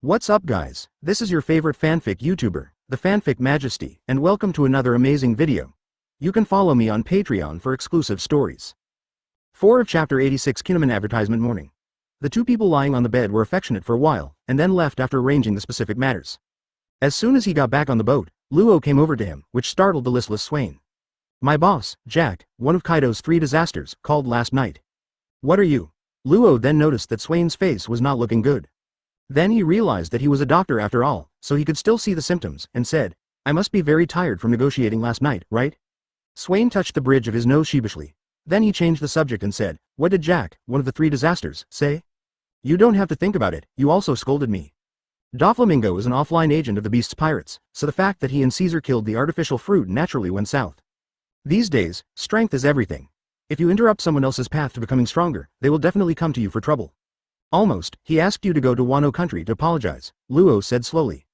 What's up guys, this is your favorite fanfic YouTuber, the Fanfic Majesty, and welcome to another amazing video. You can follow me on Patreon for exclusive stories. 4 of Chapter 86 Kinemon Advertisement Morning. The two people lying on the bed were affectionate for a while, and then left after arranging the specific matters. As soon as he got back on the boat, Luo came over to him, which startled the listless Swain. My boss, Jack, one of Kaido's 3 disasters, called last night. What are you? Luo then noticed that Swain's face was not looking good. Then he realized that he was a doctor after all, so he could still see the symptoms, and said, I must be very tired from negotiating last night, right? Swain touched the bridge of his nose sheepishly. Then he changed the subject and said, what did Jack, one of the 3 disasters, say? You don't have to think about it, you also scolded me. Doflamingo is an offline agent of the Beast's pirates, so the fact that he and Caesar killed the artificial fruit naturally went south. These days, strength is everything. If you interrupt someone else's path to becoming stronger, they will definitely come to you for trouble. Almost, he asked you to go to Wano country to apologize, Luo said slowly.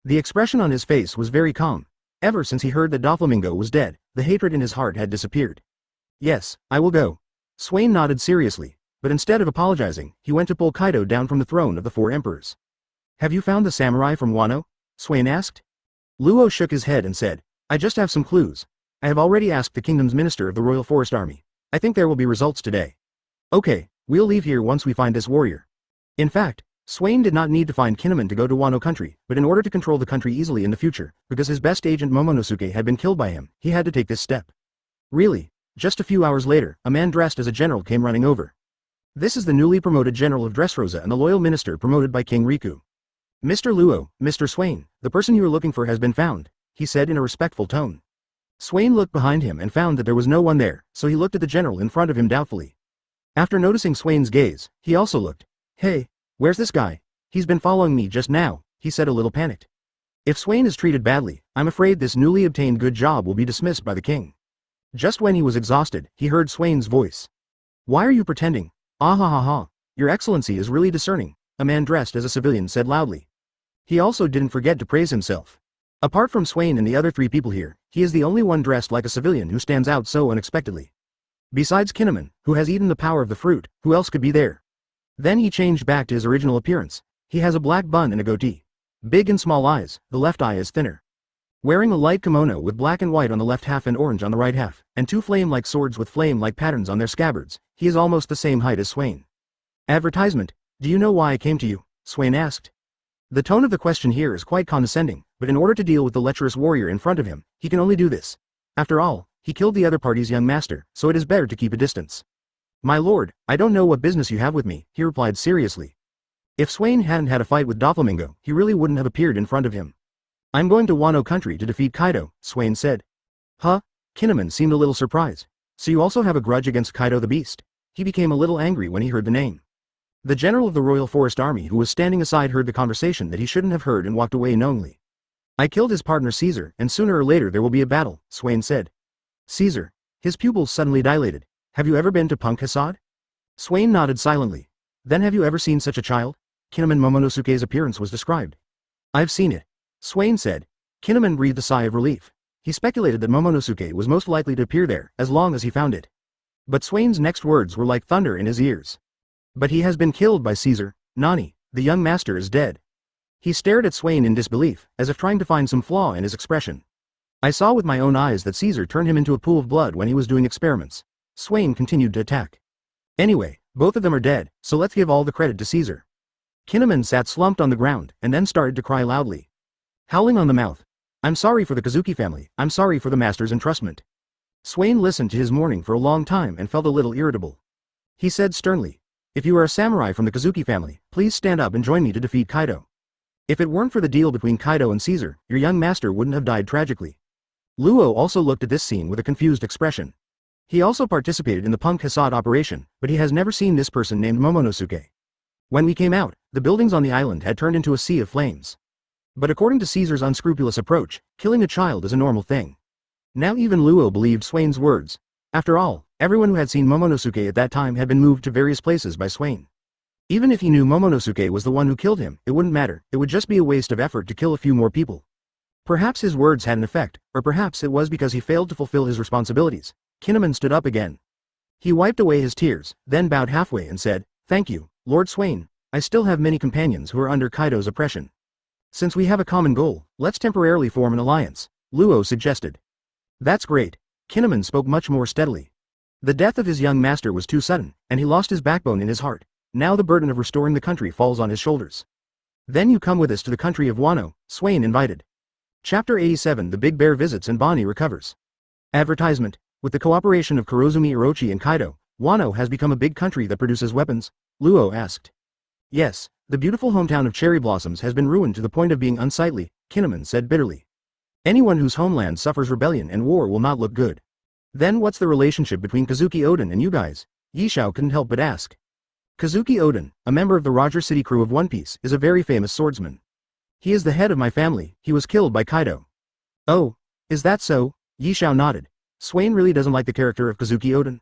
The expression on his face was very calm. Ever since he heard that Doflamingo was dead, the hatred in his heart had disappeared. Yes, I will go. Swain nodded seriously, but instead of apologizing, he went to pull Kaido down from the throne of the 4 emperors. Have you found the samurai from Wano? Swain asked. Luo shook his head and said, I just have some clues. I have already asked the kingdom's minister of the Royal Forest Army. I think there will be results today. Okay. We'll leave here once we find this warrior. In fact, Swain did not need to find Kinemon to go to Wano country, but in order to control the country easily in the future, because his best agent Momonosuke had been killed by him, he had to take this step. Really? Just a few hours later, a man dressed as a general came running over. This is the newly promoted general of Dressrosa and the loyal minister promoted by King Riku. Mr. Luo, Mr. Swain, the person you were looking for has been found, he said in a respectful tone. Swain looked behind him and found that there was no one there, so he looked at the general in front of him doubtfully. After noticing Swain's gaze, he also looked. Hey, where's this guy? He's been following me just now, he said a little panicked. If Swain is treated badly, I'm afraid this newly obtained good job will be dismissed by the king. Just when he was exhausted, he heard Swain's voice. Why are you pretending? Ah ha ha ha, your excellency is really discerning, a man dressed as a civilian said loudly. He also didn't forget to praise himself. Apart from Swain and the other 3 people here, he is the only one dressed like a civilian who stands out so unexpectedly. Besides Kinemon, who has eaten the power of the fruit, who else could be there? Then he changed back to his original appearance. He has a black bun and a goatee. Big and small eyes, the left eye is thinner. Wearing a light kimono with black and white on the left half and orange on the right half, and 2 flame-like swords with flame-like patterns on their scabbards, he is almost the same height as Swain. Advertisement, do you know why I came to you? Swain asked. The tone of the question here is quite condescending, but in order to deal with the lecherous warrior in front of him, he can only do this. After all, he killed the other party's young master, so it is better to keep a distance. My lord, I don't know what business you have with me, he replied seriously. If Swain hadn't had a fight with Doflamingo, he really wouldn't have appeared in front of him. I'm going to Wano country to defeat Kaido, Swain said. Huh? Kinemon seemed a little surprised. So you also have a grudge against Kaido the Beast? He became a little angry when he heard the name. The general of the Royal Forest Army who was standing aside heard the conversation that he shouldn't have heard and walked away knowingly. I killed his partner Caesar, and sooner or later there will be a battle, Swain said. Caesar. His pupils suddenly dilated. Have you ever been to Punk Hasad? Swain nodded silently. Then have you ever seen such a child? Kinemon Momonosuke's appearance was described. I've seen it. Swain said. Kinemon breathed a sigh of relief. He speculated that Momonosuke was most likely to appear there, as long as he found it. But Swain's next words were like thunder in his ears. But he has been killed by Caesar. Nani, the young master is dead. He stared at Swain in disbelief, as if trying to find some flaw in his expression. I saw with my own eyes that Caesar turned him into a pool of blood when he was doing experiments. Swain continued to attack. Anyway, both of them are dead, so let's give all the credit to Caesar. Kinemon sat slumped on the ground, and then started to cry loudly. Howling on the mouth. I'm sorry for the Kazuki family, I'm sorry for the master's entrustment. Swain listened to his mourning for a long time and felt a little irritable. He said sternly, if you are a samurai from the Kazuki family, please stand up and join me to defeat Kaido. If it weren't for the deal between Kaido and Caesar, your young master wouldn't have died tragically. Luo also looked at this scene with a confused expression. He also participated in the Punk Hasad operation, but he has never seen this person named Momonosuke. When we came out, the buildings on the island had turned into a sea of flames. But according to Caesar's unscrupulous approach, killing a child is a normal thing. Now even Luo believed Swain's words. After all, everyone who had seen Momonosuke at that time had been moved to various places by Swain. Even if he knew Momonosuke was the one who killed him, it wouldn't matter, it would just be a waste of effort to kill a few more people. Perhaps his words had an effect, or perhaps it was because he failed to fulfill his responsibilities. Kinemon stood up again. He wiped away his tears, then bowed halfway and said, Thank you, Lord Swain, I still have many companions who are under Kaido's oppression. Since we have a common goal, let's temporarily form an alliance, Luo suggested. That's great. Kinemon spoke much more steadily. The death of his young master was too sudden, and he lost his backbone in his heart. Now the burden of restoring the country falls on his shoulders. Then you come with us to the country of Wano, Swain invited. Chapter 87 The Big Bear visits and Bonnie recovers. Advertisement. With the cooperation of Kurozumi Orochi and Kaido, Wano has become a big country that produces weapons, Luo asked. Yes, the beautiful hometown of cherry blossoms has been ruined to the point of being unsightly, Kinemon said bitterly. Anyone whose homeland suffers rebellion and war will not look good. Then what's the relationship between Kazuki Oden and you guys? Yishao couldn't help but ask. Kazuki Oden, a member of the Roger City crew of One Piece, is a very famous swordsman. He is the head of my family. He was killed by Kaido. Oh, is that so? Yishao nodded. Swain really doesn't like the character of Kazuki Oden.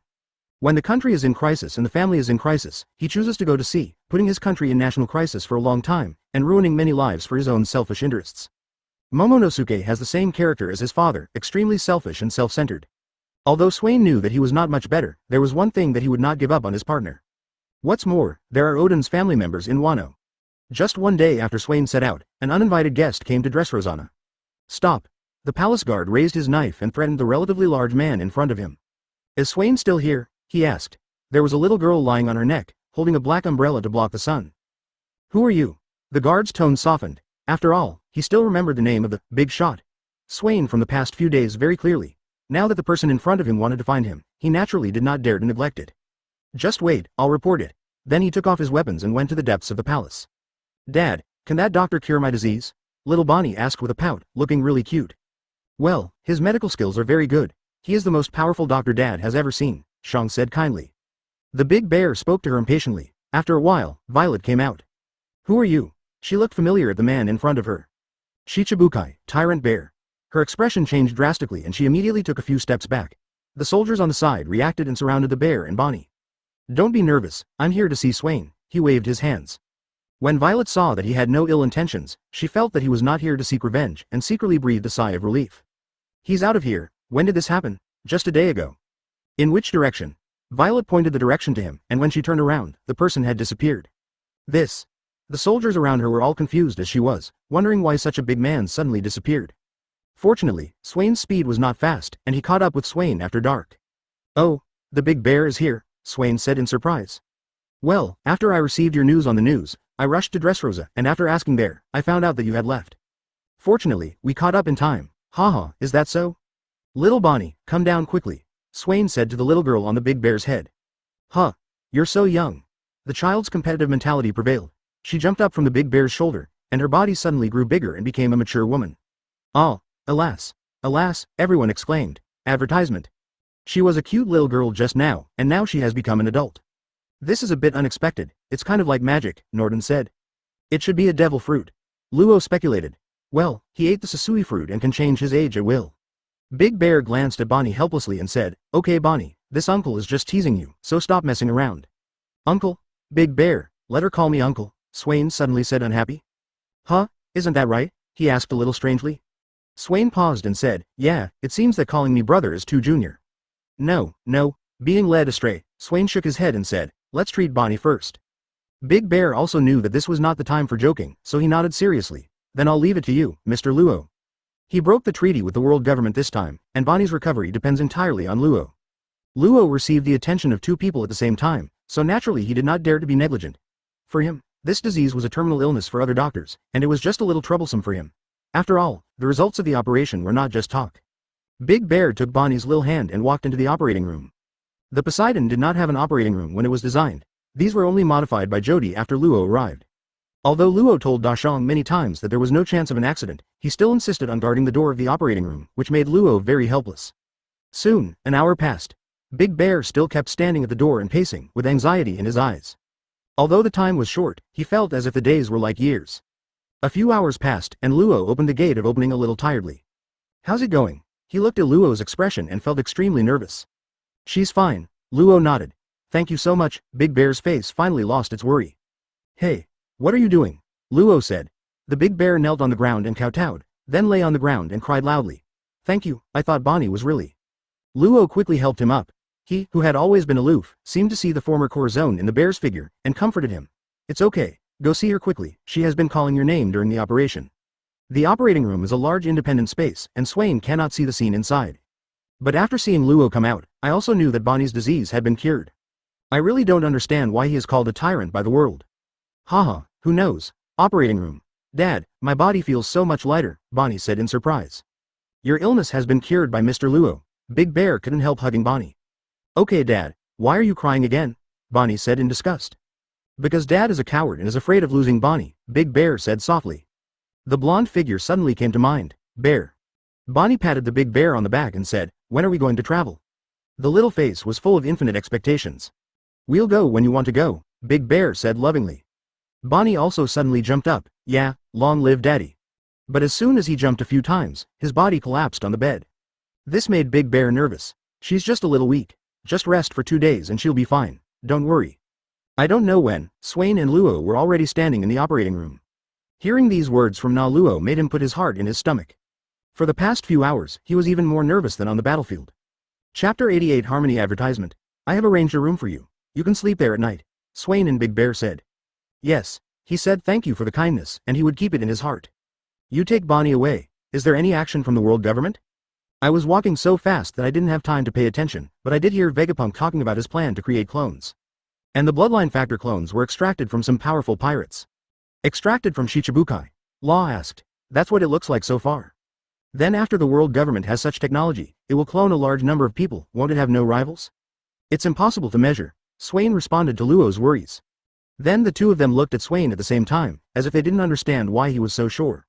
When the country is in crisis and the family is in crisis, he chooses to go to sea, putting his country in national crisis for a long time, and ruining many lives for his own selfish interests. Momonosuke has the same character as his father, extremely selfish and self-centered. Although Swain knew that he was not much better, there was one thing that he would not give up on his partner. What's more, there are Oden's family members in Wano. Just one day after Swain set out, an uninvited guest came to Dressrosa. Stop. The palace guard raised his knife and threatened the relatively large man in front of him. Is Swain still here? He asked. There was a little girl lying on her neck, holding a black umbrella to block the sun. Who are you? The guard's tone softened. After all, he still remembered the name of the big shot. Swain from the past few days very clearly. Now that the person in front of him wanted to find him, he naturally did not dare to neglect it. Just wait, I'll report it. Then he took off his weapons and went to the depths of the palace. Dad, can that doctor cure my disease? Little Bonnie asked with a pout, looking really cute. Well, his medical skills are very good. He is the most powerful doctor Dad has ever seen, Shang said kindly. The big bear spoke to her impatiently. After a while, Violet came out. Who are you? She looked familiar at the man in front of her. Shichibukai, Tyrant Bear. Her expression changed drastically and she immediately took a few steps back. The soldiers on the side reacted and surrounded the bear and Bonnie. Don't be nervous, I'm here to see Swain, he waved his hands. When Violet saw that he had no ill intentions, she felt that he was not here to seek revenge and secretly breathed a sigh of relief. He's out of here. When did this happen? Just a day ago. In which direction? Violet pointed the direction to him, and when she turned around, the person had disappeared. This. The soldiers around her were all confused as she was, wondering why such a big man suddenly disappeared. Fortunately, Swain's speed was not fast, and he caught up with Swain after dark. Oh, the big bear is here, Swain said in surprise. Well, after I received your news on the news, I rushed to Dressrosa, and after asking there, I found out that you had left. Fortunately, we caught up in time. Haha, is that so? Little Bonnie, come down quickly, Swain said to the little girl on the big bear's head. Huh, you're so young. The child's competitive mentality prevailed. She jumped up from the big bear's shoulder, and her body suddenly grew bigger and became a mature woman. Ah, alas, alas, everyone exclaimed. Advertisement. She was a cute little girl just now, and now she has become an adult. This is a bit unexpected, it's kind of like magic, Norton said. It should be a devil fruit. Luo speculated. Well, he ate the Susui fruit and can change his age at will. Big Bear glanced at Bonnie helplessly and said, Okay Bonnie, this uncle is just teasing you, so stop messing around. Uncle? Big Bear, let her call me uncle, Swain suddenly said unhappy. Huh, isn't that right? He asked a little strangely. Swain paused and said, Yeah, it seems that calling me brother is too junior. No, being led astray, Swain shook his head and said, Let's treat Bonnie first. Big Bear also knew that this was not the time for joking, so he nodded seriously. Then I'll leave it to you, Mr. Luo. He broke the treaty with the world government this time, and Bonnie's recovery depends entirely on Luo. Luo received the attention of two people at the same time, so naturally he did not dare to be negligent. For him, this disease was a terminal illness for other doctors, and it was just a little troublesome for him. After all, the results of the operation were not just talk. Big Bear took Bonnie's little hand and walked into the operating room. The Poseidon did not have an operating room when it was designed. These were only modified by Jody after Luo arrived. Although Luo told Dashang many times that there was no chance of an accident, he still insisted on guarding the door of the operating room, which made Luo very helpless. Soon, an hour passed. Big Bear still kept standing at the door and pacing, with anxiety in his eyes. Although the time was short, he felt as if the days were like years. A few hours passed, and Luo opened the gate of opening a little tiredly. How's it going? He looked at Luo's expression and felt extremely nervous. She's fine, Luo nodded. Thank you so much. Big Bear's face finally lost its worry. Hey, what are you doing? Luo said. The big bear knelt on the ground and kowtowed, then lay on the ground and cried loudly. Thank you, I thought Bonnie was really. Luo quickly helped him up. He, who had always been aloof, seemed to see the former core zone in the bear's figure, and comforted him. It's okay, Go see her quickly, she has been calling your name during the operation. The operating room is a large independent space, and Swain cannot see the scene inside. But after seeing Luo come out, I also knew that Bonnie's disease had been cured. I really don't understand why he is called a tyrant by the world. Haha, who knows? Operating room. Dad, my body feels so much lighter, Bonnie said in surprise. Your illness has been cured by Mr. Luo. Big Bear couldn't help hugging Bonnie. Okay Dad, why are you crying again? Bonnie said in disgust. Because Dad is a coward and is afraid of losing Bonnie, Big Bear said softly. The blonde figure suddenly came to mind. Bear. Bonnie patted the big bear on the back and said, when are we going to travel? The little face was full of infinite expectations. We'll go when you want to go, Big Bear said lovingly. Bonnie also suddenly jumped up. Yeah, long live Daddy. But as soon as he jumped a few times, his body collapsed on the bed. This made Big Bear nervous. She's just a little weak. Just rest for 2 days and she'll be fine. Don't worry. I don't know when. Swain and Luo were already standing in the operating room. Hearing these words from Na Luo made him put his heart in his stomach. For the past few hours, he was even more nervous than on the battlefield. Chapter 88 Harmony Advertisement. I have arranged a room for you. You can sleep there at night, Swain and Big Bear said. Yes, he said thank you for the kindness, and he would keep it in his heart. You take Bonnie away. Is there any action from the world government? I was walking so fast that I didn't have time to pay attention, but I did hear Vegapunk talking about his plan to create clones. And the bloodline factor clones were extracted from some powerful pirates. Extracted from Shichibukai? Law asked. That's what it looks like so far. Then after the world government has such technology, it will clone a large number of people, won't it have no rivals? It's impossible to measure. Swain responded to Luo's worries. Then the two of them looked at Swain at the same time, as if they didn't understand why he was so sure.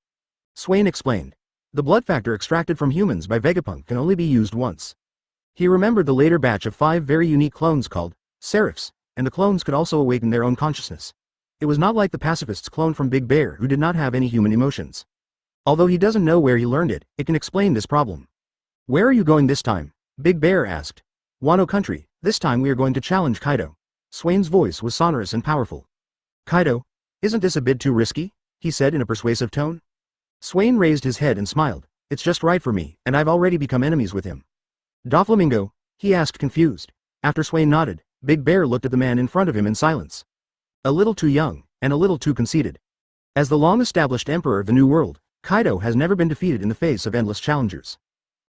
Swain explained. The blood factor extracted from humans by Vegapunk can only be used once. He remembered the later batch of 5 very unique clones called Seraphs, and the clones could also awaken their own consciousness. It was not like the pacifist's clone from Big Bear who did not have any human emotions. Although he doesn't know where he learned it, it can explain this problem. Where are you going this time? Big Bear asked. Wano country, this time we are going to challenge Kaido. Swain's voice was sonorous and powerful. Kaido? Isn't this a bit too risky? He said in a persuasive tone. Swain raised his head and smiled. It's just right for me, and I've already become enemies with him. Doflamingo? He asked confused. After Swain nodded, Big Bear looked at the man in front of him in silence. A little too young, and a little too conceited. As the long-established emperor of the New World, Kaido has never been defeated in the face of endless challengers.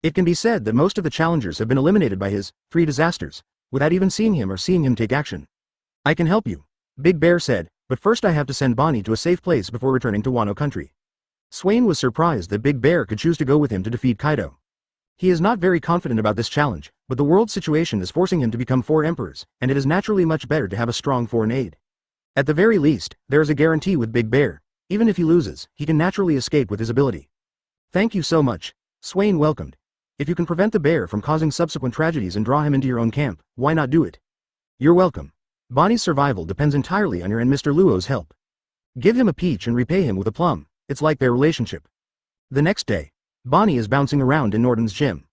It can be said that most of the challengers have been eliminated by his 3 disasters, without even seeing him or seeing him take action. I can help you, Big Bear said, but first I have to send Bonnie to a safe place before returning to Wano country. Swain was surprised that Big Bear could choose to go with him to defeat Kaido. He is not very confident about this challenge, but the world situation is forcing him to become 4 emperors, and it is naturally much better to have a strong foreign aid. At the very least, there is a guarantee with Big Bear. Even if he loses, he can naturally escape with his ability. Thank you so much, Swain welcomed. If you can prevent the bear from causing subsequent tragedies and draw him into your own camp, why not do it? You're welcome. Bonnie's survival depends entirely on your and Mr. Luo's help. Give him a peach and repay him with a plum. It's like their relationship. The next day, Bonnie is bouncing around in Norton's gym.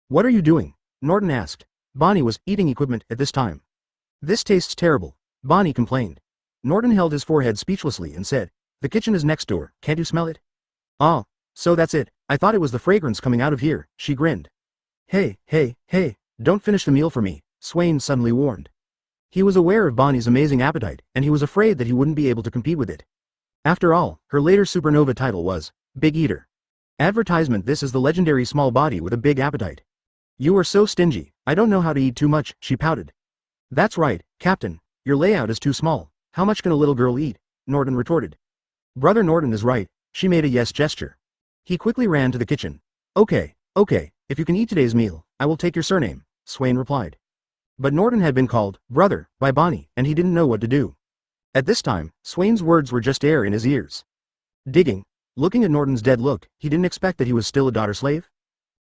What are you doing? Norton asked. Bonnie was eating equipment at this time. This tastes terrible, Bonnie complained. Norton held his forehead speechlessly and said, the kitchen is next door, can't you smell it? Ah, so that's it, I thought it was the fragrance coming out of here, she grinned. Hey, don't finish the meal for me, Swain suddenly warned. He was aware of Bonnie's amazing appetite, and he was afraid that he wouldn't be able to compete with it. After all, her later supernova title was Big Eater. Advertisement. This is the legendary small body with a big appetite. You are so stingy, I don't know how to eat too much, she pouted. That's right, Captain, your layout is too small, how much can a little girl eat? Norton retorted. Brother Norton is right, she made a yes gesture. He quickly ran to the kitchen. Okay, if you can eat today's meal, I will take your surname, Swain replied. But Norton had been called brother by Bonnie, and he didn't know what to do. At this time, Swain's words were just air in his ears. Digging. Looking at Norton's dead look, he didn't expect that he was still a daughter slave.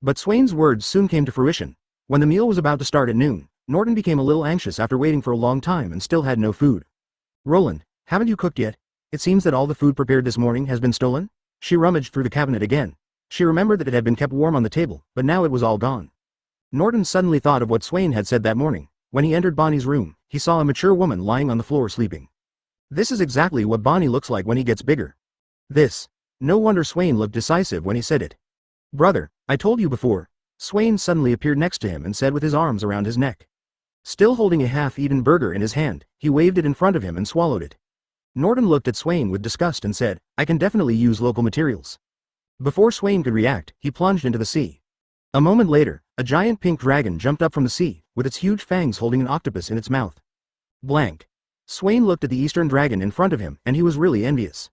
But Swain's words soon came to fruition. When the meal was about to start at noon, Norton became a little anxious after waiting for a long time and still had no food. Roland, haven't you cooked yet? It seems that all the food prepared this morning has been stolen? She rummaged through the cabinet again. She remembered that it had been kept warm on the table, but now it was all gone. Norton suddenly thought of what Swain had said that morning. When he entered Bonnie's room, he saw a mature woman lying on the floor sleeping. This is exactly what Bonnie looks like when he gets bigger. This. No wonder Swain looked decisive when he said it. Brother, I told you before. Swain suddenly appeared next to him and said with his arms around his neck. Still holding a half-eaten burger in his hand, he waved it in front of him and swallowed it. Norton looked at Swain with disgust and said, I can definitely use local materials. Before Swain could react, he plunged into the sea. A moment later, a giant pink dragon jumped up from the sea, with its huge fangs holding an octopus in its mouth. Blank. Swain looked at the eastern dragon in front of him, and he was really envious.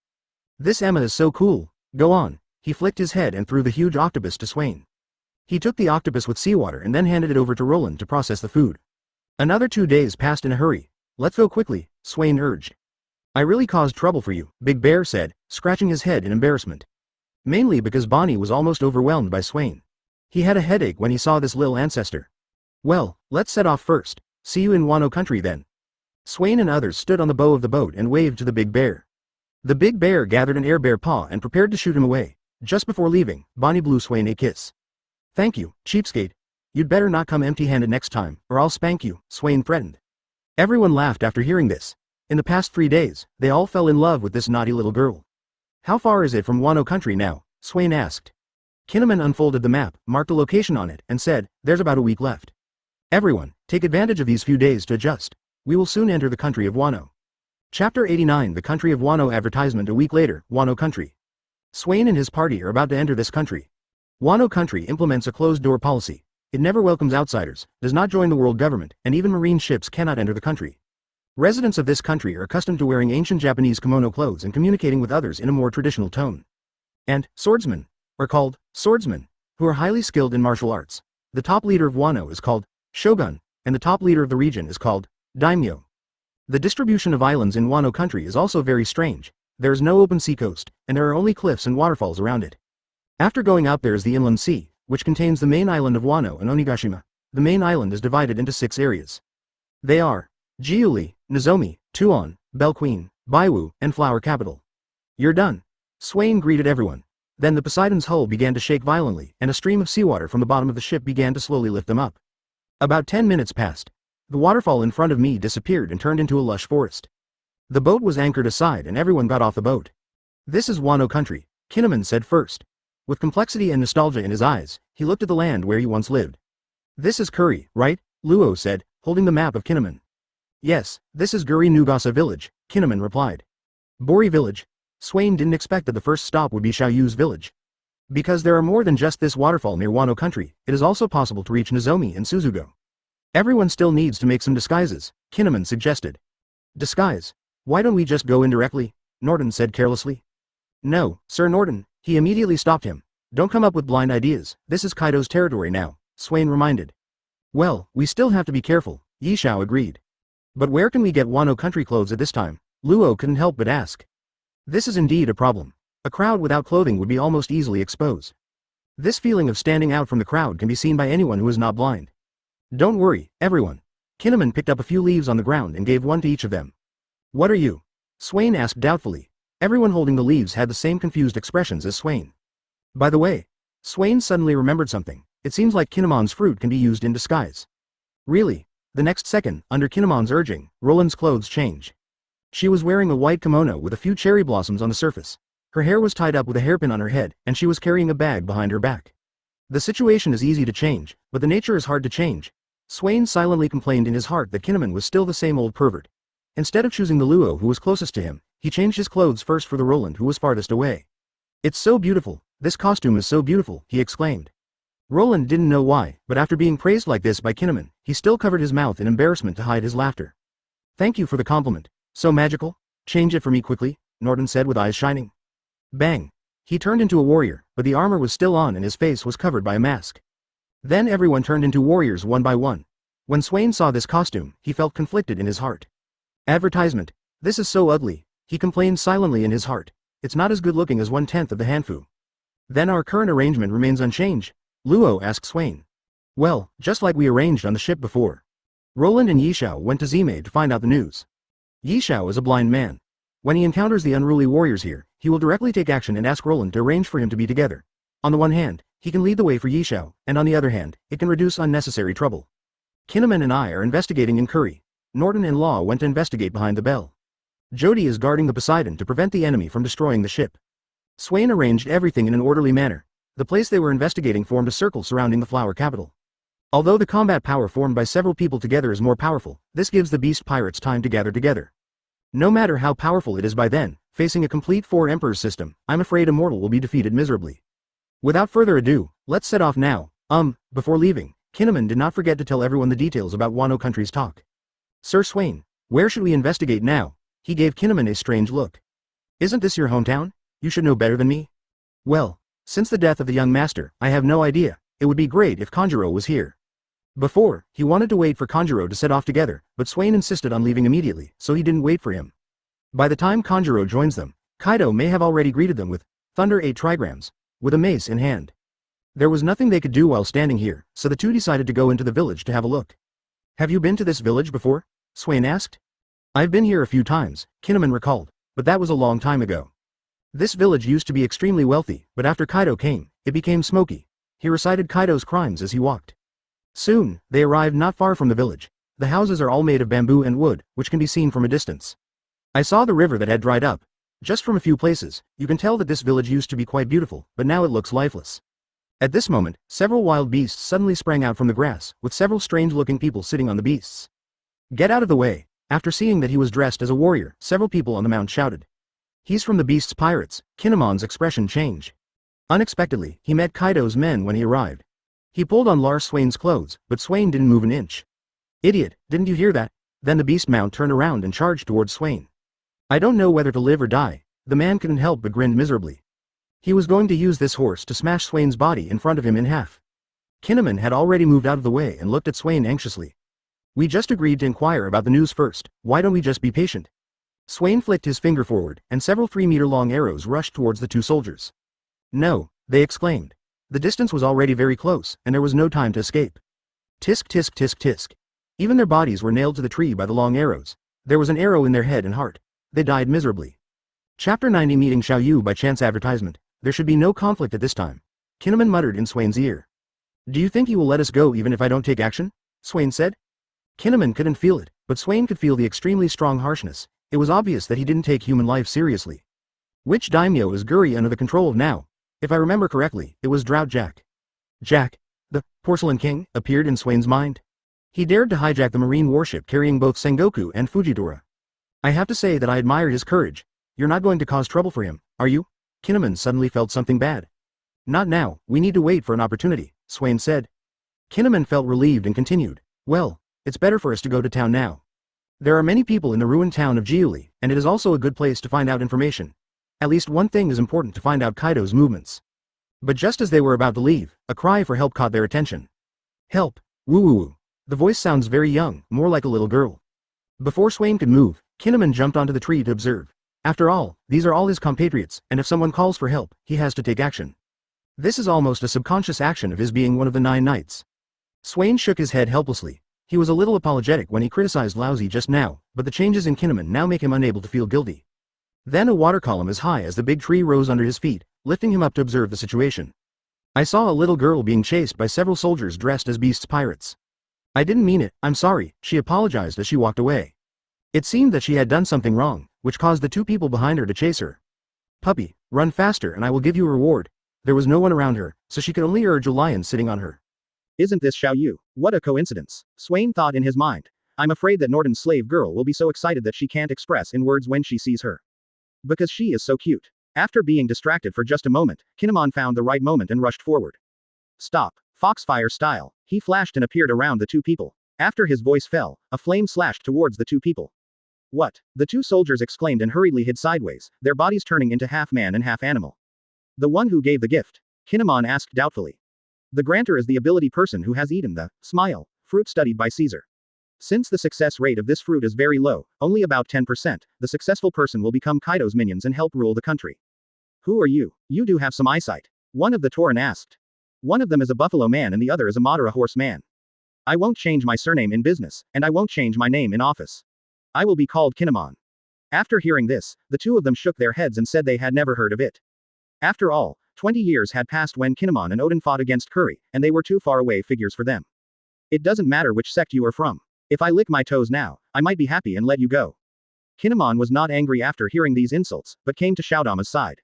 This Emma is so cool, go on. He flicked his head and threw the huge octopus to Swain. He took the octopus with seawater and then handed it over to Roland to process the food. Another 2 days passed in a hurry. Let's go quickly, Swain urged. I really caused trouble for you, Big Bear said, scratching his head in embarrassment. Mainly because Bonnie was almost overwhelmed by Swain. He had a headache when he saw this little ancestor. Well, let's set off first. See you in Wano country then. Swain and others stood on the bow of the boat and waved to the Big Bear. The Big Bear gathered an air bear paw and prepared to shoot him away. Just before leaving, Bonnie blew Swain a kiss. Thank you, cheapskate. You'd better not come empty-handed next time, or I'll spank you, Swain threatened. Everyone laughed after hearing this. In the past 3 days, they all fell in love with this naughty little girl. How far is it from Wano country now? Swain asked. Kinemon unfolded the map, marked a location on it, and said, there's about a week left. Everyone, take advantage of these few days to adjust. We will soon enter the country of Wano. Chapter 89 The Country of Wano Advertisement. A week later, Wano country. Swain and his party are about to enter this country. Wano country implements a closed-door policy. It never welcomes outsiders, does not join the world government, and even marine ships cannot enter the country. Residents of this country are accustomed to wearing ancient Japanese kimono clothes and communicating with others in a more traditional tone. And swordsmen are called swordsmen, who are highly skilled in martial arts. The top leader of Wano is called shogun, and the top leader of the region is called daimyo. The distribution of islands in Wano country is also very strange. There is no open sea coast, and there are only cliffs and waterfalls around it. After going out there is the inland sea, which contains the main island of Wano and Onigashima. The main island is divided into 6 areas. They are Giuli, Nozomi, Tuon, Belle Queen, Baiwu, and Flower Capital. You're done. Swain greeted everyone. Then the Poseidon's hull began to shake violently, and a stream of seawater from the bottom of the ship began to slowly lift them up. About 10 minutes passed. The waterfall in front of me disappeared and turned into a lush forest. The boat was anchored aside and everyone got off the boat. This is Wano country, Kinemon said first. With complexity and nostalgia in his eyes, he looked at the land where he once lived. This is Kuri, right? Luo said, holding the map of Kinemon. Yes, this is Guri Nugasa village, Kinemon replied. Bori village? Swain didn't expect that the first stop would be Xiaoyu's village. Because there are more than just this waterfall near Wano country, it is also possible to reach Nozomi and Suzugo. Everyone still needs to make some disguises, Kinemon suggested. Disguise? Why don't we just go in directly? Norton said carelessly. No, Sir Norton, he immediately stopped him. Don't come up with blind ideas, this is Kaido's territory now, Swain reminded. Well, we still have to be careful, Yishao agreed. But where can we get Wano country clothes at this time? Luo couldn't help but ask. This is indeed a problem. A crowd without clothing would be almost easily exposed. This feeling of standing out from the crowd can be seen by anyone who is not blind. Don't worry, everyone. Kinemon picked up a few leaves on the ground and gave one to each of them. What are you? Swain asked doubtfully. Everyone holding the leaves had the same confused expressions as Swain. By the way, Swain suddenly remembered something. It seems like Kinemon's fruit can be used in disguise. Really? The next second, under Kinemon's urging, Roland's clothes changed. She was wearing a white kimono with a few cherry blossoms on the surface. Her hair was tied up with a hairpin on her head, and she was carrying a bag behind her back. The situation is easy to change, but the nature is hard to change. Swain silently complained in his heart that Kinemon was still the same old pervert. Instead of choosing the Luo who was closest to him, he changed his clothes first for the Roland who was farthest away. It's so beautiful, this costume is so beautiful, he exclaimed. Roland didn't know why, but after being praised like this by Kinemon, he still covered his mouth in embarrassment to hide his laughter. Thank you for the compliment. So magical? Change it for me quickly, Norton said with eyes shining. Bang. He turned into a warrior, but the armor was still on and his face was covered by a mask. Then everyone turned into warriors one by one. When Swain saw this costume, he felt conflicted in his heart. Advertisement. This is so ugly, he complained silently in his heart. It's not as good looking as 1/10 of the Hanfu. Then our current arrangement remains unchanged? Luo asked Swain. Well, just like we arranged on the ship before. Roland and Yishao went to Zime to find out the news. Yishao is a blind man. When he encounters the unruly warriors here, he will directly take action and ask Roland to arrange for him to be together. On the one hand, he can lead the way for Yishao, and on the other hand, it can reduce unnecessary trouble. Kinemon and I are investigating in Kuri. Norton and Law went to investigate behind the bell. Jody is guarding the Poseidon to prevent the enemy from destroying the ship. Swain arranged everything in an orderly manner. The place they were investigating formed a circle surrounding the Flower Capital. Although the combat power formed by several people together is more powerful, this gives the beast pirates time to gather together. No matter how powerful it is by then, facing a complete four emperors system, I'm afraid a mortal will be defeated miserably. Without further ado, let's set off now. Before leaving, Kinemon did not forget to tell everyone the details about Wano country's talk. Sir Swain, where should we investigate now? He gave Kinemon a strange look. Isn't this your hometown? You should know better than me. Well, since the death of the young master, I have no idea. It would be great if Kanjuro was here. Before, he wanted to wait for Kanjuro to set off together, but Swain insisted on leaving immediately, so he didn't wait for him. By the time Kanjuro joins them, Kaido may have already greeted them with Thunder 8 trigrams, with a mace in hand. There was nothing they could do while standing here, so the two decided to go into the village to have a look. Have you been to this village before? Swain asked. I've been here a few times, Kinemon recalled, but that was a long time ago. This village used to be extremely wealthy, but after Kaido came, it became smoky. He recited Kaido's crimes as he walked. Soon, they arrived not far from the village. The houses are all made of bamboo and wood, which can be seen from a distance. I saw the river that had dried up. Just from a few places, you can tell that this village used to be quite beautiful, but now it looks lifeless. At this moment, several wild beasts suddenly sprang out from the grass, with several strange-looking people sitting on the beasts. Get out of the way! After seeing that he was dressed as a warrior, several people on the mount shouted. He's from the beasts' pirates. Kinemon's expression changed. Unexpectedly, he met Kaido's men when he arrived. He pulled on Lars Swain's clothes, but Swain didn't move an inch. Idiot, didn't you hear that? Then the beast mount turned around and charged towards Swain. I don't know whether to live or die. The man couldn't help but grin miserably. He was going to use this horse to smash Swain's body in front of him in half. Kinemon had already moved out of the way and looked at Swain anxiously. We just agreed to inquire about the news first, why don't we just be patient? Swain flicked his finger forward, and several 3-meter-long arrows rushed towards the two soldiers. No, they exclaimed. The distance was already very close, and there was no time to escape. Tisk tisk tisk tisk. Even their bodies were nailed to the tree by the long arrows. There was an arrow in their head and heart. They died miserably. Chapter 90 Meeting Xiao Yu by chance advertisement. There should be no conflict at this time. Kinemon muttered in Swain's ear. Do you think you will let us go even if I don't take action? Swain said. Kinemon couldn't feel it, but Swain could feel the extremely strong harshness. It was obvious that he didn't take human life seriously. Which daimyo is Guri under the control of now? If I remember correctly, it was Drought Jack. Jack, the Porcelain King, appeared in Swain's mind. He dared to hijack the marine warship carrying both Sengoku and Fujidora. I have to say that I admire his courage. You're not going to cause trouble for him, are you? Kinemon suddenly felt something bad. Not now, we need to wait for an opportunity, Swain said. Kinemon felt relieved and continued. Well, it's better for us to go to town now. There are many people in the ruined town of Jiuli, and it is also a good place to find out information. At least one thing is important to find out Kaido's movements. But just as they were about to leave, a cry for help caught their attention. Help! Woo-woo-woo. The voice sounds very young, more like a little girl. Before Swain could move, Kinemon jumped onto the tree to observe. After all, these are all his compatriots, and if someone calls for help, he has to take action. This is almost a subconscious action of his being one of the 9 knights. Swain shook his head helplessly. He was a little apologetic when he criticized Lousy just now, but the changes in Kinemon now make him unable to feel guilty. Then a water column as high as the big tree rose under his feet, lifting him up to observe the situation. I saw a little girl being chased by several soldiers dressed as beasts pirates. I didn't mean it, I'm sorry, she apologized as she walked away. It seemed that she had done something wrong, which caused the 2 people behind her to chase her. Puppy, run faster and I will give you a reward. There was no one around her, so she could only urge a lion sitting on her. Isn't this Xiao Yu? What a coincidence, Swain thought in his mind. I'm afraid that Norton's slave girl will be so excited that she can't express in words when she sees her. Because she is so cute. After being distracted for just a moment, Kinemon found the right moment and rushed forward. Stop, Foxfire style. He flashed and appeared around the 2 people. After his voice fell, a flame slashed towards the 2 people. What? The 2 soldiers exclaimed and hurriedly hid sideways, their bodies turning into half man and half animal. The one who gave the gift? Kinemon asked doubtfully. The grantor is the ability person who has eaten the smile fruit studied by Caesar. Since the success rate of this fruit is very low, only about 10%, the successful person will become Kaido's minions and help rule the country. Who are you? You do have some eyesight. One of the Tauren asked. One of them is a buffalo man and the other is a Madara horse man. I won't change my surname in business, and I won't change my name in office. I will be called Kinemon. After hearing this, the 2 of them shook their heads and said they had never heard of it. After all, 20 years had passed when Kinemon and Odin fought against Curry, and they were too far away figures for them. It doesn't matter which sect you are from. If I lick my toes now, I might be happy and let you go. Kinemon was not angry after hearing these insults, but came to Shoudama's side.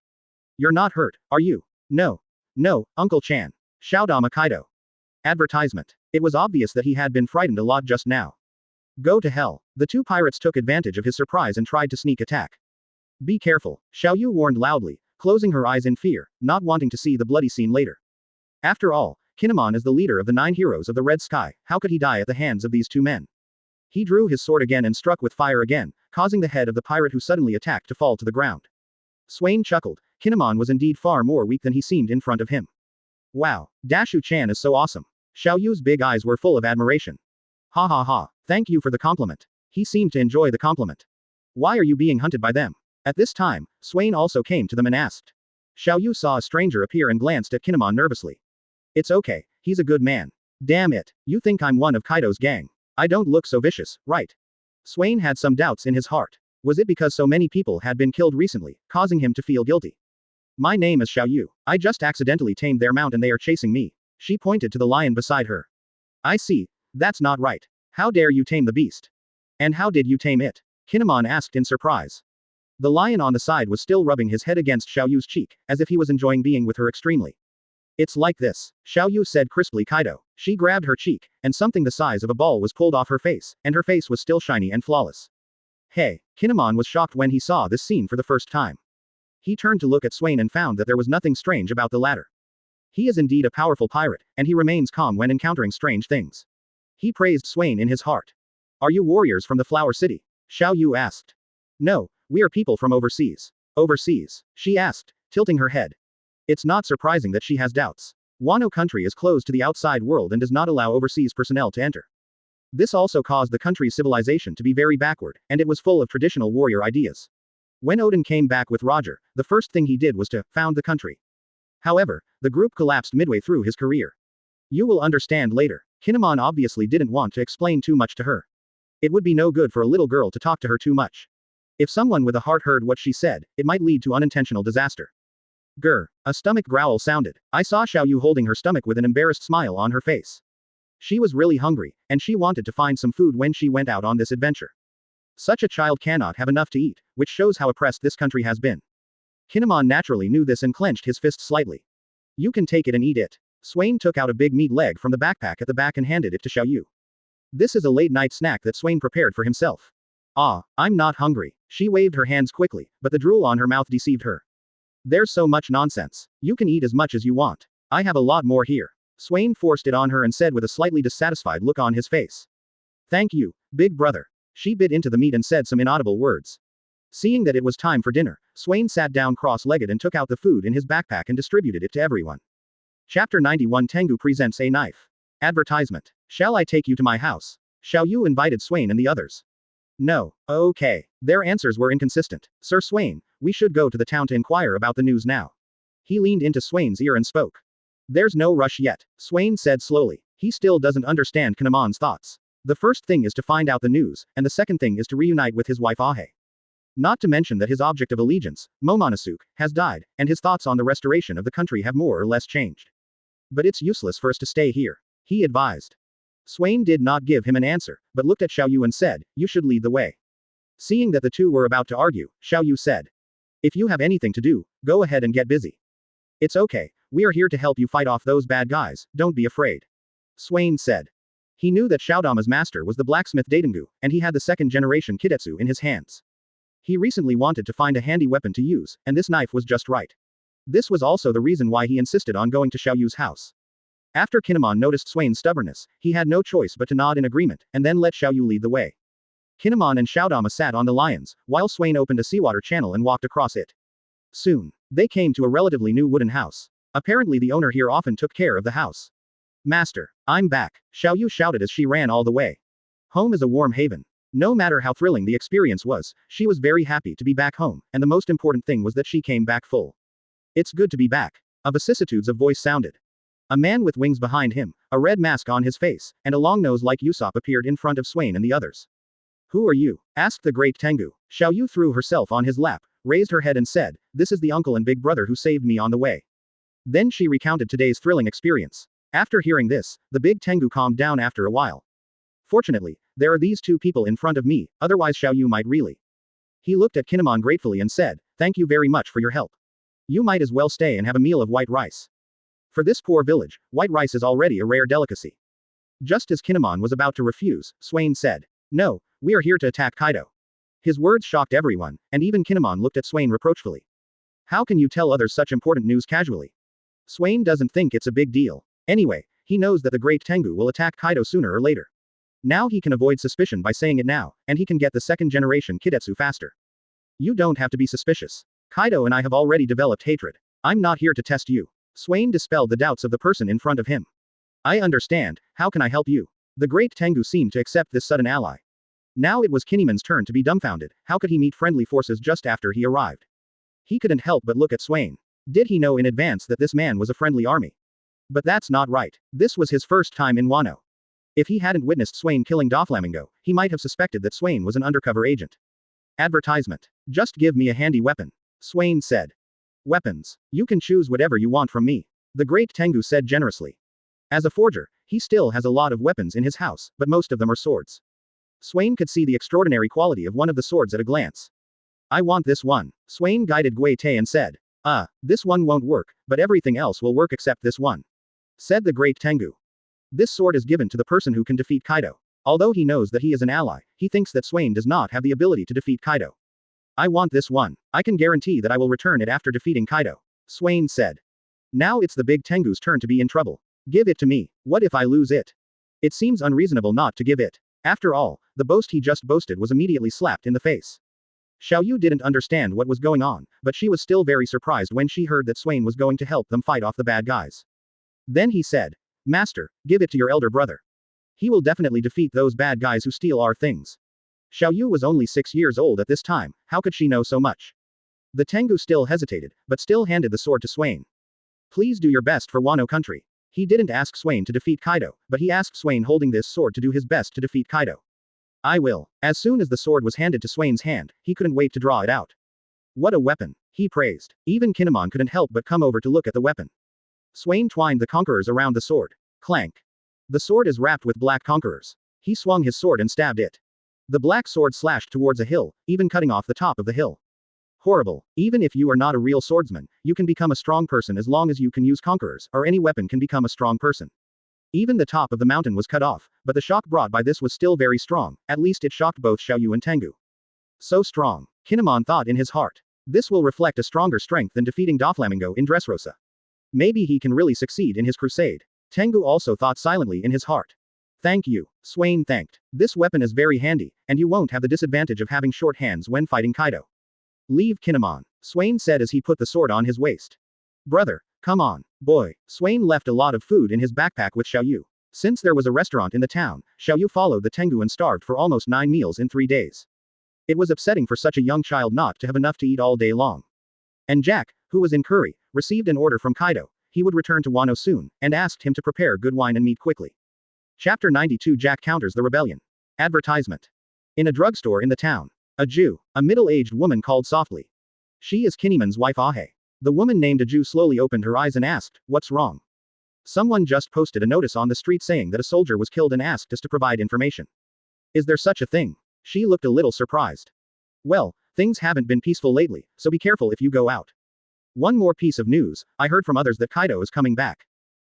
You're not hurt, are you? No. No, Uncle Chan. Shoudama Kaido. Advertisement. It was obvious that he had been frightened a lot just now. Go to hell. The two pirates took advantage of his surprise and tried to sneak attack. Be careful, Xiao Yu warned loudly, closing her eyes in fear, not wanting to see the bloody scene later. After all, Kinemon is the leader of the 9 heroes of the Red Sky, how could he die at the hands of these two men? He drew his sword again and struck with fire again, causing the head of the pirate who suddenly attacked to fall to the ground. Swain chuckled, Kinemon was indeed far more weak than he seemed in front of him. Wow, Dashu-chan is so awesome. Xiao Yu's big eyes were full of admiration. Ha ha ha, thank you for the compliment. He seemed to enjoy the compliment. Why are you being hunted by them? At this time, Swain also came to them and asked. Xiao Yu saw a stranger appear and glanced at Kinemon nervously. It's okay, he's a good man. Damn it, you think I'm one of Kaido's gang. I don't look so vicious, right? Swain had some doubts in his heart. Was it because so many people had been killed recently, causing him to feel guilty? My name is Xiao Yu. I just accidentally tamed their mount and they are chasing me. She pointed to the lion beside her. I see. That's not right. How dare you tame the beast? And how did you tame it? Kinemon asked in surprise. The lion on the side was still rubbing his head against Xiao Yu's cheek, as if he was enjoying being with her extremely. It's like this, Xiao Yu said crisply Kaido. She grabbed her cheek, and something the size of a ball was pulled off her face, and her face was still shiny and flawless. Hey, Kinemon was shocked when he saw this scene for the first time. He turned to look at Swain and found that there was nothing strange about the latter. He is indeed a powerful pirate, and he remains calm when encountering strange things. He praised Swain in his heart. Are you warriors from the Flower City? Xiao Yu asked. No, we are people from overseas. Overseas? She asked, tilting her head. It's not surprising that she has doubts. Wano country is closed to the outside world and does not allow overseas personnel to enter. This also caused the country's civilization to be very backward, and it was full of traditional warrior ideas. When Odin came back with Roger, the first thing he did was to found the country. However, the group collapsed midway through his career. You will understand later. Kinemon obviously didn't want to explain too much to her. It would be no good for a little girl to talk to her too much. If someone with a heart heard what she said, it might lead to unintentional disaster. Grr, a stomach growl sounded. I saw Xiao Yu holding her stomach with an embarrassed smile on her face. She was really hungry, and she wanted to find some food when she went out on this adventure. Such a child cannot have enough to eat, which shows how oppressed this country has been. Kinemon naturally knew this and clenched his fist slightly. You can take it and eat it. Swain took out a big meat leg from the backpack at the back and handed it to Xiao Yu. This is a late-night snack that Swain prepared for himself. Ah, I'm not hungry. She waved her hands quickly, but the drool on her mouth deceived her. There's so much nonsense. You can eat as much as you want. I have a lot more here. Swain forced it on her and said with a slightly dissatisfied look on his face. Thank you, big brother. She bit into the meat and said some inaudible words. Seeing that it was time for dinner, Swain sat down cross-legged and took out the food in his backpack and distributed it to everyone. Chapter 91 Tengu presents a knife. Advertisement. Shall I take you to my house? Xiao Yu invited Swain and the others. No. Okay. Their answers were inconsistent. Sir Swain, we should go to the town to inquire about the news now. He leaned into Swain's ear and spoke. There's no rush yet, Swain said slowly. He still doesn't understand Kinemon's thoughts. The first thing is to find out the news, and the second thing is to reunite with his wife Ahe. Not to mention that his object of allegiance, Momonosuke, has died, and his thoughts on the restoration of the country have more or less changed. But it's useless for us to stay here, he advised. Swain did not give him an answer, but looked at Xiao Yu and said, you should lead the way. Seeing that the two were about to argue, Xiao Yu said. If you have anything to do, go ahead and get busy. It's okay, we are here to help you fight off those bad guys, don't be afraid. Swain said. He knew that Shoudama's master was the blacksmith Daitengu, and he had the second-generation Kidetsu in his hands. He recently wanted to find a handy weapon to use, and this knife was just right. This was also the reason why he insisted on going to Xiao Yu's house. After Kinemon noticed Swain's stubbornness, he had no choice but to nod in agreement, and then let Xiao Yu lead the way. Kinemon and Shoudama sat on the lions, while Swain opened a seawater channel and walked across it. Soon, they came to a relatively new wooden house. Apparently the owner here often took care of the house. Master, I'm back, Xiao Yu shouted as she ran all the way. Home is a warm haven. No matter how thrilling the experience was, she was very happy to be back home, and the most important thing was that she came back full. It's good to be back. A vicissitudes of voice sounded. A man with wings behind him, a red mask on his face, and a long nose like Usopp appeared in front of Swain and the others. Who are you? Asked the great Tengu. Xiao Yu threw herself on his lap, raised her head and said, this is the uncle and big brother who saved me on the way. Then she recounted today's thrilling experience. After hearing this, the big Tengu calmed down after a while. Fortunately, there are these two people in front of me, otherwise Xiao Yu might really. He looked at Kinemon gratefully and said, thank you very much for your help. You might as well stay and have a meal of white rice. For this poor village, white rice is already a rare delicacy. Just as Kinemon was about to refuse, Swain said, No, we are here to attack Kaido. His words shocked everyone, and even Kinemon looked at Swain reproachfully. How can you tell others such important news casually? Swain doesn't think it's a big deal. Anyway, he knows that the Great Tengu will attack Kaido sooner or later. Now he can avoid suspicion by saying it now, and he can get the second-generation Kidetsu faster. You don't have to be suspicious. Kaido and I have already developed hatred. I'm not here to test you. Swain dispelled the doubts of the person in front of him. I understand, how can I help you? The Great Tengu seemed to accept this sudden ally. Now it was Kinemon's turn to be dumbfounded. How could he meet friendly forces just after he arrived? He couldn't help but look at Swain. Did he know in advance that this man was a friendly army? But that's not right. This was his first time in Wano. If he hadn't witnessed Swain killing Doflamingo, he might have suspected that Swain was an undercover agent. Advertisement. Just give me a handy weapon. Swain said. Weapons. You can choose whatever you want from me. The Great Tengu said generously. As a forger, he still has a lot of weapons in his house, but most of them are swords. Swain could see the extraordinary quality of one of the swords at a glance. I want this one. Swain guided Gui Te and said. This one won't work, but everything else will work except this one. Said the Great Tengu. This sword is given to the person who can defeat Kaido. Although he knows that he is an ally, he thinks that Swain does not have the ability to defeat Kaido. I want this one. I can guarantee that I will return it after defeating Kaido. Swain said. Now it's the big Tengu's turn to be in trouble. Give it to me. What if I lose it? It seems unreasonable not to give it. After all, the boast he just boasted was immediately slapped in the face. Xiaoyu didn't understand what was going on, but she was still very surprised when she heard that Swain was going to help them fight off the bad guys. Then he said, Master, give it to your elder brother. He will definitely defeat those bad guys who steal our things. Xiaoyu was only 6 years old at this time, how could she know so much? The Tengu still hesitated, but still handed the sword to Swain. Please do your best for Wano country. He didn't ask Swain to defeat Kaido, but he asked Swain holding this sword to do his best to defeat Kaido. I will. As soon as the sword was handed to Swain's hand, he couldn't wait to draw it out. What a weapon, he praised. Even Kinemon couldn't help but come over to look at the weapon. Swain twined the conquerors around the sword. Clank. The sword is wrapped with black conquerors. He swung his sword and stabbed it. The black sword slashed towards a hill, even cutting off the top of the hill. Horrible. Even if you are not a real swordsman, you can become a strong person as long as you can use conquerors, or any weapon can become a strong person. Even the top of the mountain was cut off, but the shock brought by this was still very strong, at least it shocked both Xiaoyu and Tengu. So strong. Kinemon thought in his heart. This will reflect a stronger strength than defeating Doflamingo in Dressrosa. Maybe he can really succeed in his crusade. Tengu also thought silently in his heart. Thank you, Swain thanked. This weapon is very handy, and you won't have the disadvantage of having short hands when fighting Kaido. Leave Kinemon, Swain said as he put the sword on his waist. Brother, come on, boy. Swain left a lot of food in his backpack with Xiaoyu. Since there was a restaurant in the town, Xiaoyu followed the Tengu and starved for almost 9 meals in 3 days. It was upsetting for such a young child not to have enough to eat all day long. And Jack, who was in Curry, received an order from Kaido. He would return to Wano soon, and asked him to prepare good wine and meat quickly. Chapter 92 Jack counters the rebellion. Advertisement. In a drugstore in the town. A middle-aged woman called softly. She is Kinemon's wife Ahe. The woman named Aju slowly opened her eyes and asked, what's wrong? Someone just posted a notice on the street saying that a soldier was killed and asked us to provide information. Is there such a thing? She looked a little surprised. Well, things haven't been peaceful lately, so be careful if you go out. One more piece of news, I heard from others that Kaido is coming back.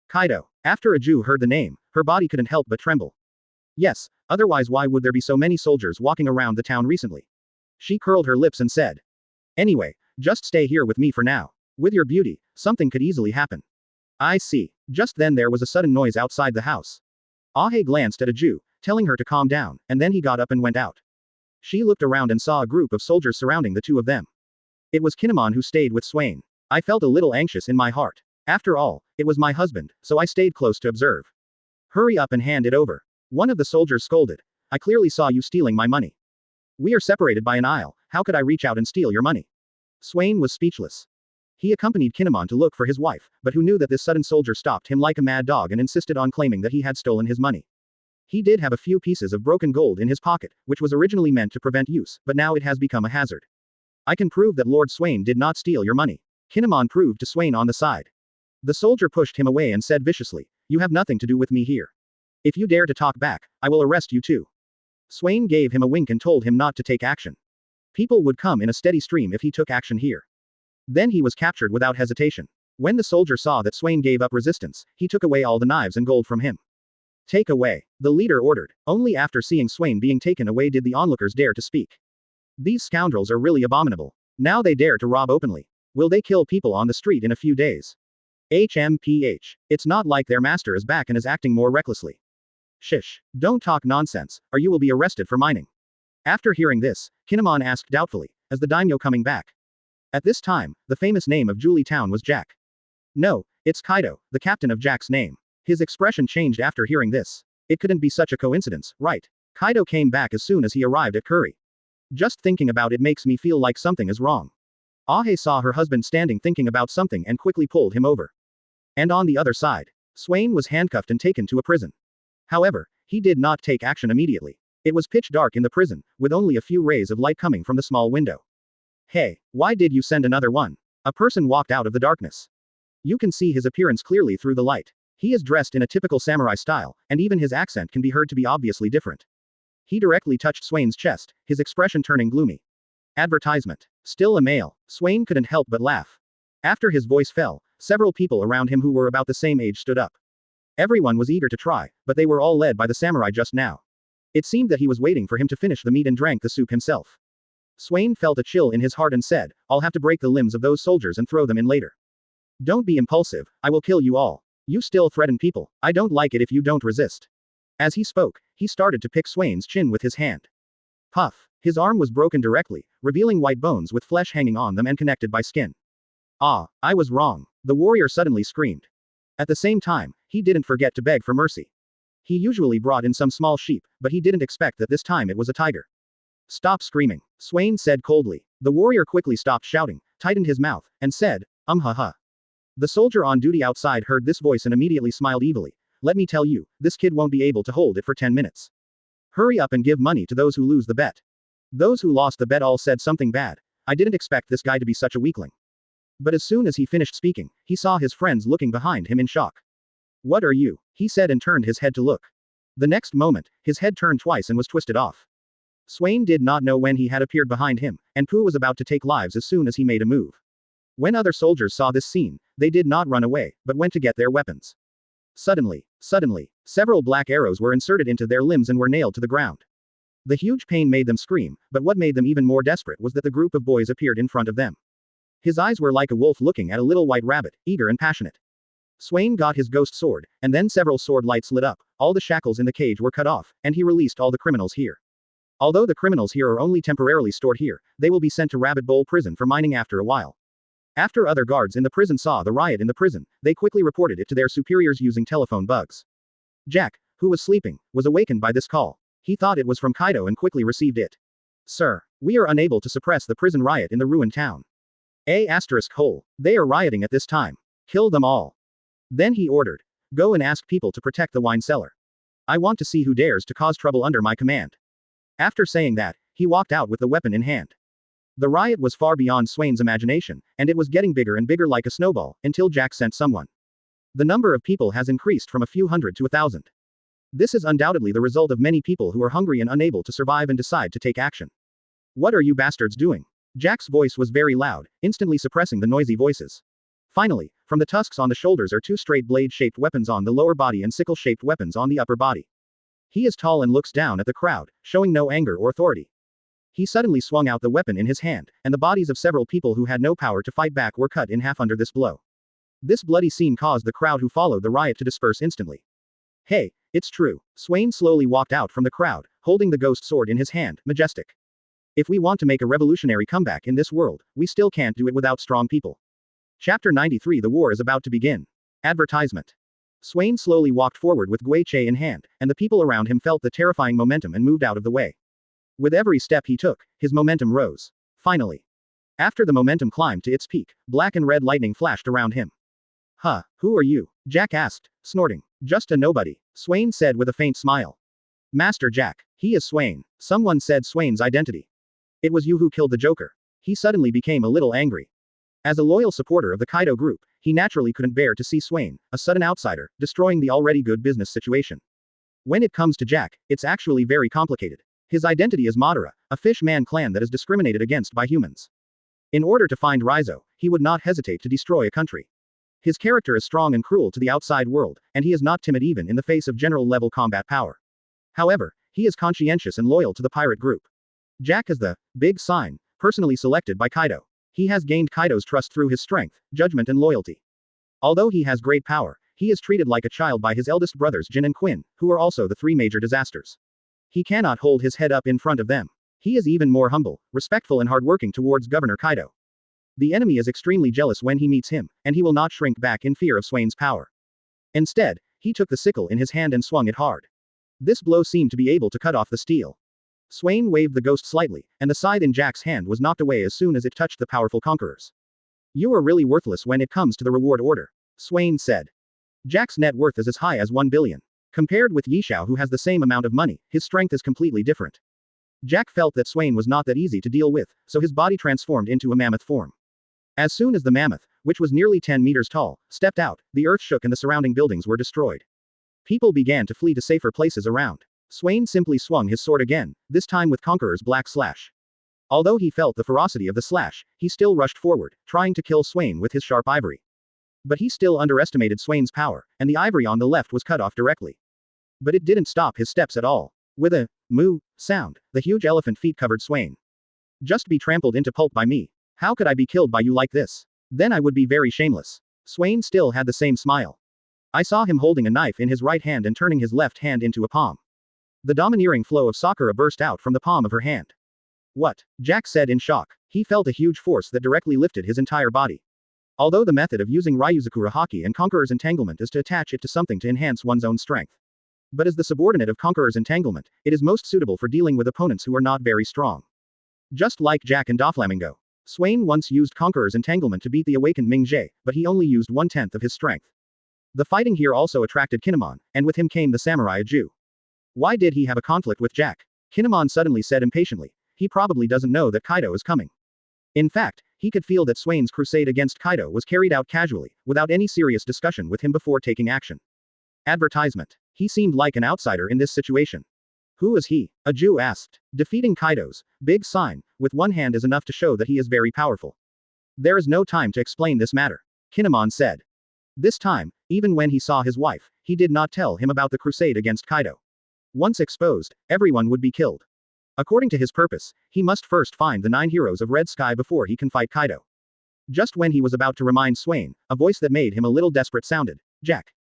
Kaido. After Aju heard the name, her body couldn't help but tremble. Yes, otherwise why would there be so many soldiers walking around the town recently? She curled her lips and said. Anyway, just stay here with me for now. With your beauty, something could easily happen. I see. Just then there was a sudden noise outside the house. Ahe glanced at Aju, telling her to calm down, and then he got up and went out. She looked around and saw a group of soldiers surrounding the two of them. It was Kinemon who stayed with Swain. I felt a little anxious in my heart. After all, it was my husband, so I stayed close to observe. Hurry up and hand it over. One of the soldiers scolded. I clearly saw you stealing my money. We are separated by an aisle, how could I reach out and steal your money? Swain was speechless. He accompanied Kinemon to look for his wife, but who knew that this sudden soldier stopped him like a mad dog and insisted on claiming that he had stolen his money. He did have a few pieces of broken gold in his pocket, which was originally meant to prevent use, but now it has become a hazard. I can prove that Lord Swain did not steal your money. Kinemon proved to Swain on the side. The soldier pushed him away and said viciously, you have nothing to do with me here. If you dare to talk back, I will arrest you too. Swain gave him a wink and told him not to take action. People would come in a steady stream if he took action here. Then he was captured without hesitation. When the soldier saw that Swain gave up resistance, he took away all the knives and gold from him. Take away, the leader ordered. Only after seeing Swain being taken away did the onlookers dare to speak. These scoundrels are really abominable. Now they dare to rob openly. Will they kill people on the street in a few days? HMPH. It's not like their master is back and is acting more recklessly. Shish. Don't talk nonsense, or you will be arrested for mining. After hearing this, Kinemon asked doubtfully, "Is the daimyo coming back?" At this time, the famous name of Julie Town was Jack. "No, it's Kaido, the captain of Jack's name." His expression changed after hearing this. It couldn't be such a coincidence, right? Kaido came back as soon as he arrived at Curry. Just thinking about it makes me feel like something is wrong. Ahe saw her husband standing thinking about something and quickly pulled him over. And on the other side, Swain was handcuffed and taken to a prison. However, he did not take action immediately. It was pitch dark in the prison, with only a few rays of light coming from the small window. "Hey, why did you send another one?" A person walked out of the darkness. You can see his appearance clearly through the light. He is dressed in a typical samurai style, and even his accent can be heard to be obviously different. He directly touched Swain's chest, his expression turning gloomy. Advertisement. Still a male. Swain couldn't help but laugh. After his voice fell, several people around him who were about the same age stood up. Everyone was eager to try, but they were all led by the samurai just now. It seemed that he was waiting for him to finish the meat and drank the soup himself. Swain felt a chill in his heart and said, "I'll have to break the limbs of those soldiers and throw them in later. Don't be impulsive, I will kill you all. You still threaten people, I don't like it if you don't resist." As he spoke, he started to pick Swain's chin with his hand. Puff. His arm was broken directly, revealing white bones with flesh hanging on them and connected by skin. "Ah, I was wrong," the warrior suddenly screamed. At the same time, he didn't forget to beg for mercy. He usually brought in some small sheep, but he didn't expect that this time it was a tiger. "Stop screaming," Swain said coldly. The warrior quickly stopped shouting, tightened his mouth, and said, ha. The soldier on duty outside heard this voice and immediately smiled evilly. "Let me tell you, this kid won't be able to hold it for 10 minutes. Hurry up and give money to those who lose the bet." Those who lost the bet all said something bad. I didn't expect this guy to be such a weakling. But as soon as he finished speaking, he saw his friends looking behind him in shock. "What are you?" he said and turned his head to look. The next moment, his head turned twice and was twisted off. Swain did not know when he had appeared behind him, and Pooh was about to take lives as soon as he made a move. When other soldiers saw this scene, they did not run away, but went to get their weapons. Suddenly, several black arrows were inserted into their limbs and were nailed to the ground. The huge pain made them scream, but what made them even more desperate was that the group of boys appeared in front of them. His eyes were like a wolf looking at a little white rabbit, eager and passionate. Swain got his ghost sword, and then several sword lights lit up, all the shackles in the cage were cut off, and he released all the criminals here. Although the criminals here are only temporarily stored here, they will be sent to Rabbit Bowl Prison for mining after a while. After other guards in the prison saw the riot in the prison, they quickly reported it to their superiors using telephone bugs. Jack, who was sleeping, was awakened by this call. He thought it was from Kaido and quickly received it. "Sir, we are unable to suppress the prison riot in the ruined town. They are rioting at this time. Kill them all." Then he ordered, "Go and ask people to protect the wine cellar. I want to see who dares to cause trouble under my command." After saying that, he walked out with the weapon in hand. The riot was far beyond Swain's imagination, and it was getting bigger and bigger like a snowball, until Jack sent someone. The number of people has increased from a few hundred to 1,000. This is undoubtedly the result of many people who are hungry and unable to survive and decide to take action. "What are you bastards doing?" Jack's voice was very loud, instantly suppressing the noisy voices. Finally, from the tusks on the shoulders are two straight blade-shaped weapons on the lower body and sickle-shaped weapons on the upper body. He is tall and looks down at the crowd, showing no anger or authority. He suddenly swung out the weapon in his hand, and the bodies of several people who had no power to fight back were cut in half under this blow. This bloody scene caused the crowd who followed the riot to disperse instantly. "Hey, it's true." Swain slowly walked out from the crowd, holding the ghost sword in his hand, majestic. "If we want to make a revolutionary comeback in this world, we still can't do it without strong people." Chapter 93. The war is about to begin. Advertisement. Swain slowly walked forward with Gui Che in hand, and the people around him felt the terrifying momentum and moved out of the way. With every step he took, his momentum rose. Finally. After the momentum climbed to its peak, black and red lightning flashed around him. "Huh, who are you?" Jack asked, snorting. "Just a nobody," Swain said with a faint smile. "Master Jack, he is Swain." Someone said Swain's identity. "It was you who killed the Joker." He suddenly became a little angry. As a loyal supporter of the Kaido group, he naturally couldn't bear to see Swain, a sudden outsider, destroying the already good business situation. When it comes to Jack, it's actually very complicated. His identity is Madara, a fish-man clan that is discriminated against by humans. In order to find Rizzo, he would not hesitate to destroy a country. His character is strong and cruel to the outside world, and he is not timid even in the face of general-level combat power. However, he is conscientious and loyal to the pirate group. Jack is the big sign, personally selected by Kaido. He has gained Kaido's trust through his strength, judgment and loyalty. Although he has great power, he is treated like a child by his eldest brothers Jin and Quinn, who are also the three major disasters. He cannot hold his head up in front of them. He is even more humble, respectful and hardworking towards Governor Kaido. The enemy is extremely jealous when he meets him, and he will not shrink back in fear of Swain's power. Instead, he took the sickle in his hand and swung it hard. This blow seemed to be able to cut off the steel. Swain waved the ghost slightly, and the scythe in Jack's hand was knocked away as soon as it touched the powerful conquerors. You are really worthless when it comes to the reward order, Swain said. Jack's net worth is as high as 1 billion. Compared with Yishao, who has the same amount of money, his strength is completely different. Jack felt that Swain was not that easy to deal with, so his body transformed into a mammoth form. As soon as the mammoth, which was nearly 10 meters tall, stepped out, the earth shook and the surrounding buildings were destroyed. People began to flee to safer places around. Swain simply swung his sword again, this time with Conqueror's black slash. Although he felt the ferocity of the slash, he still rushed forward, trying to kill Swain with his sharp ivory. But he still underestimated Swain's power, and the ivory on the left was cut off directly. But it didn't stop his steps at all. With a moo sound, the huge elephant feet covered Swain. Just be trampled into pulp by me. How could I be killed by you like this? Then I would be very shameless. Swain still had the same smile. I saw him holding a knife in his right hand and turning his left hand into a palm. The domineering flow of Sakura burst out from the palm of her hand. What? Jack said in shock. He felt a huge force that directly lifted his entire body. Although the method of using Ryuzakura Haki and Conqueror's Entanglement is to attach it to something to enhance one's own strength. But as the subordinate of Conqueror's Entanglement, it is most suitable for dealing with opponents who are not very strong. Just like Jack and Doflamingo. Swain once used Conqueror's Entanglement to beat the awakened Ming Jie, but he only used 1/10 of his strength. The fighting here also attracted Kinemon, and with him came the samurai Jew. Why did he have a conflict with Jack? Kinemon suddenly said impatiently. He probably doesn't know that Kaido is coming. In fact, he could feel that Swain's crusade against Kaido was carried out casually, without any serious discussion with him before taking action. Advertisement. He seemed like an outsider in this situation. Who is he? A Jew asked. Defeating Kaido's big sign with one hand is enough to show that he is very powerful. There is no time to explain this matter, Kinemon said. This time, even when he saw his wife, he did not tell him about the crusade against Kaido. Once exposed, everyone would be killed. According to his purpose, he must first find the 9 heroes of Red Sky before he can fight Kaido. Just when he was about to remind Swain, a voice that made him a little desperate sounded. Jack.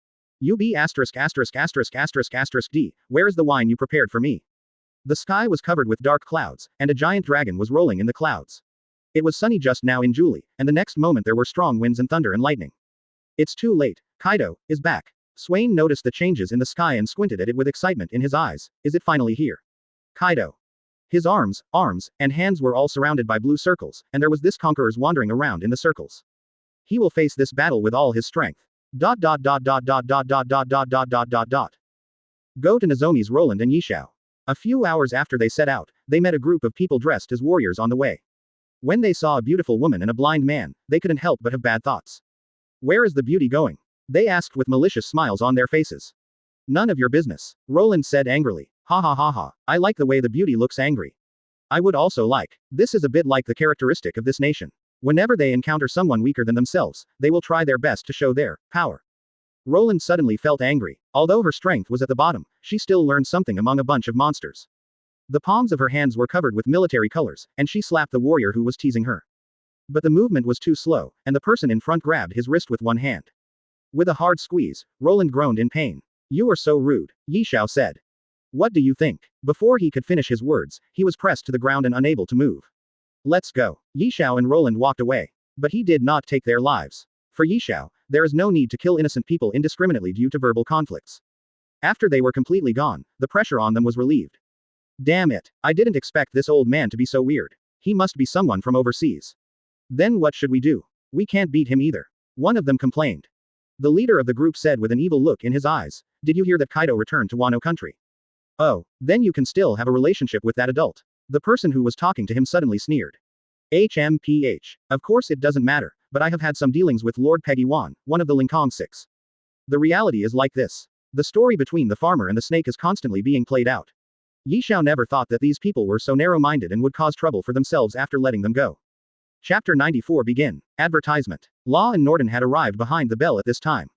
UB **************, D, where is the wine you prepared for me? The sky was covered with dark clouds, and a giant dragon was rolling in the clouds. It was sunny just now in Julie, and the next moment there were strong winds and thunder and lightning. It's too late. Kaido is back. Swain noticed the changes in the sky and squinted at it with excitement in his eyes. Is it finally here? Kaido. His arms, and hands were all surrounded by blue circles, and there was this conquerors wandering around in the circles. He will face this battle with all his strength. Go to Nozomi's Roland and Yishao. A few hours after they set out, they met a group of people dressed as warriors on the way. When they saw a beautiful woman and a blind man, they couldn't help but have bad thoughts. Where is the beauty going? They asked with malicious smiles on their faces. None of your business, Roland said angrily. Ha ha ha ha, I like the way the beauty looks angry. I would also like. This is a bit like the characteristic of this nation. Whenever they encounter someone weaker than themselves, they will try their best to show their power. Roland suddenly felt angry. Although her strength was at the bottom, she still learned something among a bunch of monsters. The palms of her hands were covered with military colors, and she slapped the warrior who was teasing her. But the movement was too slow, and the person in front grabbed his wrist with one hand. With a hard squeeze, Roland groaned in pain. You are so rude, Yishao said. What do you think? Before he could finish his words, he was pressed to the ground and unable to move. Let's go. Yishao and Roland walked away. But he did not take their lives. For Yishao, there is no need to kill innocent people indiscriminately due to verbal conflicts. After they were completely gone, the pressure on them was relieved. Damn it, I didn't expect this old man to be so weird. He must be someone from overseas. Then what should we do? We can't beat him either. One of them complained. The leader of the group said with an evil look in his eyes, did you hear that Kaido returned to Wano country? Oh, then you can still have a relationship with that adult. The person who was talking to him suddenly sneered. HMPH. Of course it doesn't matter, but I have had some dealings with Lord Peggy Wan, one of the Lincoln Six. The reality is like this. The story between the farmer and the snake is constantly being played out. Yishao never thought that these people were so narrow-minded and would cause trouble for themselves after letting them go. Chapter 94 Begin. Advertisement. Law and Norton had arrived behind the bell at this time.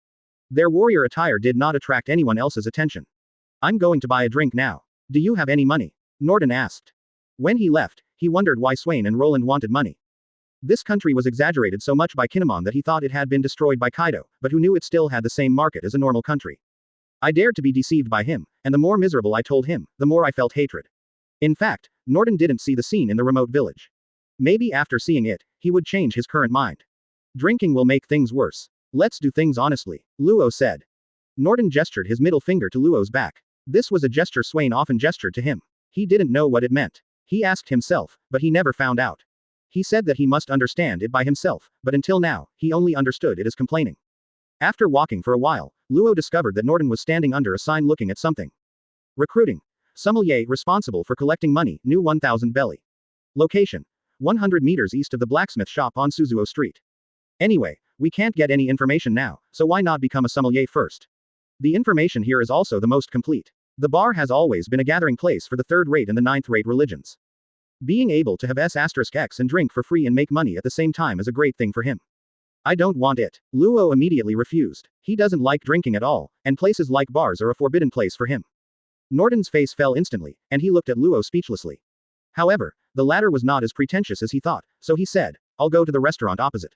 Their warrior attire did not attract anyone else's attention. I'm going to buy a drink now. Do you have any money? Norton asked. When he left, he wondered why Swain and Roland wanted money. This country was exaggerated so much by Kinemon that he thought it had been destroyed by Kaido, but who knew it still had the same market as a normal country. I dared to be deceived by him, and the more miserable I told him, the more I felt hatred. In fact, Norton didn't see the scene in the remote village. Maybe after seeing it, he would change his current mind. Drinking will make things worse. Let's do things honestly, Luo said. Norton gestured his middle finger to Luo's back. This was a gesture Swain often gestured to him. He didn't know what it meant. He asked himself, but he never found out. He said that he must understand it by himself, but until now, he only understood it as complaining. After walking for a while, Luo discovered that Norton was standing under a sign looking at something. Recruiting. Sommelier responsible for collecting money, new 1000 belly. Location. 100 meters east of the blacksmith shop on Suzuo Street. Anyway, we can't get any information now, so why not become a sommelier first? The information here is also the most complete. The bar has always been a gathering place for the third-rate and the ninth-rate religions. Being able to have S*X and drink for free and make money at the same time is a great thing for him. I don't want it. Luo immediately refused. He doesn't like drinking at all, and places like bars are a forbidden place for him. Norton's face fell instantly, and he looked at Luo speechlessly. However, the latter was not as pretentious as he thought, so he said, I'll go to the restaurant opposite.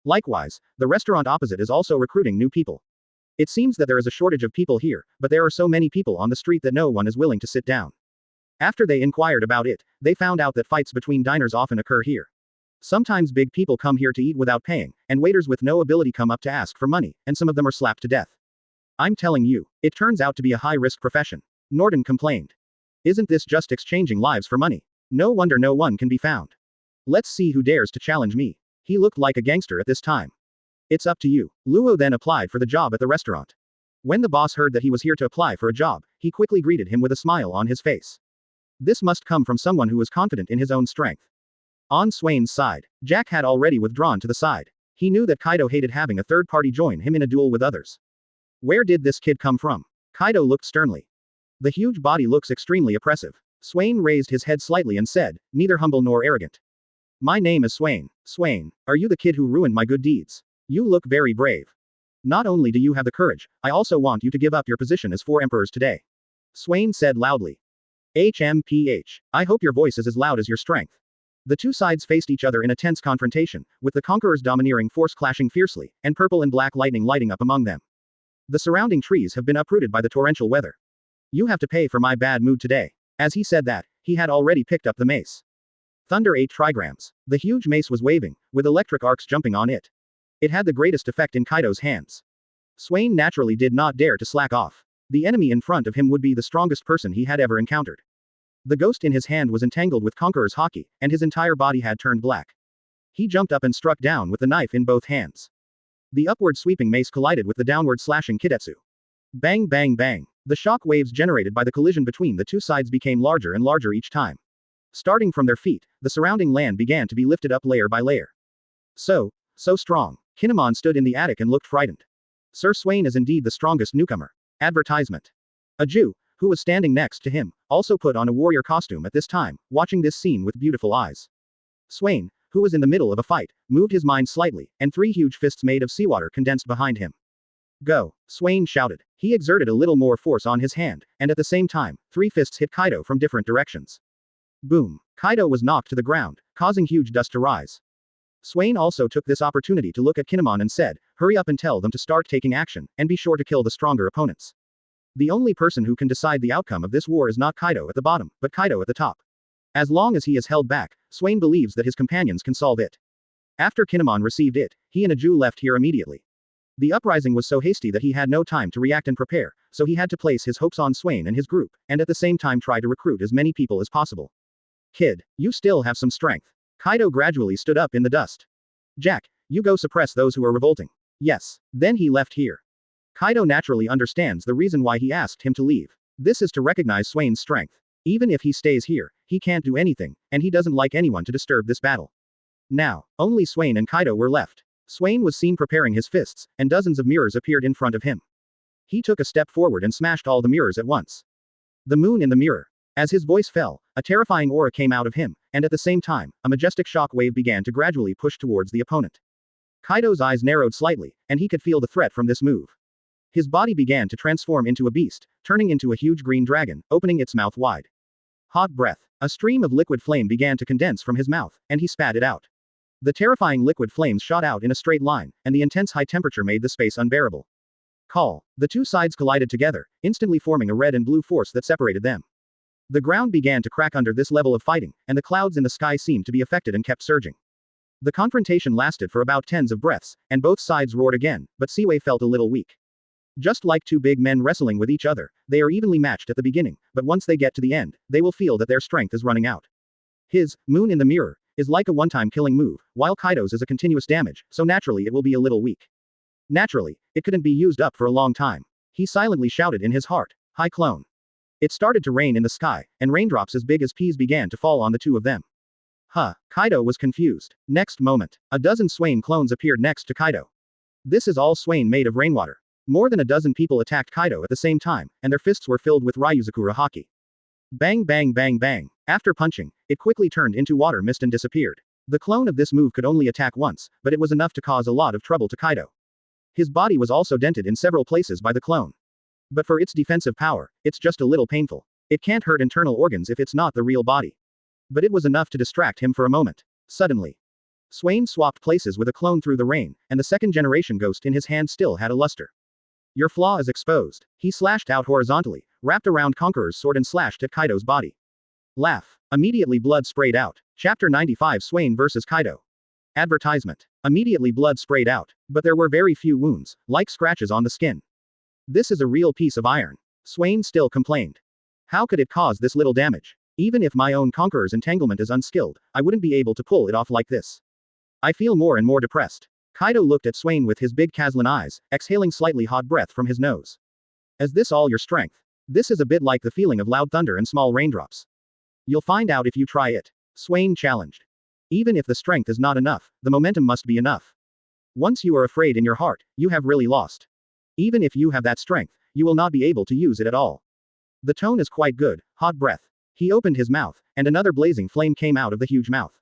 Likewise, the restaurant opposite is also recruiting new people. It seems that there is a shortage of people here, but there are so many people on the street that no one is willing to sit down. After they inquired about it, they found out that fights between diners often occur here. Sometimes big people come here to eat without paying, and waiters with no ability come up to ask for money, and some of them are slapped to death. I'm telling you, it turns out to be a high-risk profession. Norton complained. Isn't this just exchanging lives for money? No wonder no one can be found. Let's see who dares to challenge me. He looked like a gangster at this time. It's up to you. Luo then applied for the job at the restaurant. When the boss heard that he was here to apply for a job, he quickly greeted him with a smile on his face. This must come from someone who was confident in his own strength. On Swain's side, Jack had already withdrawn to the side. He knew that Kaido hated having a third party join him in a duel with others. Where did this kid come from? Kaido looked sternly. The huge body looks extremely oppressive. Swain raised his head slightly and said, neither humble nor arrogant. My name is Swain. Swain, are you the kid who ruined my good deeds? You look very brave. Not only do you have the courage, I also want you to give up your position as 4 emperors today. Swain said loudly. HMPH. I hope your voice is as loud as your strength. The two sides faced each other in a tense confrontation, with the conqueror's domineering force clashing fiercely, and purple and black lightning lighting up among them. The surrounding trees have been uprooted by the torrential weather. You have to pay for my bad mood today. As he said that, he had already picked up the mace. Thunder 8 trigrams. The huge mace was waving, with electric arcs jumping on it. It had the greatest effect in Kaido's hands. Swain naturally did not dare to slack off. The enemy in front of him would be the strongest person he had ever encountered. The ghost in his hand was entangled with Conqueror's Haki, and his entire body had turned black. He jumped up and struck down with the knife in both hands. The upward sweeping mace collided with the downward slashing Kidetsu. Bang bang bang. The shock waves generated by the collision between the two sides became larger and larger each time. Starting from their feet, the surrounding land began to be lifted up layer by layer. So strong. Kinemon stood in the attic and looked frightened. Sir Swain is indeed the strongest newcomer. Advertisement. A Jew, who was standing next to him, also put on a warrior costume at this time, watching this scene with beautiful eyes. Swain, who was in the middle of a fight, moved his mind slightly, and 3 huge fists made of seawater condensed behind him. Go! Swain shouted. He exerted a little more force on his hand, and at the same time, 3 fists hit Kaido from different directions. Boom! Kaido was knocked to the ground, causing huge dust to rise. Swain also took this opportunity to look at Kinemon and said, hurry up and tell them to start taking action, and be sure to kill the stronger opponents. The only person who can decide the outcome of this war is not Kaido at the bottom, but Kaido at the top. As long as he is held back, Swain believes that his companions can solve it. After Kinemon received it, he and a Jew left here immediately. The uprising was so hasty that he had no time to react and prepare, so he had to place his hopes on Swain and his group, and at the same time try to recruit as many people as possible. Kid, you still have some strength. Kaido gradually stood up in the dust. Jack, you go suppress those who are revolting. Yes. Then he left here. Kaido naturally understands the reason why he asked him to leave. This is to recognize Swain's strength. Even if he stays here, he can't do anything, and he doesn't like anyone to disturb this battle. Now, only Swain and Kaido were left. Swain was seen preparing his fists, and dozens of mirrors appeared in front of him. He took a step forward and smashed all the mirrors at once. The moon in the mirror. As his voice fell, A terrifying aura came out of him, and at the same time, a majestic shock wave began to gradually push towards the opponent. Kaido's eyes narrowed slightly, and he could feel the threat from this move. His body began to transform into a beast, turning into a huge green dragon, opening its mouth wide. Hot breath. A stream of liquid flame began to condense from his mouth, and he spat it out. The terrifying liquid flames shot out in a straight line, and the intense high temperature made the space unbearable. Call. The two sides collided together, instantly forming a red and blue force that separated them. The ground began to crack under this level of fighting, and the clouds in the sky seemed to be affected and kept surging. The confrontation lasted for about tens of breaths, and both sides roared again, but Swain felt a little weak. Just like two big men wrestling with each other, they are evenly matched at the beginning, but once they get to the end, they will feel that their strength is running out. His moon in the mirror is like a one-time killing move, while Kaido's is a continuous damage, so naturally it will be a little weak. Naturally, it couldn't be used up for a long time. He silently shouted in his heart, "High clone." It started to rain in the sky, and raindrops as big as peas began to fall on the two of them. Kaido was confused. Next moment, a dozen Swain clones appeared next to Kaido. This is all Swain made of rainwater. More than a dozen people attacked Kaido at the same time, and their fists were filled with Ryuzakura Haki. Bang bang bang bang. After punching, it quickly turned into water mist and disappeared. The clone of this move could only attack once, but it was enough to cause a lot of trouble to Kaido. His body was also dented in several places by the clone. But for its defensive power, it's just a little painful. It can't hurt internal organs if it's not the real body. But it was enough to distract him for a moment. Suddenly, Swain swapped places with a clone through the rain, and the second-generation ghost in his hand still had a luster. Your flaw is exposed. He slashed out horizontally, wrapped around Conqueror's sword and slashed at Kaido's body. Laugh. Immediately blood sprayed out. Chapter 95 Swain vs Kaido. Advertisement. Immediately blood sprayed out, but there were very few wounds, like scratches on the skin. This is a real piece of iron. Swain still complained. How could it cause this little damage? Even if my own Conqueror's entanglement is unskilled, I wouldn't be able to pull it off like this. I feel more and more depressed. Kaido looked at Swain with his big Kazlan eyes, exhaling slightly hot breath from his nose. Is this all your strength? This is a bit like the feeling of loud thunder and small raindrops. You'll find out if you try it. Swain challenged. Even if the strength is not enough, the momentum must be enough. Once you are afraid in your heart, you have really lost. Even if you have that strength, you will not be able to use it at all. The tone is quite good. Hot breath. He opened his mouth, and another blazing flame came out of the huge mouth.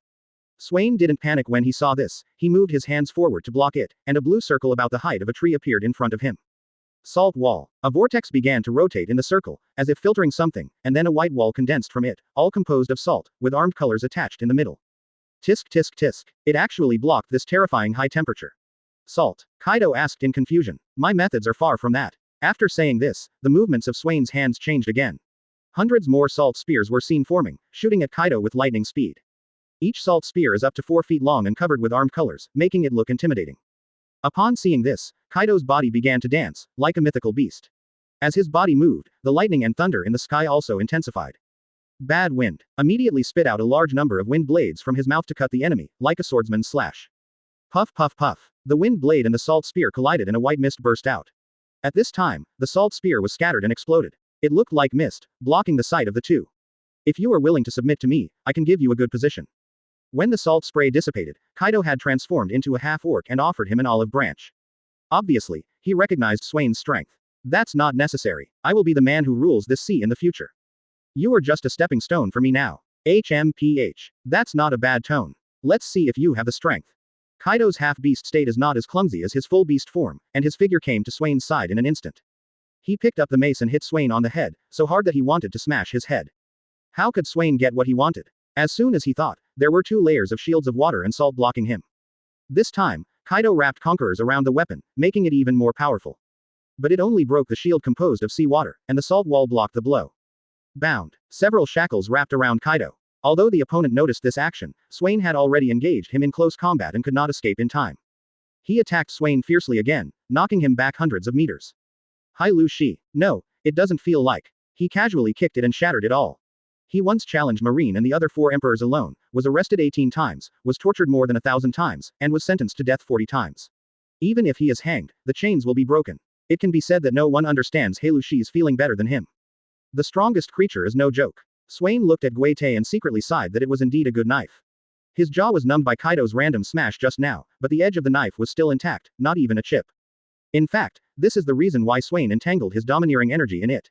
Swain didn't panic when he saw this. He moved his hands forward to block it, and a blue circle about the height of a tree appeared in front of him. Salt wall. A vortex began to rotate in the circle, as if filtering something, and then a white wall condensed from it, all composed of salt, with armed colors attached in the middle. Tisk tisk tisk. It actually blocked this terrifying high temperature. Salt. Kaido asked in confusion. My methods are far from that. After saying this, the movements of Swain's hands changed again. Hundreds more salt spears were seen forming, shooting at Kaido with lightning speed. Each salt spear is up to 4 feet long and covered with armed colors, making it look intimidating. Upon seeing this, Kaido's body began to dance, like a mythical beast. As his body moved, the lightning and thunder in the sky also intensified. Bad wind. Immediately spit out a large number of wind blades from his mouth to cut the enemy, like a swordsman's slash. Puff puff puff. The wind blade and the salt spear collided and a white mist burst out. At this time, the salt spear was scattered and exploded. It looked like mist, blocking the sight of the two. If you are willing to submit to me, I can give you a good position. When the salt spray dissipated, Kaido had transformed into a half-orc and offered him an olive branch. Obviously, he recognized Swain's strength. That's not necessary. I will be the man who rules this sea in the future. You are just a stepping stone for me now. HMPH. That's not a bad tone. Let's see if you have the strength. Kaido's half-beast state is not as clumsy as his full beast form, and his figure came to Swain's side in an instant. He picked up the mace and hit Swain on the head, so hard that he wanted to smash his head. How could Swain get what he wanted? As soon as he thought, there were 2 layers of shields of water and salt blocking him. This time, Kaido wrapped Conquerors around the weapon, making it even more powerful. But it only broke the shield composed of seawater, and the salt wall blocked the blow. Bound. Several shackles wrapped around Kaido. Although the opponent noticed this action, Swain had already engaged him in close combat and could not escape in time. He attacked Swain fiercely again, knocking him back hundreds of meters. Hai Lu Shi. No, it doesn't feel like. He casually kicked it and shattered it all. He once challenged Marine and the other 4 emperors alone, was arrested 18 times, was tortured more than 1,000 times, and was sentenced to death 40 times. Even if he is hanged, the chains will be broken. It can be said that no one understands Hai Lu Shi's feeling better than him. The strongest creature is no joke. Swain looked at Guite and secretly sighed that it was indeed a good knife. His jaw was numbed by Kaido's random smash just now, but the edge of the knife was still intact, not even a chip. In fact, this is the reason why Swain entangled his domineering energy in it.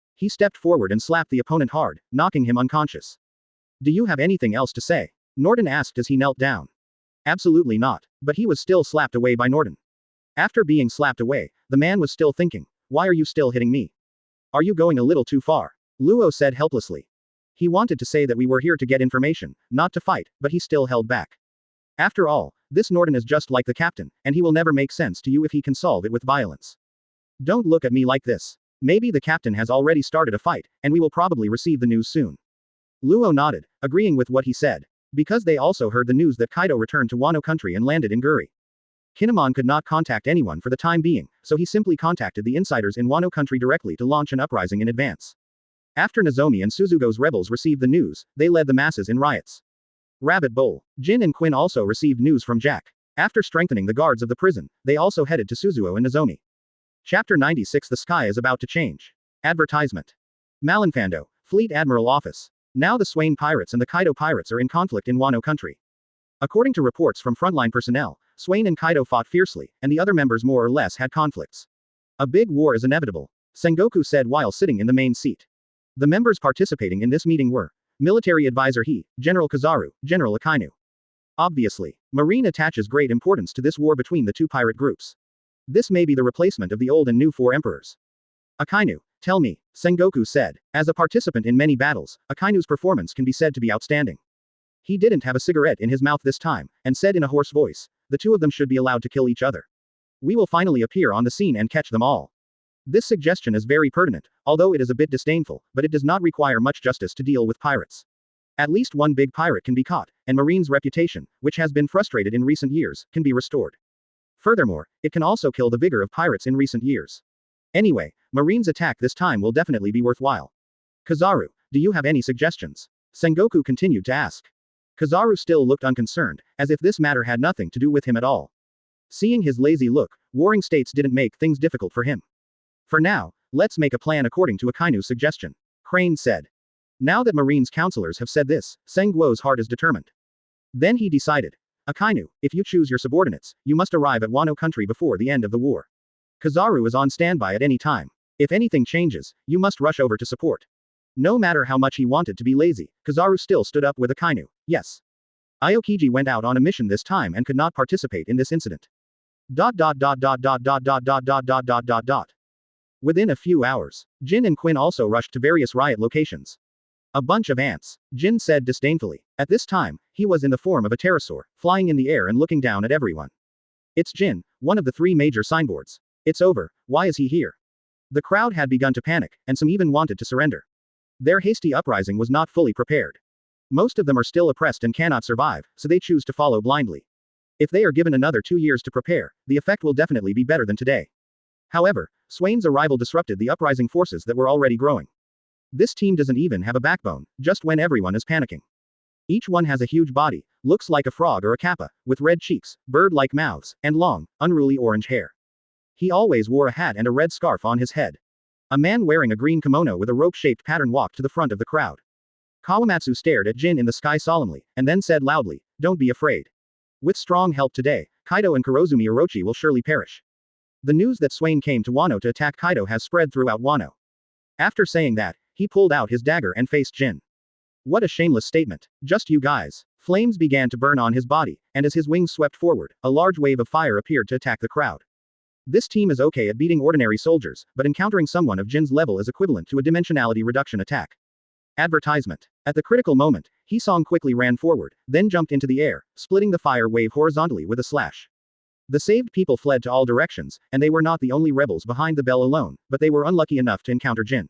He stepped forward and slapped the opponent hard, knocking him unconscious. Do you have anything else to say? Norton asked as he knelt down. Absolutely not, but he was still slapped away by Norton. After being slapped away, the man was still thinking, why are you still hitting me? Are you going a little too far? Luo said helplessly. He wanted to say that we were here to get information, not to fight, but he still held back. After all, this Norton is just like the captain, and he will never make sense to you if he can solve it with violence. Don't look at me like this. Maybe the captain has already started a fight, and we will probably receive the news soon. Luo nodded, agreeing with what he said. Because they also heard the news that Kaido returned to Wano country and landed in Guri. Kinemon could not contact anyone for the time being, so he simply contacted the insiders in Wano country directly to launch an uprising in advance. After Nozomi and Suzugo's rebels received the news, they led the masses in riots. Rabbit Bowl. Jin and Quinn also received news from Jack. After strengthening the guards of the prison, they also headed to Suzuo and Nozomi. Chapter 96 The sky is about to change. Advertisement. Malinfando, Fleet Admiral Office. Now the Swain pirates and the Kaido pirates are in conflict in Wano country. According to reports from frontline personnel, Swain and Kaido fought fiercely, and the other members more or less had conflicts. A big war is inevitable, Sengoku said while sitting in the main seat. The members participating in this meeting were Military Advisor He, General Kizaru, General Akainu. Obviously, Marine attaches great importance to this war between the two pirate groups. This may be the replacement of the old and new four emperors. Akainu, tell me, Sengoku said. As a participant in many battles, Akainu's performance can be said to be outstanding. He didn't have a cigarette in his mouth this time, and said in a hoarse voice, the two of them should be allowed to kill each other. We will finally appear on the scene and catch them all. This suggestion is very pertinent, although it is a bit disdainful, but it does not require much justice to deal with pirates. At least one big pirate can be caught, and Marine's reputation, which has been frustrated in recent years, can be restored. Furthermore, it can also kill the vigor of pirates in recent years. Anyway, Marine's attack this time will definitely be worthwhile. Kizaru, do you have any suggestions? Sengoku continued to ask. Kizaru still looked unconcerned, as if this matter had nothing to do with him at all. Seeing his lazy look, warring states didn't make things difficult for him. For now, let's make a plan according to Akainu's suggestion, Crane said. Now that Marine's counselors have said this, Senguo's heart is determined. Then he decided. Akainu, if you choose your subordinates, you must arrive at Wano country before the end of the war. Kizaru is on standby at any time. If anything changes, you must rush over to support. No matter how much he wanted to be lazy, Kizaru still stood up with Akainu. Yes. Aokiji went out on a mission this time and could not participate in this incident. ... Within a few hours, Jin and Quinn also rushed to various riot locations. A bunch of ants, Jin said disdainfully. At this time, he was in the form of a pterosaur, flying in the air and looking down at everyone. It's Jin, one of the 3 major signboards. It's over, why is he here? The crowd had begun to panic, and some even wanted to surrender. Their hasty uprising was not fully prepared. Most of them are still oppressed and cannot survive, so they choose to follow blindly. If they are given another 2 years to prepare, the effect will definitely be better than today. However, Swain's arrival disrupted the uprising forces that were already growing. This team doesn't even have a backbone, just when everyone is panicking. Each one has a huge body, looks like a frog or a kappa, with red cheeks, bird-like mouths, and long, unruly orange hair. He always wore a hat and a red scarf on his head. A man wearing a green kimono with a rope-shaped pattern walked to the front of the crowd. Kawamatsu stared at Jin in the sky solemnly, and then said loudly, "Don't be afraid. With strong help today, Kaido and Kurozumi Orochi will surely perish." The news that Swain came to Wano to attack Kaido has spread throughout Wano. After saying that, he pulled out his dagger and faced Jin. What a shameless statement. Just you guys. Flames began to burn on his body, and as his wings swept forward, a large wave of fire appeared to attack the crowd. This team is okay at beating ordinary soldiers, but encountering someone of Jin's level is equivalent to a dimensionality reduction attack. Advertisement. At the critical moment, Hisong quickly ran forward, then jumped into the air, splitting the fire wave horizontally with a slash. The saved people fled to all directions, and they were not the only rebels behind the bell alone, but they were unlucky enough to encounter Jin.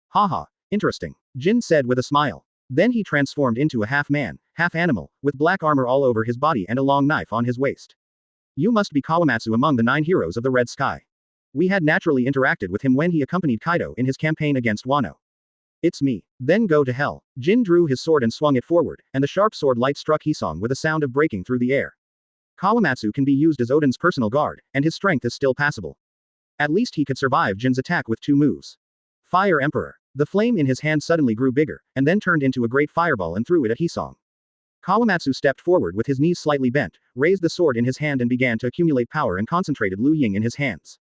Haha, interesting, Jin said with a smile. Then he transformed into a half-man, half-animal, with black armor all over his body and a long knife on his waist. You must be Kawamatsu among the 9 heroes of the Red Sky. We had naturally interacted with him when he accompanied Kaido in his campaign against Wano. It's me. Then go to hell. Jin drew his sword and swung it forward, and the sharp sword light struck Hisong with a sound of breaking through the air. Kawamatsu can be used as Oden's personal guard, and his strength is still passable. At least he could survive Jin's attack with 2 moves. Fire Emperor. The flame in his hand suddenly grew bigger, and then turned into a great fireball and threw it at Hisong. Kawamatsu stepped forward with his knees slightly bent, raised the sword in his hand and began to accumulate power and concentrated Liu Ying in his hands.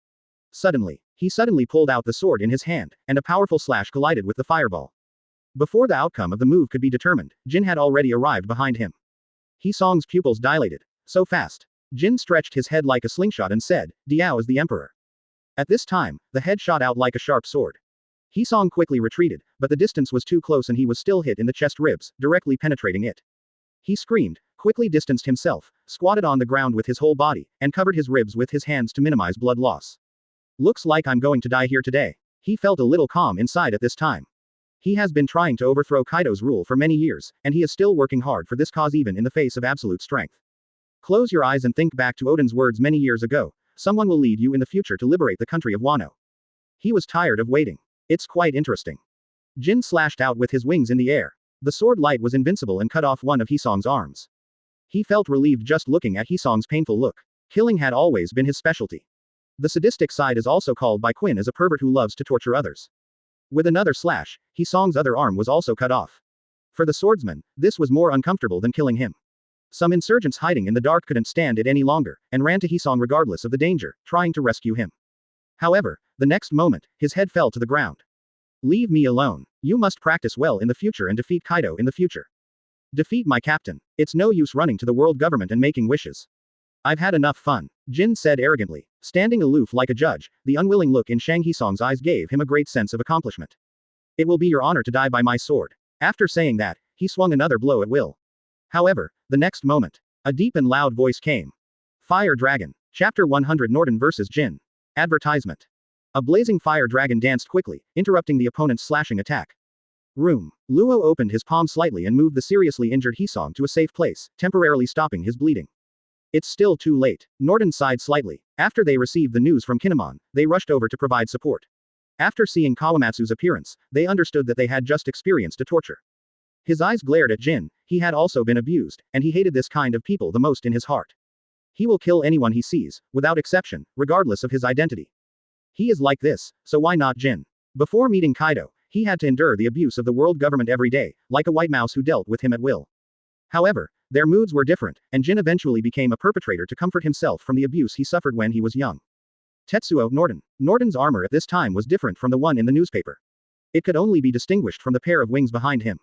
Suddenly, he pulled out the sword in his hand, and a powerful slash collided with the fireball. Before the outcome of the move could be determined, Jin had already arrived behind him. Hisong's pupils dilated. So fast. Jin stretched his head like a slingshot and said, "Diao is the emperor." At this time, the head shot out like a sharp sword. Hisong quickly retreated, but the distance was too close and he was still hit in the chest ribs, directly penetrating it. He screamed, quickly distanced himself, squatted on the ground with his whole body, and covered his ribs with his hands to minimize blood loss. Looks like I'm going to die here today. He felt a little calm inside at this time. He has been trying to overthrow Kaido's rule for many years, and he is still working hard for this cause even in the face of absolute strength. Close your eyes and think back to Oden's words many years ago. Someone will lead you in the future to liberate the country of Wano. He was tired of waiting. It's quite interesting. Jin slashed out with his wings in the air. The sword light was invincible and cut off one of Hisong's arms. He felt relieved just looking at Hisong's painful look. Killing had always been his specialty. The sadistic side is also called by Quinn as a pervert who loves to torture others. With another slash, Hisong's other arm was also cut off. For the swordsman, this was more uncomfortable than killing him. Some insurgents hiding in the dark couldn't stand it any longer, and ran to Hisong regardless of the danger, trying to rescue him. However, the next moment, his head fell to the ground. Leave me alone. You must practice well in the future and defeat Kaido in the future. Defeat my captain. It's no use running to the world government and making wishes. I've had enough fun, Jin said arrogantly. Standing aloof like a judge, the unwilling look in Shang Hisong's eyes gave him a great sense of accomplishment. It will be your honor to die by my sword. After saying that, he swung another blow at will. However, the next moment, a deep and loud voice came. Fire Dragon. Chapter 100 Norton vs. Jin. Advertisement. A blazing fire dragon danced quickly, interrupting the opponent's slashing attack. Room. Luo opened his palm slightly and moved the seriously injured Hisong to a safe place, temporarily stopping his bleeding. It's still too late. Norton sighed slightly. After they received the news from Kinemon, they rushed over to provide support. After seeing Kawamatsu's appearance, they understood that they had just experienced a torture. His eyes glared at Jin. He had also been abused, and he hated this kind of people the most in his heart. He will kill anyone he sees, without exception, regardless of his identity. He is like this, so why not Jin? Before meeting Kaido, he had to endure the abuse of the world government every day, like a white mouse who dealt with him at will. However, Their moods were different, and Jin eventually became a perpetrator to comfort himself from the abuse he suffered when he was young. Tetsuo Norton. Norton's armor at this time was different from the one in the newspaper. It could only be distinguished from the pair of wings behind him.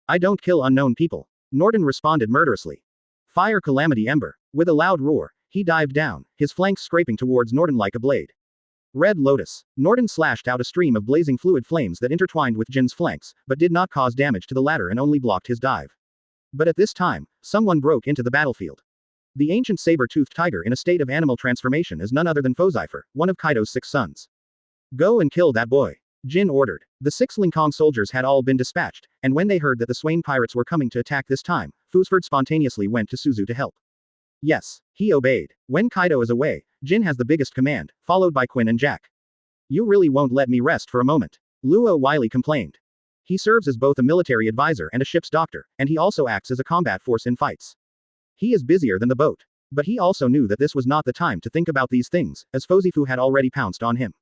I don't kill unknown people. Norton responded murderously. Fire Calamity Ember. With a loud roar, he dived down, his flanks scraping towards Norton like a blade. Red Lotus. Norton slashed out a stream of blazing fluid flames that intertwined with Jin's flanks, but did not cause damage to the latter and only blocked his dive. But at this time, someone broke into the battlefield. The ancient saber-toothed tiger in a state of animal transformation is none other than Fozaifer, one of Kaido's 6 sons. Go and kill that boy. Jin ordered. The 6 Lincoln soldiers had all been dispatched, and when they heard that the Swain pirates were coming to attack this time, Fusford spontaneously went to Suzu to help. Yes, he obeyed. When Kaido is away, Jin has the biggest command, followed by Quinn and Jack. You really won't let me rest for a moment. Luo Wiley complained. He serves as both a military advisor and a ship's doctor, and he also acts as a combat force in fights. He is busier than the boat. But he also knew that this was not the time to think about these things, as Fozifu had already pounced on him.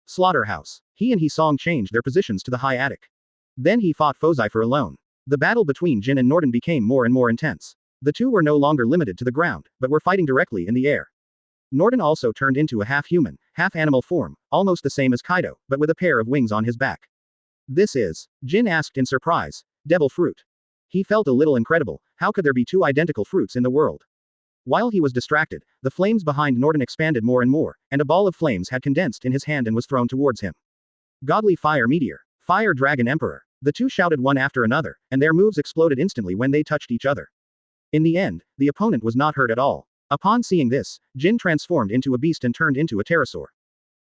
Slaughterhouse. He and Hisong changed their positions to the high attic. Then he fought Fozaifer alone. The battle between Jin and Norton became more and more intense. The two were no longer limited to the ground, but were fighting directly in the air. Norton also turned into a half-human, half-animal form, almost the same as Kaido, but with a pair of wings on his back. This is, Jin asked in surprise, devil fruit. He felt a little incredible. How could there be 2 identical fruits in the world? While he was distracted, the flames behind Norton expanded more and more, and a ball of flames had condensed in his hand and was thrown towards him. Godly Fire Meteor. Fire Dragon Emperor. The two shouted one after another, and their moves exploded instantly when they touched each other. In the end, the opponent was not hurt at all. Upon seeing this, Jin transformed into a beast and turned into a pterosaur.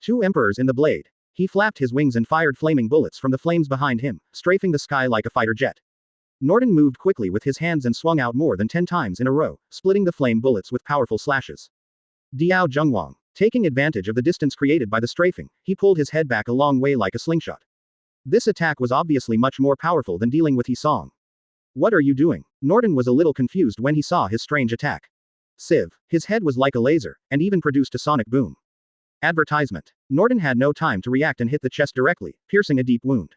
2 emperors in the blade. He flapped his wings and fired flaming bullets from the flames behind him, strafing the sky like a fighter jet. Norton moved quickly with his hands and swung out more than 10 times in a row, splitting the flame bullets with powerful slashes. Diao Zhengwang. Taking advantage of the distance created by the strafing, he pulled his head back a long way like a slingshot. This attack was obviously much more powerful than dealing with Hisong. What are you doing? Norton was a little confused when he saw his strange attack. Sieve. His head was like a laser, and even produced a sonic boom. Advertisement. Norton had no time to react and hit the chest directly, piercing a deep wound.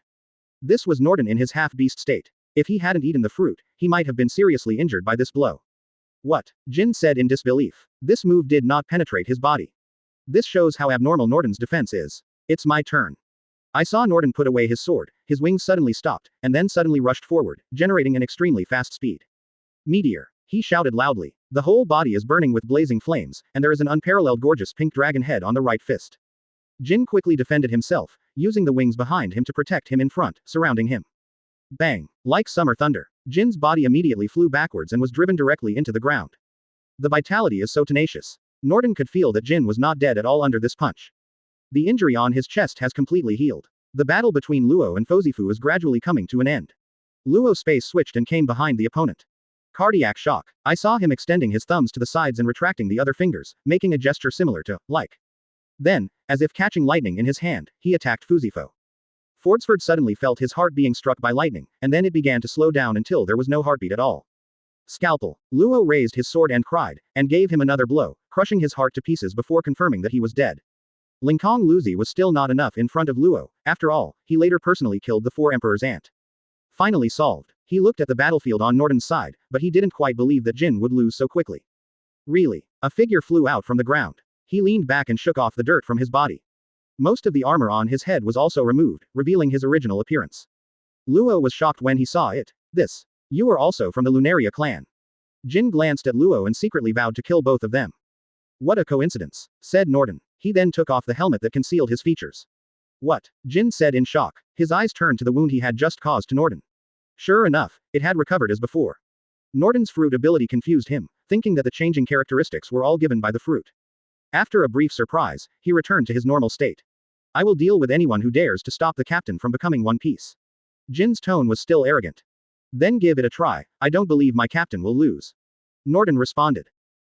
This was Norton in his half-beast state. If he hadn't eaten the fruit, he might have been seriously injured by this blow. What? Jin said in disbelief. This move did not penetrate his body. This shows how abnormal Norton's defense is. It's my turn. I saw Norton put away his sword, his wings suddenly stopped, and then suddenly rushed forward, generating an extremely fast speed. Meteor. He shouted loudly. The whole body is burning with blazing flames, and there is an unparalleled gorgeous pink dragon head on the right fist. Jin quickly defended himself, using the wings behind him to protect him in front, surrounding him. Bang. Like summer thunder, Jin's body immediately flew backwards and was driven directly into the ground. The vitality is so tenacious. Norton could feel that Jin was not dead at all under this punch. The injury on his chest has completely healed. The battle between Luo and Fozifu is gradually coming to an end. Luo's face switched and came behind the opponent. Cardiac shock. I saw him extending his thumbs to the sides and retracting the other fingers, making a gesture similar to, like. Then, as if catching lightning in his hand, he attacked Fozifu. Fordsford suddenly felt his heart being struck by lightning, and then it began to slow down until there was no heartbeat at all. Scalpel. Luo raised his sword and cried, and gave him another blow, crushing his heart to pieces before confirming that he was dead. Linkong Luzi was still not enough in front of Luo. After all, he later personally killed the 4 emperors' aunt. Finally solved. He looked at the battlefield on Norton's side, but he didn't quite believe that Jin would lose so quickly. Really? A figure flew out from the ground. He leaned back and shook off the dirt from his body. Most of the armor on his head was also removed, revealing his original appearance. Luo was shocked when he saw it. This. You are also from the Lunaria clan. Jin glanced at Luo and secretly vowed to kill both of them. What a coincidence, said Norton. He then took off the helmet that concealed his features. What? Jin said in shock. His eyes turned to the wound he had just caused to Norton. Sure enough, it had recovered as before. Norton's fruit ability confused him, thinking that the changing characteristics were all given by the fruit. After a brief surprise, he returned to his normal state. I will deal with anyone who dares to stop the captain from becoming One Piece. Jin's tone was still arrogant. Then give it a try. I don't believe my captain will lose. Norton responded.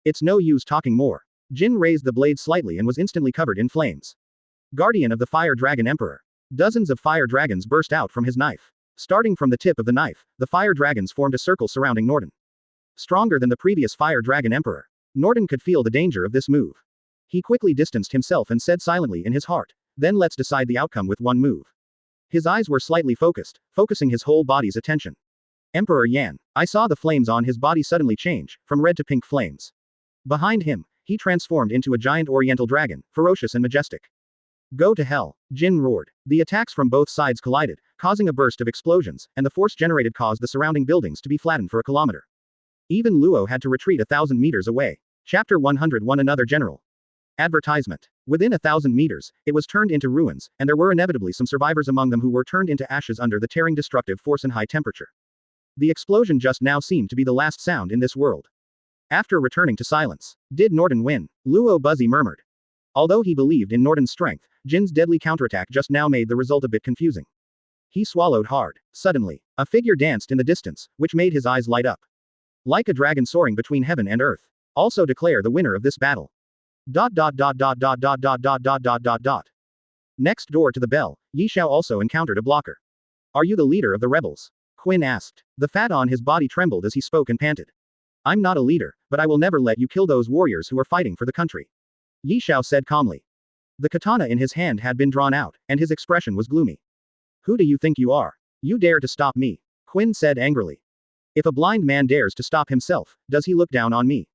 It's no use talking more. Jin raised the blade slightly and was instantly covered in flames. Guardian of the Fire Dragon Emperor. Dozens of fire dragons burst out from his knife. Starting from the tip of the knife, the fire dragons formed a circle surrounding Norton. Stronger than the previous Fire Dragon Emperor. Norton could feel the danger of this move. He quickly distanced himself and said silently in his heart, then let's decide the outcome with one move. His eyes were slightly focused, focusing his whole body's attention. Emperor Yan. I saw the flames on his body suddenly change, from red to pink flames. Behind him, he transformed into a giant oriental dragon, ferocious and majestic. Go to hell, Jin roared. The attacks from both sides collided, causing a burst of explosions, and the force generated caused the surrounding buildings to be flattened for a kilometer. Even Luo had to retreat 1,000 meters away. Chapter 101 Another General. Advertisement. Within 1,000 meters, it was turned into ruins, and there were inevitably some survivors among them who were turned into ashes under the tearing destructive force and high temperature. The explosion just now seemed to be the last sound in this world. After returning to silence, did Norton win? Luo Buzzy murmured. Although he believed in Norton's strength, Jin's deadly counterattack just now made the result a bit confusing. He swallowed hard. Suddenly, a figure danced in the distance, which made his eyes light up. Like a dragon soaring between heaven and earth. Also declare the winner of this battle. ... Next door to the bell, Yi Xiao also encountered a blocker. Are you the leader of the rebels? Quinn asked. The fat on his body trembled as he spoke and panted. I'm not a leader, but I will never let you kill those warriors who are fighting for the country. Yi Xiao said calmly. The katana in his hand had been drawn out, and his expression was gloomy. Who do you think you are? You dare to stop me? Quinn said angrily. If a blind man dares to stop himself, does he look down on me?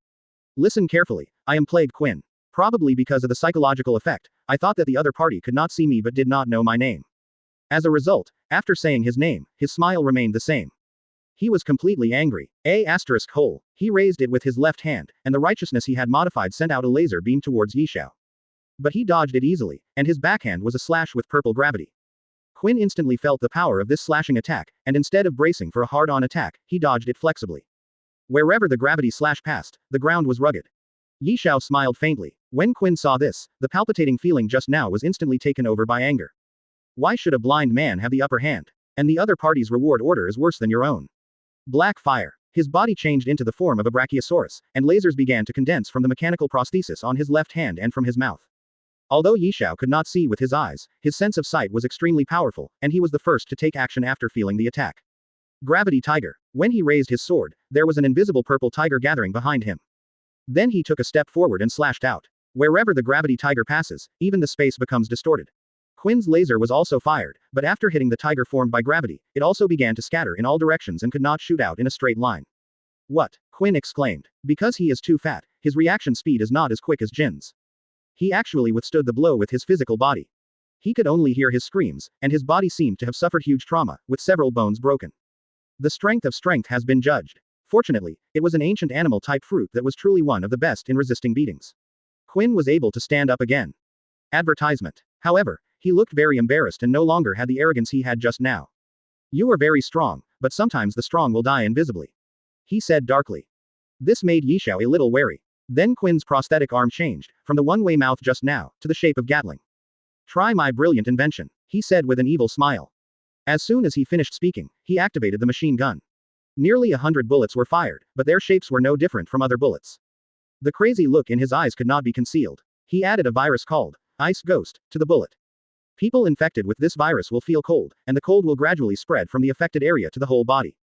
Listen carefully, I am Plague Quinn. Probably because of the psychological effect, I thought that the other party could not see me but did not know my name. As a result, after saying his name, his smile remained the same. He was completely angry. He raised it with his left hand, and the righteousness he had modified sent out a laser beam towards Yi Xiao. But he dodged it easily, and his backhand was a slash with purple gravity. Quinn instantly felt the power of this slashing attack, and instead of bracing for a hard-on attack, he dodged it flexibly. Wherever the gravity slash passed, the ground was rugged. Yi Xiao smiled faintly. When Quinn saw this, the palpitating feeling just now was instantly taken over by anger. Why should a blind man have the upper hand? And the other party's reward order is worse than your own. Black fire. His body changed into the form of a brachiosaurus, and lasers began to condense from the mechanical prosthesis on his left hand and from his mouth. Although Yi Xiao could not see with his eyes, his sense of sight was extremely powerful, and he was the first to take action after feeling the attack. Gravity Tiger. When he raised his sword, there was an invisible purple tiger gathering behind him. Then he took a step forward and slashed out. Wherever the Gravity Tiger passes, even the space becomes distorted. Quinn's laser was also fired, but after hitting the tiger formed by gravity, it also began to scatter in all directions and could not shoot out in a straight line. What? Quinn exclaimed. Because he is too fat, his reaction speed is not as quick as Jin's. He actually withstood the blow with his physical body. He could only hear his screams, and his body seemed to have suffered huge trauma, with several bones broken. The strength of strength has been judged. Fortunately, it was an ancient animal-type fruit that was truly one of the best in resisting beatings. Quinn was able to stand up again. Advertisement. However, he looked very embarrassed and no longer had the arrogance he had just now. You are very strong, but sometimes the strong will die invisibly. He said darkly. This made Yi Xiao a little wary. Then Quinn's prosthetic arm changed, from the one-way mouth just now, to the shape of Gatling. Try my brilliant invention, he said with an evil smile. As soon as he finished speaking, he activated the machine gun. Nearly 100 bullets were fired, but their shapes were no different from other bullets. The crazy look in his eyes could not be concealed. He added a virus called Ice Ghost to the bullet. People infected with this virus will feel cold, and the cold will gradually spread from the affected area to the whole body.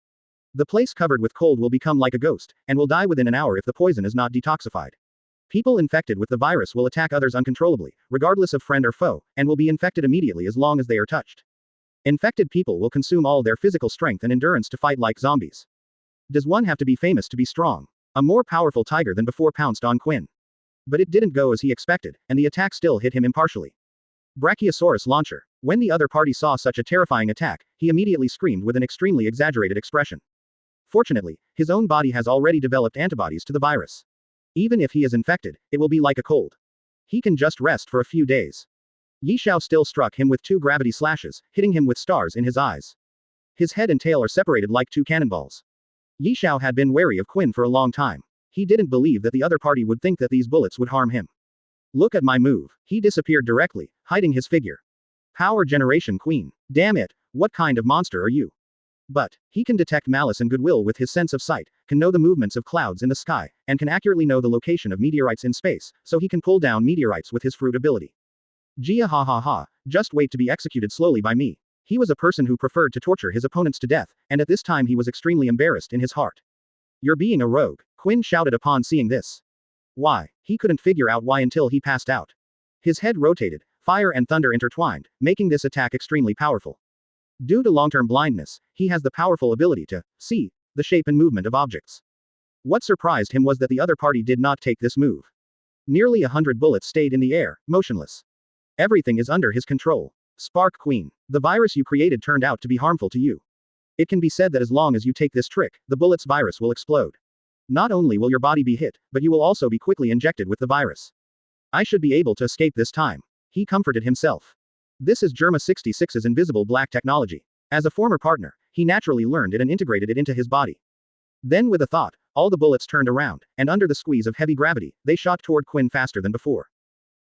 The place covered with cold will become like a ghost, and will die within an hour if the poison is not detoxified. People infected with the virus will attack others uncontrollably, regardless of friend or foe, and will be infected immediately as long as they are touched. Infected people will consume all their physical strength and endurance to fight like zombies. Does one have to be famous to be strong? A more powerful tiger than before pounced on Quinn. But it didn't go as he expected, and the attack still hit him impartially. Brachiosaurus launcher. When the other party saw such a terrifying attack, he immediately screamed with an extremely exaggerated expression. Fortunately, his own body has already developed antibodies to the virus. Even if he is infected, it will be like a cold. He can just rest for a few days. Yi Xiao still struck him with 2 gravity slashes, hitting him with stars in his eyes. His head and tail are separated like 2 cannonballs. Yi Xiao had been wary of Quinn for a long time. He didn't believe that the other party would think that these bullets would harm him. Look at my move. He disappeared directly, hiding his figure. Power Generation Queen. Damn it, what kind of monster are you? But he can detect malice and goodwill with his sense of sight, can know the movements of clouds in the sky, and can accurately know the location of meteorites in space, so he can pull down meteorites with his fruit ability. Jia ha ha ha, just wait to be executed slowly by me. He was a person who preferred to torture his opponents to death, and at this time he was extremely embarrassed in his heart. You're being a rogue, Quinn shouted upon seeing this. Why? He couldn't figure out why until he passed out. His head rotated, fire and thunder intertwined, making this attack extremely powerful. Due to long-term blindness, he has the powerful ability to see the shape and movement of objects. What surprised him was that the other party did not take this move. Nearly 100 bullets stayed in the air, motionless. Everything is under his control. Spark Queen. The virus you created turned out to be harmful to you. It can be said that as long as you take this trick, the bullet's virus will explode. Not only will your body be hit, but you will also be quickly injected with the virus. I should be able to escape this time. He comforted himself. This is Germa 66's invisible black technology. As a former partner, he naturally learned it and integrated it into his body. Then with a thought, all the bullets turned around, and under the squeeze of heavy gravity, they shot toward Quinn faster than before.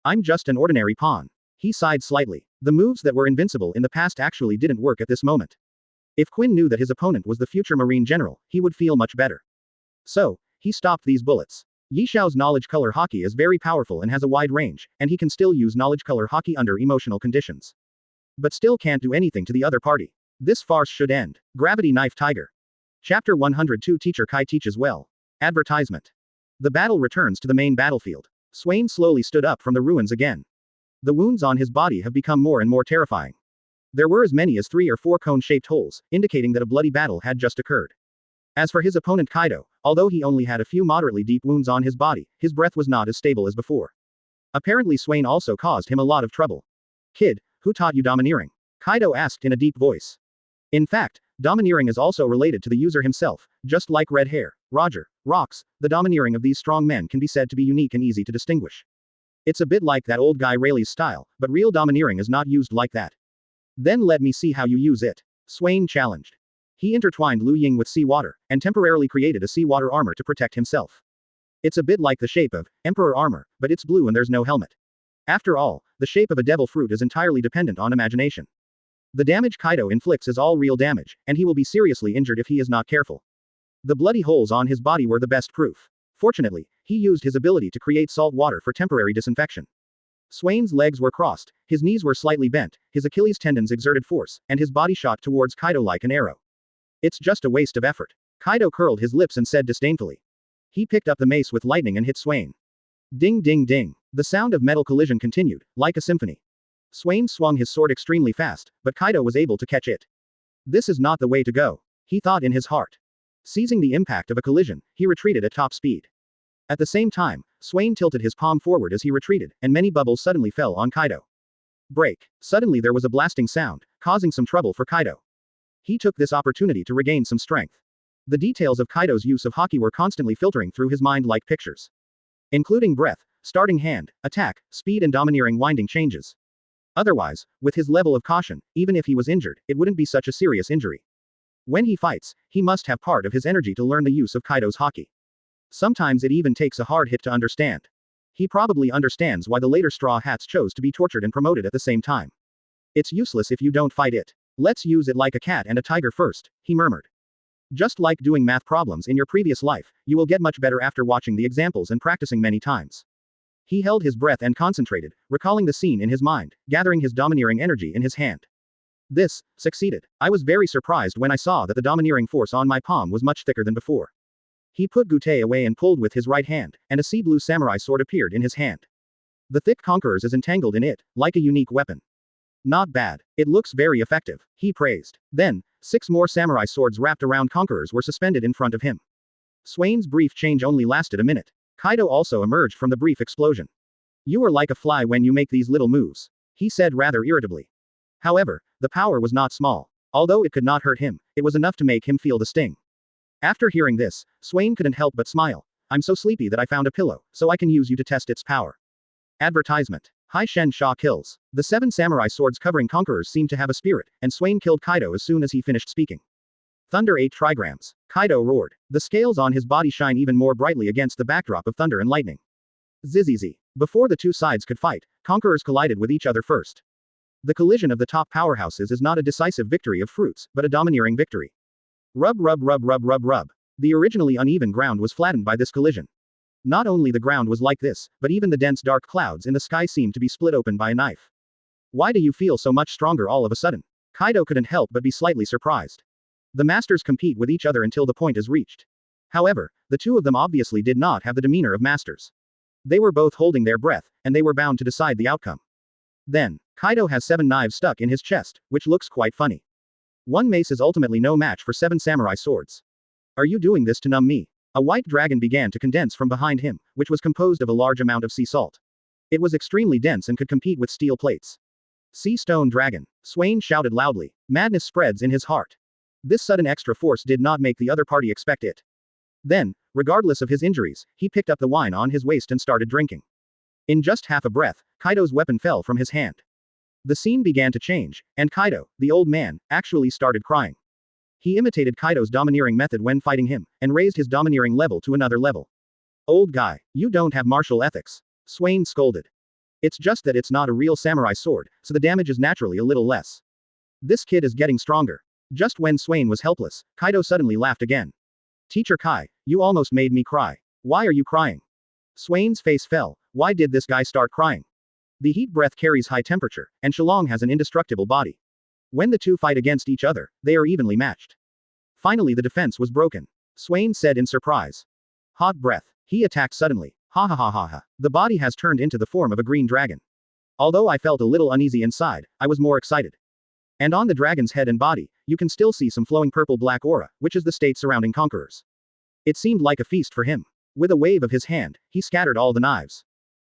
I'm just an ordinary pawn. He sighed slightly. The moves that were invincible in the past actually didn't work at this moment. If Quinn knew that his opponent was the future Marine General, he would feel much better. So, he stopped these bullets. Yi Xiao's knowledge color Haki is very powerful and has a wide range, and he can still use knowledge color Haki under emotional conditions. But still can't do anything to the other party. This farce should end. Gravity Knife Tiger. Chapter 102 Teacher Kai teaches well. Advertisement. The battle returns to the main battlefield. Swain slowly stood up from the ruins again. The wounds on his body have become more and more terrifying. There were as many as 3 or 4 cone-shaped holes, indicating that a bloody battle had just occurred. As for his opponent Kaido, although he only had a few moderately deep wounds on his body, his breath was not as stable as before. Apparently Swain also caused him a lot of trouble. Kid, who taught you domineering? Kaido asked in a deep voice. In fact, domineering is also related to the user himself, just like red hair, Roger, rocks, the domineering of these strong men can be said to be unique and easy to distinguish. It's a bit like that old guy Rayleigh's style, but real domineering is not used like that. Then let me see how you use it. Swain challenged. He intertwined Lu Ying with seawater, and temporarily created a seawater armor to protect himself. It's a bit like the shape of Emperor armor, but it's blue and there's no helmet. After all, the shape of a devil fruit is entirely dependent on imagination. The damage Kaido inflicts is all real damage, and he will be seriously injured if he is not careful. The bloody holes on his body were the best proof. Fortunately, he used his ability to create salt water for temporary disinfection. Swain's legs were crossed, his knees were slightly bent, his Achilles tendons exerted force, and his body shot towards Kaido like an arrow. It's just a waste of effort. Kaido curled his lips and said disdainfully. He picked up the mace with lightning and hit Swain. Ding ding ding. The sound of metal collision continued, like a symphony. Swain swung his sword extremely fast, but Kaido was able to catch it. This is not the way to go, he thought in his heart. Seizing the impact of a collision, he retreated at top speed. At the same time, Swain tilted his palm forward as he retreated, and many bubbles suddenly fell on Kaido. Break. Suddenly there was a blasting sound, causing some trouble for Kaido. He took this opportunity to regain some strength. The details of Kaido's use of Haki were constantly filtering through his mind like pictures. Including breath, starting hand, attack, speed and domineering winding changes. Otherwise, with his level of caution, even if he was injured, it wouldn't be such a serious injury. When he fights, he must have part of his energy to learn the use of Kaido's Haki. Sometimes it even takes a hard hit to understand. He probably understands why the later Straw Hats chose to be tortured and promoted at the same time. It's useless if you don't fight it. Let's use it like a cat and a tiger first, he murmured. Just like doing math problems in your previous life, you will get much better after watching the examples and practicing many times. He held his breath and concentrated, recalling the scene in his mind, gathering his domineering energy in his hand. This succeeded. I was very surprised when I saw that the domineering force on my palm was much thicker than before. He put Gute away and pulled with his right hand, and a sea blue samurai sword appeared in his hand. The thick conquerors is entangled in it, like a unique weapon. Not bad. It looks very effective, he praised. Then, 6 more samurai swords wrapped around conquerors were suspended in front of him. Swain's brief change only lasted a minute. Kaido also emerged from the brief explosion. You are like a fly when you make these little moves, he said rather irritably. However, the power was not small. Although it could not hurt him, it was enough to make him feel the sting. After hearing this, Swain couldn't help but smile. I'm so sleepy that I found a pillow, so I can use you to test its power. Advertisement. Hai Shen Sha kills. The 7 samurai swords covering conquerors seemed to have a spirit, and Swain killed Kaido as soon as he finished speaking. Thunder 8 trigrams. Kaido roared. The scales on his body shine even more brightly against the backdrop of thunder and lightning. Zzzz. Before the two sides could fight, conquerors collided with each other first. The collision of the top powerhouses is not a decisive victory of fruits, but a domineering victory. Rub rub rub rub rub rub. The originally uneven ground was flattened by this collision. Not only the ground was like this, but even the dense dark clouds in the sky seemed to be split open by a knife. Why do you feel so much stronger all of a sudden? Kaido couldn't help but be slightly surprised. The masters compete with each other until the point is reached. However, the two of them obviously did not have the demeanor of masters. They were both holding their breath, and they were bound to decide the outcome. Then, Kaido has 7 knives stuck in his chest, which looks quite funny. One mace is ultimately no match for 7 samurai swords. Are you doing this to numb me? A white dragon began to condense from behind him, which was composed of a large amount of sea salt. It was extremely dense and could compete with steel plates. Sea stone dragon. Swain shouted loudly. Madness spreads in his heart. This sudden extra force did not make the other party expect it. Then, regardless of his injuries, he picked up the wine on his waist and started drinking. In just half a breath, Kaido's weapon fell from his hand. The scene began to change, and Kaido, the old man, actually started crying. He imitated Kaido's domineering method when fighting him, and raised his domineering level to another level. Old guy, you don't have martial ethics. Swain scolded. It's just that it's not a real samurai sword, so the damage is naturally a little less. This kid is getting stronger. Just when Swain was helpless, Kaido suddenly laughed again. Teacher Kai, you almost made me cry. Why are you crying? Swain's face fell. Why did this guy start crying? The heat breath carries high temperature, and Shillong has an indestructible body. When the two fight against each other, they are evenly matched. Finally the defense was broken. Swain said in surprise. Hot breath. He attacked suddenly. Ha ha ha ha ha. The body has turned into the form of a green dragon. Although I felt a little uneasy inside, I was more excited. And on the dragon's head and body, you can still see some flowing purple-black aura, which is the state surrounding conquerors. It seemed like a feast for him. With a wave of his hand, he scattered all the knives.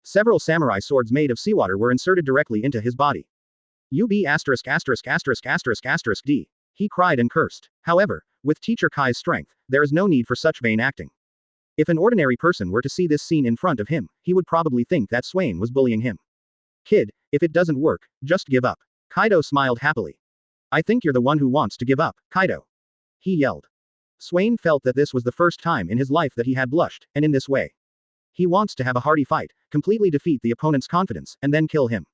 Several samurai swords made of seawater were inserted directly into his body. UB asterisk asterisk asterisk asterisk asterisk D. He cried and cursed. However, with Teacher Kai's strength, there is no need for such vain acting. If an ordinary person were to see this scene in front of him, he would probably think that Swain was bullying him. Kid, if it doesn't work, just give up. Kaido smiled happily. I think you're the one who wants to give up, Kaido. He yelled. Swain felt that this was the first time in his life that he had blushed, and in this way. He wants to have a hearty fight, completely defeat the opponent's confidence, and then kill him.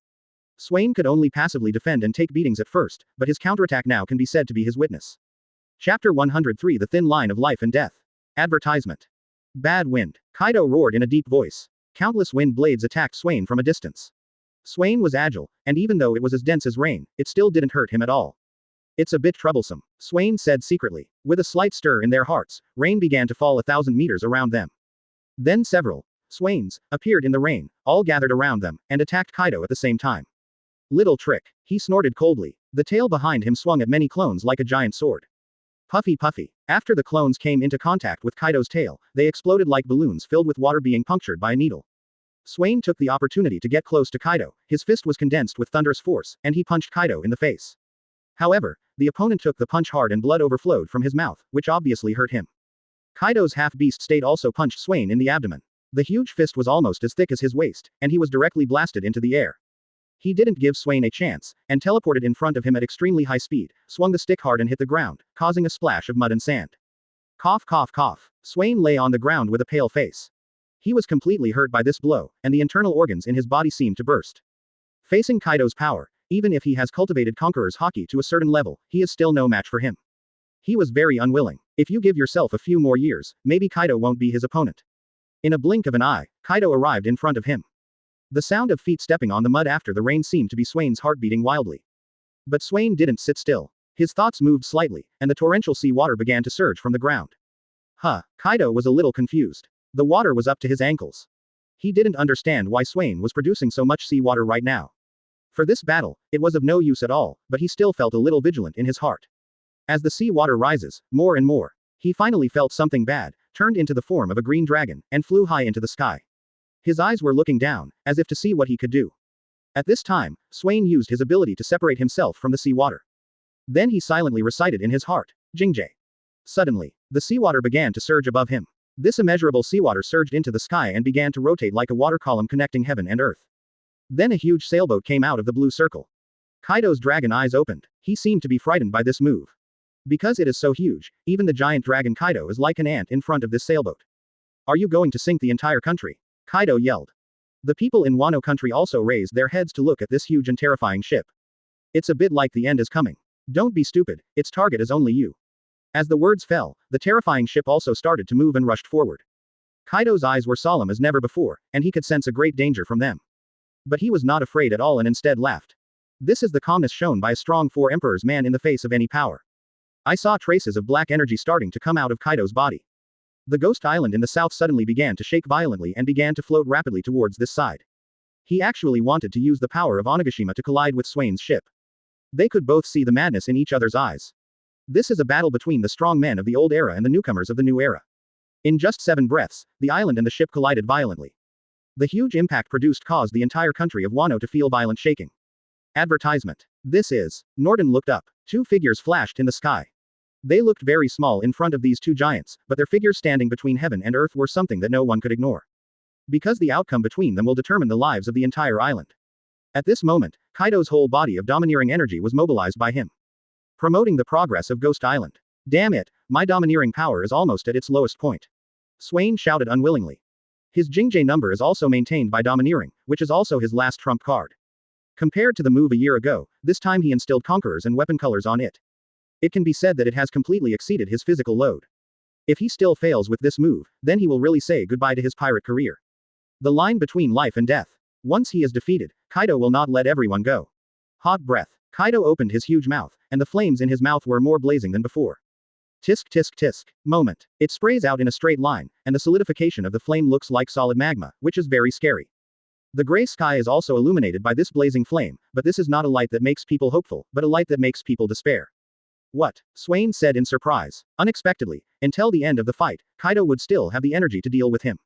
Swain could only passively defend and take beatings at first, but his counterattack now can be said to be his witness. Chapter 103 The Thin Line of Life and Death. Advertisement. Bad wind. Kaido roared in a deep voice. Countless wind blades attacked Swain from a distance. Swain was agile, and even though it was as dense as rain, it still didn't hurt him at all. It's a bit troublesome, Swain said secretly. With a slight stir in their hearts, rain began to fall 1,000 meters around them. Then several Swains appeared in the rain, all gathered around them, and attacked Kaido at the same time. Little trick. He snorted coldly. The tail behind him swung at many clones like a giant sword. Puffy puffy. After the clones came into contact with Kaido's tail, they exploded like balloons filled with water being punctured by a needle. Swain took the opportunity to get close to Kaido. His fist was condensed with thunderous force, and he punched Kaido in the face. However, the opponent took the punch hard and blood overflowed from his mouth, which obviously hurt him. Kaido's half-beast state also punched Swain in the abdomen. The huge fist was almost as thick as his waist, and he was directly blasted into the air. He didn't give Swain a chance, and teleported in front of him at extremely high speed, swung the stick hard and hit the ground, causing a splash of mud and sand. Cough cough cough. Swain lay on the ground with a pale face. He was completely hurt by this blow, and the internal organs in his body seemed to burst. Facing Kaido's power, even if he has cultivated Conqueror's Haki to a certain level, he is still no match for him. He was very unwilling. If you give yourself a few more years, maybe Kaido won't be his opponent. In a blink of an eye, Kaido arrived in front of him. The sound of feet stepping on the mud after the rain seemed to be Swain's heart beating wildly. But Swain didn't sit still. His thoughts moved slightly, and the torrential sea water began to surge from the ground. Kaido was a little confused. The water was up to his ankles. He didn't understand why Swain was producing so much sea water right now. For this battle, it was of no use at all, but he still felt a little vigilant in his heart. As the sea water rises, more and more, he finally felt something bad, turned into the form of a green dragon, and flew high into the sky. His eyes were looking down, as if to see what he could do. At this time, Swain used his ability to separate himself from the seawater. Then he silently recited in his heart, Jingjae. Suddenly, the seawater began to surge above him. This immeasurable seawater surged into the sky and began to rotate like a water column connecting heaven and earth. Then a huge sailboat came out of the blue circle. Kaido's dragon eyes opened. He seemed to be frightened by this move. Because it is so huge, even the giant dragon Kaido is like an ant in front of this sailboat. Are you going to sink the entire country? Kaido yelled. The people in Wano country also raised their heads to look at this huge and terrifying ship. It's a bit like the end is coming. Don't be stupid, its target is only you. As the words fell, the terrifying ship also started to move and rushed forward. Kaido's eyes were solemn as never before, and he could sense a great danger from them. But he was not afraid at all and instead laughed. This is the calmness shown by a strong Four Emperors man in the face of any power. I saw traces of black energy starting to come out of Kaido's body. The ghost island in the south suddenly began to shake violently and began to float rapidly towards this side. He actually wanted to use the power of Onigashima to collide with Swain's ship. They could both see the madness in each other's eyes. This is a battle between the strong men of the old era and the newcomers of the new era. In just 7 breaths, the island and the ship collided violently. The huge impact produced caused the entire country of Wano to feel violent shaking. Advertisement. This is. Norton looked up. 2 figures flashed in the sky. They looked very small in front of these 2 giants, but their figures standing between heaven and earth were something that no one could ignore. Because the outcome between them will determine the lives of the entire island. At this moment, Kaido's whole body of domineering energy was mobilized by him, promoting the progress of Ghost Island. Damn it, my domineering power is almost at its lowest point. Swain shouted unwillingly. His Jingjay number is also maintained by domineering, which is also his last trump card. Compared to the move a year ago, this time he instilled conquerors and weapon colors on it. It can be said that it has completely exceeded his physical load. If he still fails with this move, then he will really say goodbye to his pirate career. The line between life and death. Once he is defeated, Kaido will not let everyone go. Hot breath. Kaido opened his huge mouth, and the flames in his mouth were more blazing than before. Tisk tisk tisk. Moment. It sprays out in a straight line, and the solidification of the flame looks like solid magma, which is very scary. The gray sky is also illuminated by this blazing flame, but this is not a light that makes people hopeful, but a light that makes people despair. What? Swain said in surprise. Unexpectedly, until the end of the fight, Kaido would still have the energy to deal with him.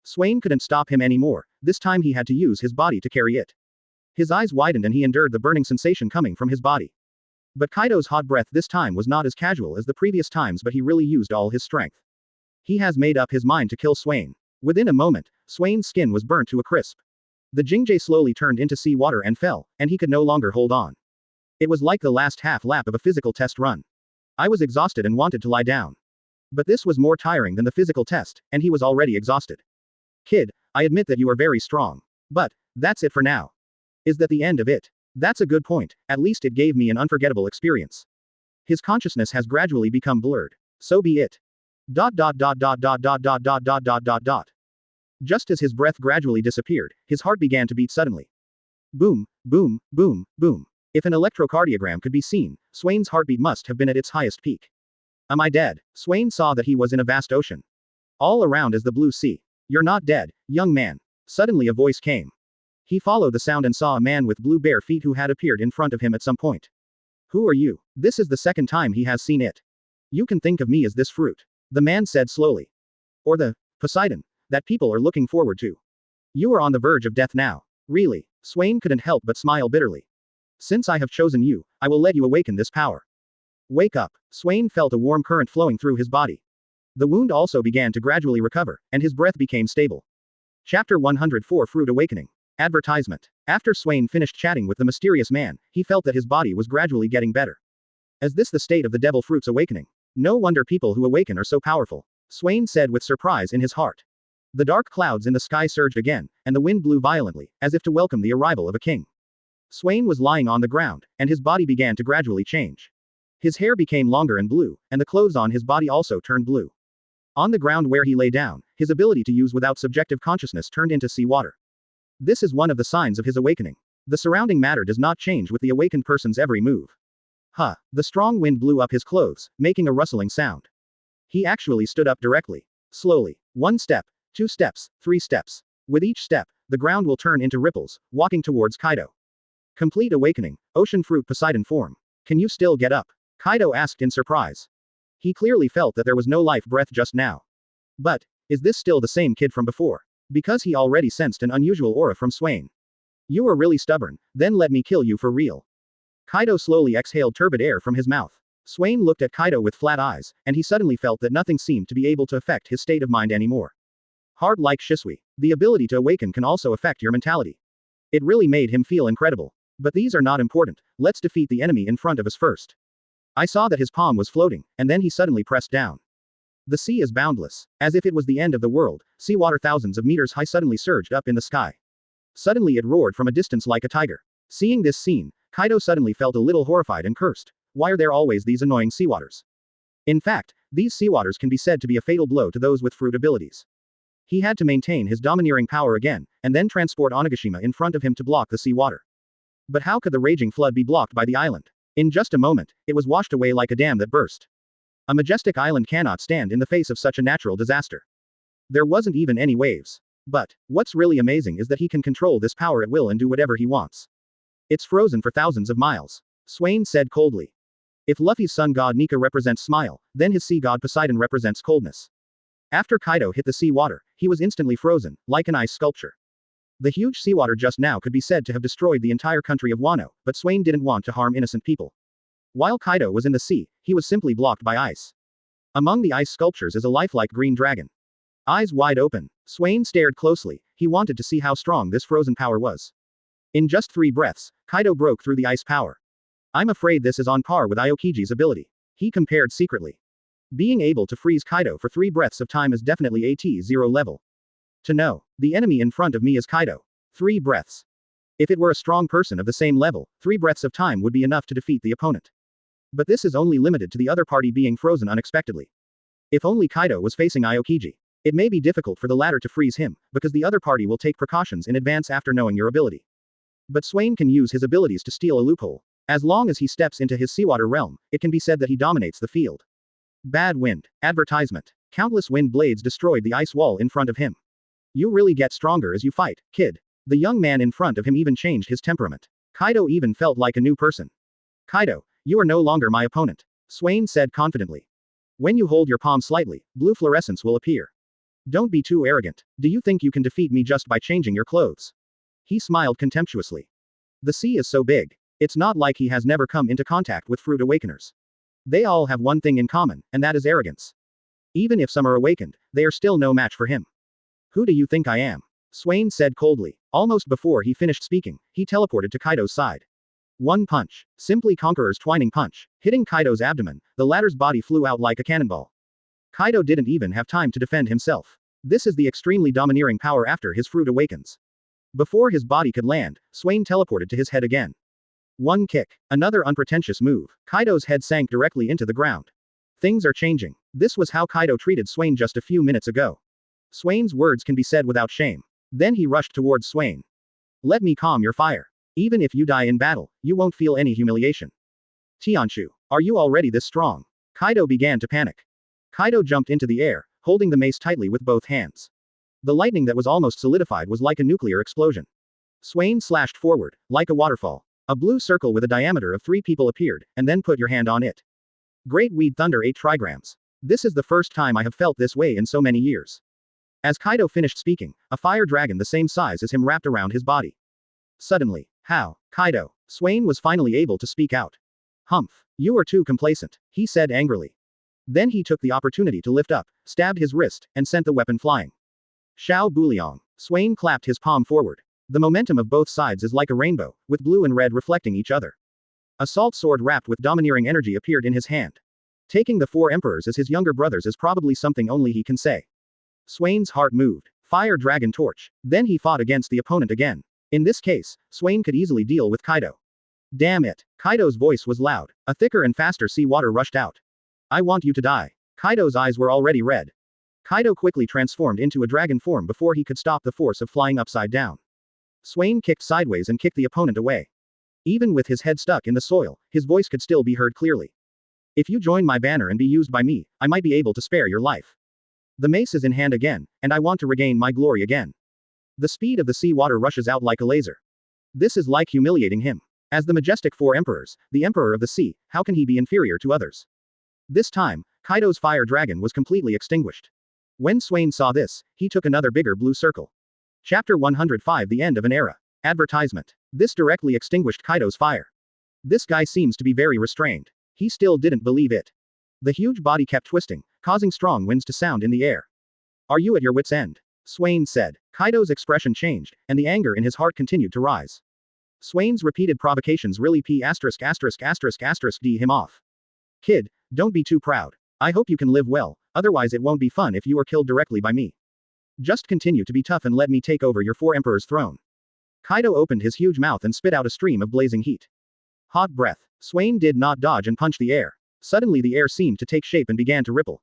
Swain couldn't stop him anymore, this time he had to use his body to carry it. His eyes widened and he endured the burning sensation coming from his body. But Kaido's hot breath this time was not as casual as the previous times, but he really used all his strength. He has made up his mind to kill Swain. Within a moment, Swain's skin was burnt to a crisp. The Jingjay slowly turned into sea water and fell, and he could no longer hold on. It was like the last half lap of a physical test run. I was exhausted and wanted to lie down. But this was more tiring than the physical test, and he was already exhausted. Kid, I admit that you are very strong. But, that's it for now. Is that the end of it? That's a good point, at least it gave me an unforgettable experience. His consciousness has gradually become blurred. So be it. ... Just as his breath gradually disappeared, his heart began to beat suddenly. Boom, boom, boom, boom. If an electrocardiogram could be seen, Swain's heartbeat must have been at its highest peak. Am I dead? Swain saw that he was in a vast ocean. All around is the blue sea. You're not dead, young man. Suddenly a voice came. He followed the sound and saw a man with blue bare feet who had appeared in front of him at some point. Who are you? This is the second time he has seen it. You can think of me as this fruit. The man said slowly. Or the Poseidon that people are looking forward to. You are on the verge of death now. Really? Swain couldn't help but smile bitterly. Since I have chosen you, I will let you awaken this power. Wake up. Swain felt a warm current flowing through his body. The wound also began to gradually recover, and his breath became stable. Chapter 104 Fruit Awakening. Advertisement. After Swain finished chatting with the mysterious man, he felt that his body was gradually getting better. Is this the state of the devil fruit's awakening? No wonder people who awaken are so powerful, Swain said with surprise in his heart. The dark clouds in the sky surged again, and the wind blew violently, as if to welcome the arrival of a king. Swain was lying on the ground, and his body began to gradually change. His hair became longer and blue, and the clothes on his body also turned blue. On the ground where he lay down, his ability to use without subjective consciousness turned into sea water. This is one of the signs of his awakening. The surrounding matter does not change with the awakened person's every move. Huh. The strong wind blew up his clothes, making a rustling sound. He actually stood up directly. Slowly. 1 step, 2 steps, 3 steps. With each step, the ground will turn into ripples, walking towards Kaido. Complete awakening, ocean fruit Poseidon form. Can you still get up? Kaido asked in surprise. He clearly felt that there was no life breath just now. But, is this still the same kid from before? Because he already sensed an unusual aura from Swain. You are really stubborn, then let me kill you for real. Kaido slowly exhaled turbid air from his mouth. Swain looked at Kaido with flat eyes, and he suddenly felt that nothing seemed to be able to affect his state of mind anymore. Hard like Shisui. The ability to awaken can also affect your mentality. It really made him feel incredible. But these are not important, let's defeat the enemy in front of us first. I saw that his palm was floating, and then he suddenly pressed down. The sea is boundless. As if it was the end of the world, seawater thousands of meters high suddenly surged up in the sky. Suddenly it roared from a distance like a tiger. Seeing this scene, Kaido suddenly felt a little horrified and cursed. Why are there always these annoying seawaters? In fact, these seawaters can be said to be a fatal blow to those with fruit abilities. He had to maintain his domineering power again, and then transport Onigashima in front of him to block the seawater. But how could the raging flood be blocked by the island? In just a moment, it was washed away like a dam that burst. A majestic island cannot stand in the face of such a natural disaster. There wasn't even any waves. But, what's really amazing is that he can control this power at will and do whatever he wants. It's frozen for thousands of miles. Swain said coldly. If Luffy's sun god Nika represents smile, then his sea god Poseidon represents coldness. After Kaido hit the sea water, he was instantly frozen, like an ice sculpture. The huge seawater just now could be said to have destroyed the entire country of Wano, but Swain didn't want to harm innocent people. While Kaido was in the sea, he was simply blocked by ice. Among the ice sculptures is a lifelike green dragon. Eyes wide open, Swain stared closely, he wanted to see how strong this frozen power was. In just 3 breaths, Kaido broke through the ice power. I'm afraid this is on par with Aokiji's ability. He compared secretly. Being able to freeze Kaido for 3 breaths of time is definitely AT0 level. To know, the enemy in front of me is Kaido. 3 breaths. If it were a strong person of the same level, 3 breaths of time would be enough to defeat the opponent. But this is only limited to the other party being frozen unexpectedly. If only Kaido was facing Aokiji. It may be difficult for the latter to freeze him, because the other party will take precautions in advance after knowing your ability. But Swain can use his abilities to steal a loophole. As long as he steps into his seawater realm, it can be said that he dominates the field. Bad wind. Advertisement. Countless wind blades destroyed the ice wall in front of him. You really get stronger as you fight, kid. The young man in front of him even changed his temperament. Kaido even felt like a new person. Kaido, you are no longer my opponent, Swain said confidently. When you hold your palm slightly, blue fluorescence will appear. Don't be too arrogant. Do you think you can defeat me just by changing your clothes? He smiled contemptuously. The sea is so big. It's not like he has never come into contact with fruit awakeners. They all have one thing in common, and that is arrogance. Even if some are awakened, they are still no match for him. Who do you think I am? Swain said coldly. Almost before he finished speaking, he teleported to Kaido's side. One punch. Simply Conqueror's twining punch. Hitting Kaido's abdomen, the latter's body flew out like a cannonball. Kaido didn't even have time to defend himself. This is the extremely domineering power after his fruit awakens. Before his body could land, Swain teleported to his head again. One kick. Another unpretentious move. Kaido's head sank directly into the ground. Things are changing. This was how Kaido treated Swain just a few minutes ago. Swain's words can be said without shame. Then he rushed towards Swain. Let me calm your fire. Even if you die in battle, you won't feel any humiliation. Tianshu, are you already this strong? Kaido began to panic. Kaido jumped into the air, holding the mace tightly with both hands. The lightning that was almost solidified was like a nuclear explosion. Swain slashed forward, like a waterfall. A blue circle with a diameter of 3 people appeared, and then put your hand on it. Great Weed Thunder 8 trigrams. This is the first time I have felt this way in so many years. As Kaido finished speaking, a fire dragon the same size as him wrapped around his body. Suddenly, how? Kaido. Swain was finally able to speak out. Humph. You are too complacent, he said angrily. Then he took the opportunity to lift up, stabbed his wrist, and sent the weapon flying. Xiao Buliang. Swain clapped his palm forward. The momentum of both sides is like a rainbow, with blue and red reflecting each other. A salt sword wrapped with domineering energy appeared in his hand. Taking the 4 emperors as his younger brothers is probably something only he can say. Swain's heart moved. Fire Dragon Torch. Then he fought against the opponent again. In this case, Swain could easily deal with Kaido. Damn it. Kaido's voice was loud. A thicker and faster sea water rushed out. I want you to die. Kaido's eyes were already red. Kaido quickly transformed into a dragon form before he could stop the force of flying upside down. Swain kicked sideways and kicked the opponent away. Even with his head stuck in the soil, his voice could still be heard clearly. If you join my banner and be used by me, I might be able to spare your life. The mace is in hand again, and I want to regain my glory again. The speed of the sea water rushes out like a laser. This is like humiliating him. As the majestic 4 emperors, the emperor of the sea, how can he be inferior to others? This time, Kaido's fire dragon was completely extinguished. When Swain saw this, he took another bigger blue circle. Chapter 105 The End of an Era. Advertisement. This directly extinguished Kaido's fire. This guy seems to be very restrained. He still didn't believe it. The huge body kept twisting, causing strong winds to sound in the air. Are you at your wits' end? Swain said. Kaido's expression changed, and the anger in his heart continued to rise. Swain's repeated provocations really d him off. Kid, don't be too proud. I hope you can live well, otherwise it won't be fun if you are killed directly by me. Just continue to be tough and let me take over your 4 emperors' throne. Kaido opened his huge mouth and spit out a stream of blazing heat. Hot breath. Swain did not dodge and punch the air. Suddenly the air seemed to take shape and began to ripple.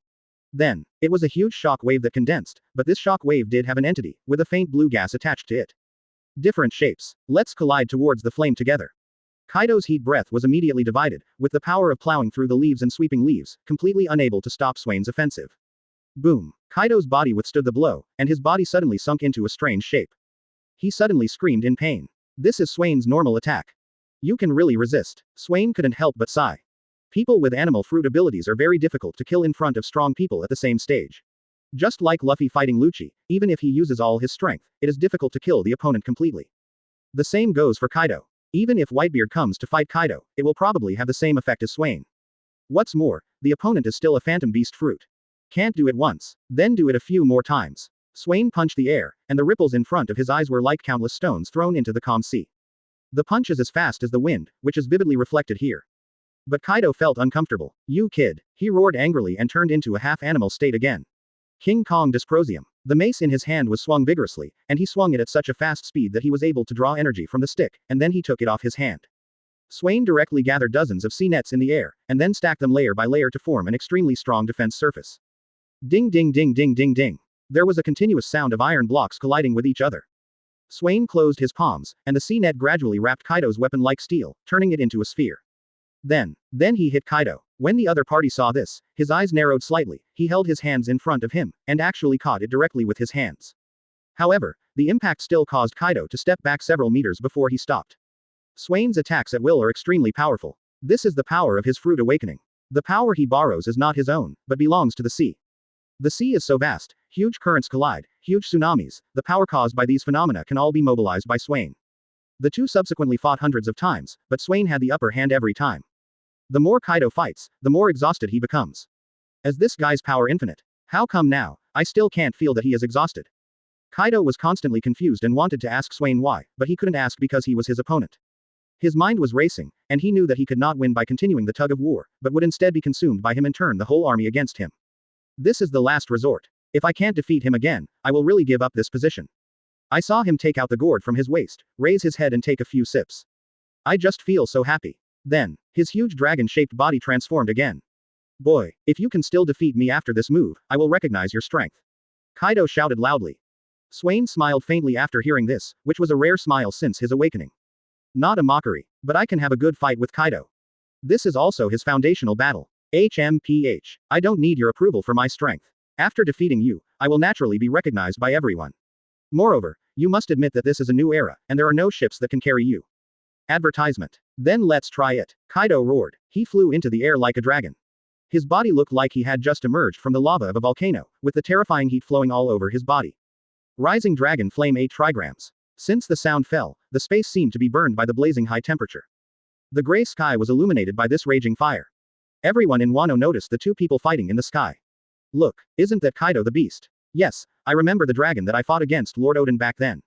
Then, it was a huge shock wave that condensed, but this shock wave did have an entity, with a faint blue gas attached to it. Different shapes. Let's collide towards the flame together. Kaido's heat breath was immediately divided, with the power of plowing through the leaves and sweeping leaves, completely unable to stop Swain's offensive. Boom. Kaido's body withstood the blow, and his body suddenly sunk into a strange shape. He suddenly screamed in pain. This is Swain's normal attack. You can really resist. Swain couldn't help but sigh. People with animal fruit abilities are very difficult to kill in front of strong people at the same stage. Just like Luffy fighting Lucci, even if he uses all his strength, it is difficult to kill the opponent completely. The same goes for Kaido. Even if Whitebeard comes to fight Kaido, it will probably have the same effect as Swain. What's more, the opponent is still a phantom beast fruit. Can't do it once, then do it a few more times. Swain punched the air, and the ripples in front of his eyes were like countless stones thrown into the calm sea. The punch is as fast as the wind, which is vividly reflected here. But Kaido felt uncomfortable. You kid, he roared angrily and turned into a half-animal state again. King Kong Dysprosium. The mace in his hand was swung vigorously, and he swung it at such a fast speed that he was able to draw energy from the stick, and then he took it off his hand. Swain directly gathered dozens of sea nets in the air, and then stacked them layer by layer to form an extremely strong defense surface. Ding ding ding ding ding ding. There was a continuous sound of iron blocks colliding with each other. Swain closed his palms, and the sea net gradually wrapped Kaido's weapon like steel, turning it into a sphere. Then he hit Kaido. When the other party saw this, his eyes narrowed slightly, he held his hands in front of him, and actually caught it directly with his hands. However, the impact still caused Kaido to step back several meters before he stopped. Swain's attacks at will are extremely powerful. This is the power of his fruit awakening. The power he borrows is not his own, but belongs to the sea. The sea is so vast, huge currents collide, huge tsunamis, the power caused by these phenomena can all be mobilized by Swain. The two subsequently fought hundreds of times, but Swain had the upper hand every time. The more Kaido fights, the more exhausted he becomes. Is this guy's power infinite? How come now, I still can't feel that he is exhausted? Kaido was constantly confused and wanted to ask Swain why, but he couldn't ask because he was his opponent. His mind was racing, and he knew that he could not win by continuing the tug of war, but would instead be consumed by him and turn the whole army against him. This is the last resort. If I can't defeat him again, I will really give up this position. I saw him take out the gourd from his waist, raise his head and take a few sips. I just feel so happy. Then, his huge dragon-shaped body transformed again. Boy, if you can still defeat me after this move, I will recognize your strength. Kaido shouted loudly. Swain smiled faintly after hearing this, which was a rare smile since his awakening. Not a mockery, but I can have a good fight with Kaido. This is also his foundational battle. HMPH. I don't need your approval for my strength. After defeating you, I will naturally be recognized by everyone. Moreover, you must admit that this is a new era, and there are no ships that can carry you. Advertisement. Then let's try it. Kaido roared. He flew into the air like a dragon. His body looked like he had just emerged from the lava of a volcano, with the terrifying heat flowing all over his body. Rising dragon flame 8 trigrams. Since the sound fell, the space seemed to be burned by the blazing high temperature. The gray sky was illuminated by this raging fire. Everyone in Wano noticed the two people fighting in the sky. Look, isn't that Kaido the beast? Yes, I remember the dragon that I fought against Lord Odin back then.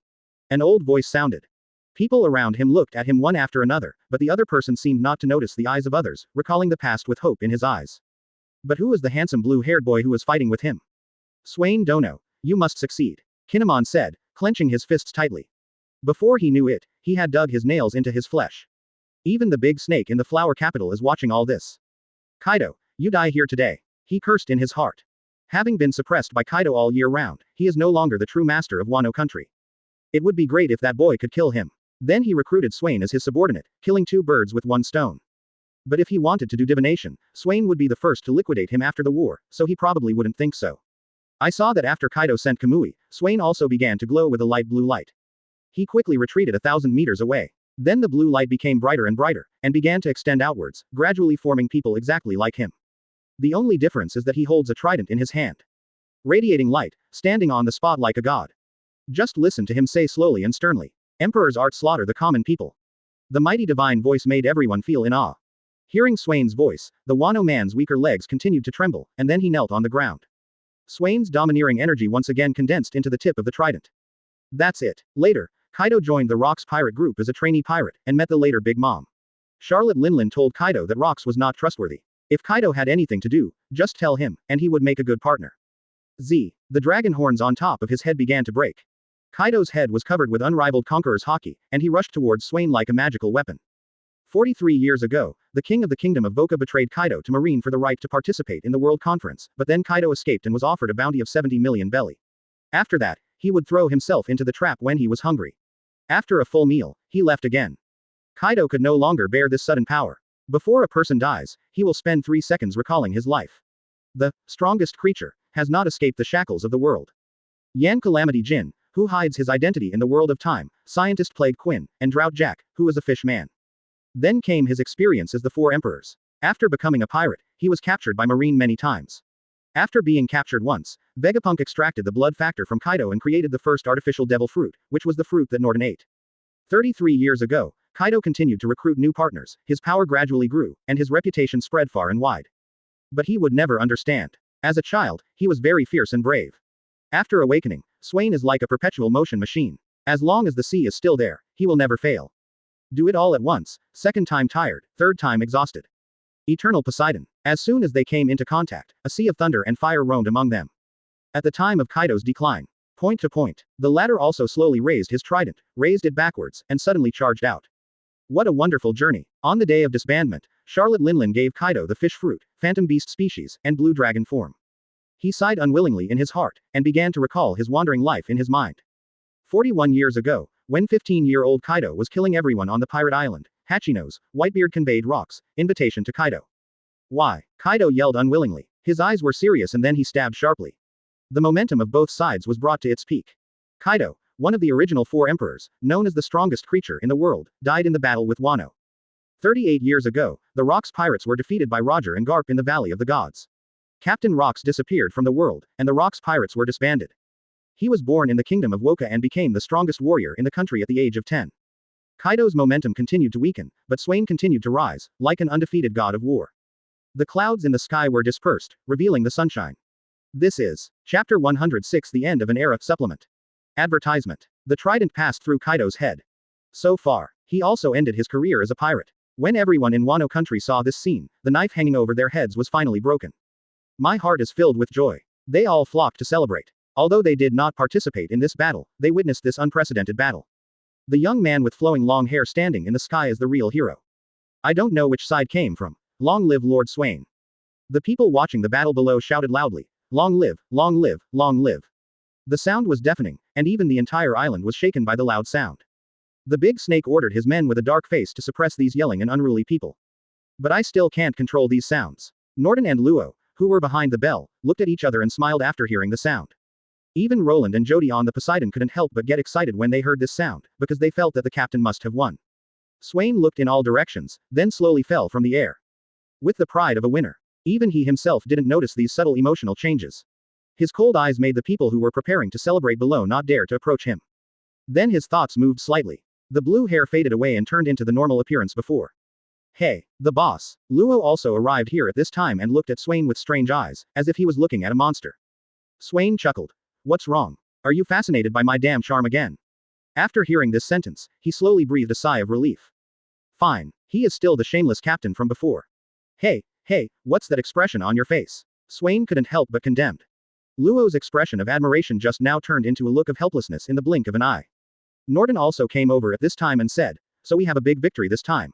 An old voice sounded. People around him looked at him one after another, but the other person seemed not to notice the eyes of others, recalling the past with hope in his eyes. But who was the handsome blue-haired boy who was fighting with him? Swain Dono, you must succeed, Kinemon said, clenching his fists tightly. Before he knew it, he had dug his nails into his flesh. Even the big snake in the flower capital is watching all this. Kaido, you die here today. He cursed in his heart. Having been suppressed by Kaido all year round, he is no longer the true master of Wano country. It would be great if that boy could kill him. Then he recruited Swain as his subordinate, killing 2 birds with 1 stone. But if he wanted to do divination, Swain would be the first to liquidate him after the war, so he probably wouldn't think so. I saw that after Kaido sent Kamui, Swain also began to glow with a light blue light. He quickly retreated 1,000 meters away. Then the blue light became brighter and brighter, and began to extend outwards, gradually forming people exactly like him. The only difference is that he holds a trident in his hand. Radiating light, standing on the spot like a god. Just listen to him say slowly and sternly. Emperor's art slaughter the common people. The mighty divine voice made everyone feel in awe. Hearing Swain's voice, the Wano man's weaker legs continued to tremble, and then he knelt on the ground. Swain's domineering energy once again condensed into the tip of the trident. That's it. Later, Kaido joined the Rocks pirate group as a trainee pirate, and met the later Big Mom. Charlotte Linlin told Kaido that Rocks was not trustworthy. If Kaido had anything to do, just tell him, and he would make a good partner. The dragon horns on top of his head began to break. Kaido's head was covered with unrivaled conqueror's haki, and he rushed towards Swain like a magical weapon. 43 years ago, the king of the kingdom of Boca betrayed Kaido to Marine for the right to participate in the World Conference, but then Kaido escaped and was offered a bounty of 70 million belly. After that, he would throw himself into the trap when he was hungry. After a full meal, he left again. Kaido could no longer bear this sudden power. Before a person dies, he will spend 3 seconds recalling his life. The strongest creature has not escaped the shackles of the world. Yan Calamity Jin, who hides his identity in the world of time, Scientist Plague Quinn, and Drought Jack, who is a fish man. Then came his experience as the 4 emperors. After becoming a pirate, he was captured by Marine many times. After being captured once, Vegapunk extracted the blood factor from Kaido and created the first artificial devil fruit, which was the fruit that Norton ate. 33 years ago, Kaido continued to recruit new partners, his power gradually grew, and his reputation spread far and wide. But he would never understand. As a child, he was very fierce and brave. After awakening, Swain is like a perpetual motion machine. As long as the sea is still there, he will never fail. Do it all at once, second time tired, third time exhausted. Eternal Poseidon. As soon as they came into contact, a sea of thunder and fire roamed among them. At the time of Kaido's decline, point to point, the latter also slowly raised his trident, raised it backwards, and suddenly charged out. What a wonderful journey. On the day of disbandment, Charlotte Linlin gave Kaido the fish fruit, phantom beast species, and blue dragon form. He sighed unwillingly in his heart, and began to recall his wandering life in his mind. 41 years ago, when 15-year-old Kaido was killing everyone on the pirate island, Hachinos, Whitebeard conveyed Rock's invitation to Kaido. Why? Kaido yelled unwillingly. His eyes were serious and then he stabbed sharply. The momentum of both sides was brought to its peak. Kaido, one of the original 4 emperors, known as the strongest creature in the world, died in the battle with Wano. 38 years ago, the Rock's pirates were defeated by Roger and Garp in the Valley of the Gods. Captain Rox disappeared from the world, and the Rock's pirates were disbanded. He was born in the kingdom of Woka and became the strongest warrior in the country at the age of 10. Kaido's momentum continued to weaken, but Swain continued to rise, like an undefeated god of war. The clouds in the sky were dispersed, revealing the sunshine. This is Chapter 106, the end of an era supplement. Advertisement. The trident passed through Kaido's head. So far, he also ended his career as a pirate. When everyone in Wano country saw this scene, the knife hanging over their heads was finally broken. My heart is filled with joy. They all flocked to celebrate. Although they did not participate in this battle, they witnessed this unprecedented battle. The young man with flowing long hair standing in the sky is the real hero. I don't know which side came from. Long live Lord Swain. The people watching the battle below shouted loudly, long live, long live, long live. The sound was deafening, and even the entire island was shaken by the loud sound. The big snake ordered his men with a dark face to suppress these yelling and unruly people. But I still can't control these sounds. Norton and Luo, who were behind the bell, looked at each other and smiled after hearing the sound. Even Roland and Jody on the Poseidon couldn't help but get excited when they heard this sound, because they felt that the captain must have won. Swain looked in all directions, then slowly fell from the air. With the pride of a winner. Even he himself didn't notice these subtle emotional changes. His cold eyes made the people who were preparing to celebrate below not dare to approach him. Then his thoughts moved slightly. The blue hair faded away and turned into the normal appearance before. Hey, the boss. Luo also arrived here at this time and looked at Swain with strange eyes, as if he was looking at a monster. Swain chuckled. What's wrong? Are you fascinated by my damn charm again? After hearing this sentence, he slowly breathed a sigh of relief. Fine, he is still the shameless captain from before. Hey, what's that expression on your face? Swain couldn't help but condemned. Luo's expression of admiration just now turned into a look of helplessness in the blink of an eye. Norton also came over at this time and said, so we have a big victory this time.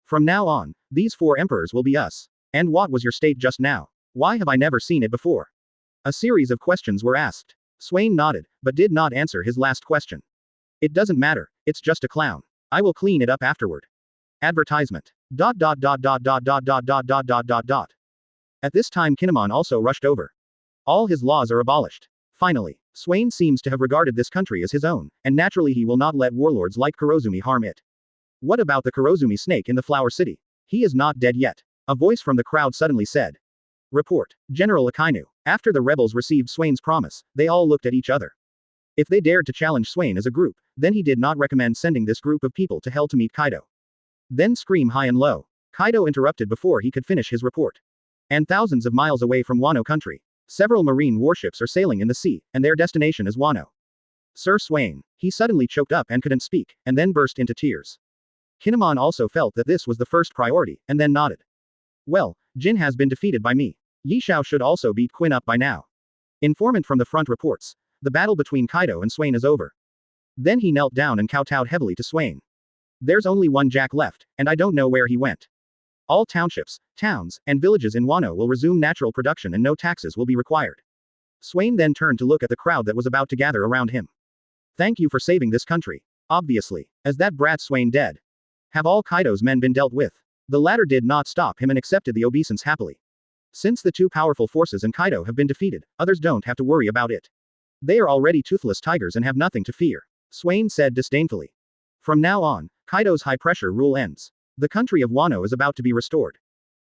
From now on, these 4 emperors will be us. And what was your state just now? Why have I never seen it before? A series of questions were asked. Swain nodded, but did not answer his last question. It doesn't matter, it's just a clown. I will clean it up afterward. Advertisement. ... At this time Kinemon also rushed over. All his laws are abolished. Finally, Swain seems to have regarded this country as his own, and naturally he will not let warlords like Kurozumi harm it. What about the Kurozumi snake in the Flower City? He is not dead yet. A voice from the crowd suddenly said. Report. General Akainu. After the rebels received Swain's promise, they all looked at each other. If they dared to challenge Swain as a group, then he did not recommend sending this group of people to hell to meet Kaido. Then scream high and low. Kaido interrupted before he could finish his report. And thousands of miles away from Wano country, several marine warships are sailing in the sea, and their destination is Wano. Sir Swain. He suddenly choked up and couldn't speak, and then burst into tears. Kinemon also felt that this was the first priority, and then nodded. Well, Jin has been defeated by me. Yi Shao should also beat Quinn up by now. Informant from the front reports. The battle between Kaido and Swain is over. Then he knelt down and kowtowed heavily to Swain. There's only one Jack left, and I don't know where he went. All townships, towns, and villages in Wano will resume natural production and no taxes will be required. Swain then turned to look at the crowd that was about to gather around him. Thank you for saving this country. Obviously. As that brat Swain dead. Have all Kaido's men been dealt with? The latter did not stop him and accepted the obeisance happily. Since the 2 powerful forces and Kaido have been defeated, others don't have to worry about it. They are already toothless tigers and have nothing to fear. Swain said disdainfully. From now on, Kaido's high-pressure rule ends. The country of Wano is about to be restored.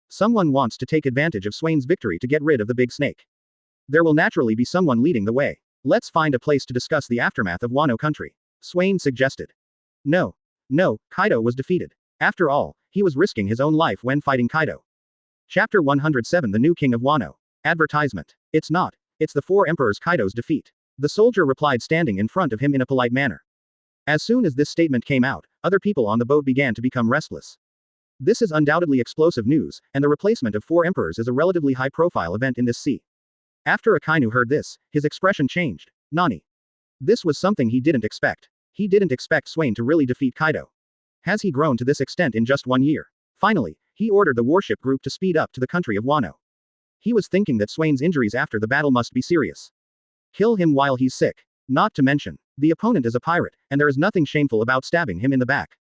Someone wants to take advantage of Swain's victory to get rid of the big snake. There will naturally be someone leading the way. Let's find a place to discuss the aftermath of Wano country. Swain suggested. No. Kaido was defeated. After all, he was risking his own life when fighting Kaido. Chapter 107 The New King of Wano. Advertisement. It's not. It's the four emperors Kaido's defeat. The soldier replied standing in front of him in a polite manner. As soon as this statement came out, other people on the boat began to become restless. This is undoubtedly explosive news, and the replacement of four emperors is a relatively high-profile event in this sea. After Akainu heard this, his expression changed. Nani? This was something he didn't expect. He didn't expect Swain to really defeat Kaido. Has he grown to this extent in just 1 year? Finally, he ordered the warship group to speed up to the country of Wano. He was thinking that Swain's injuries after the battle must be serious. Kill him while he's sick. Not to mention, the opponent is a pirate, and there is nothing shameful about stabbing him in the back.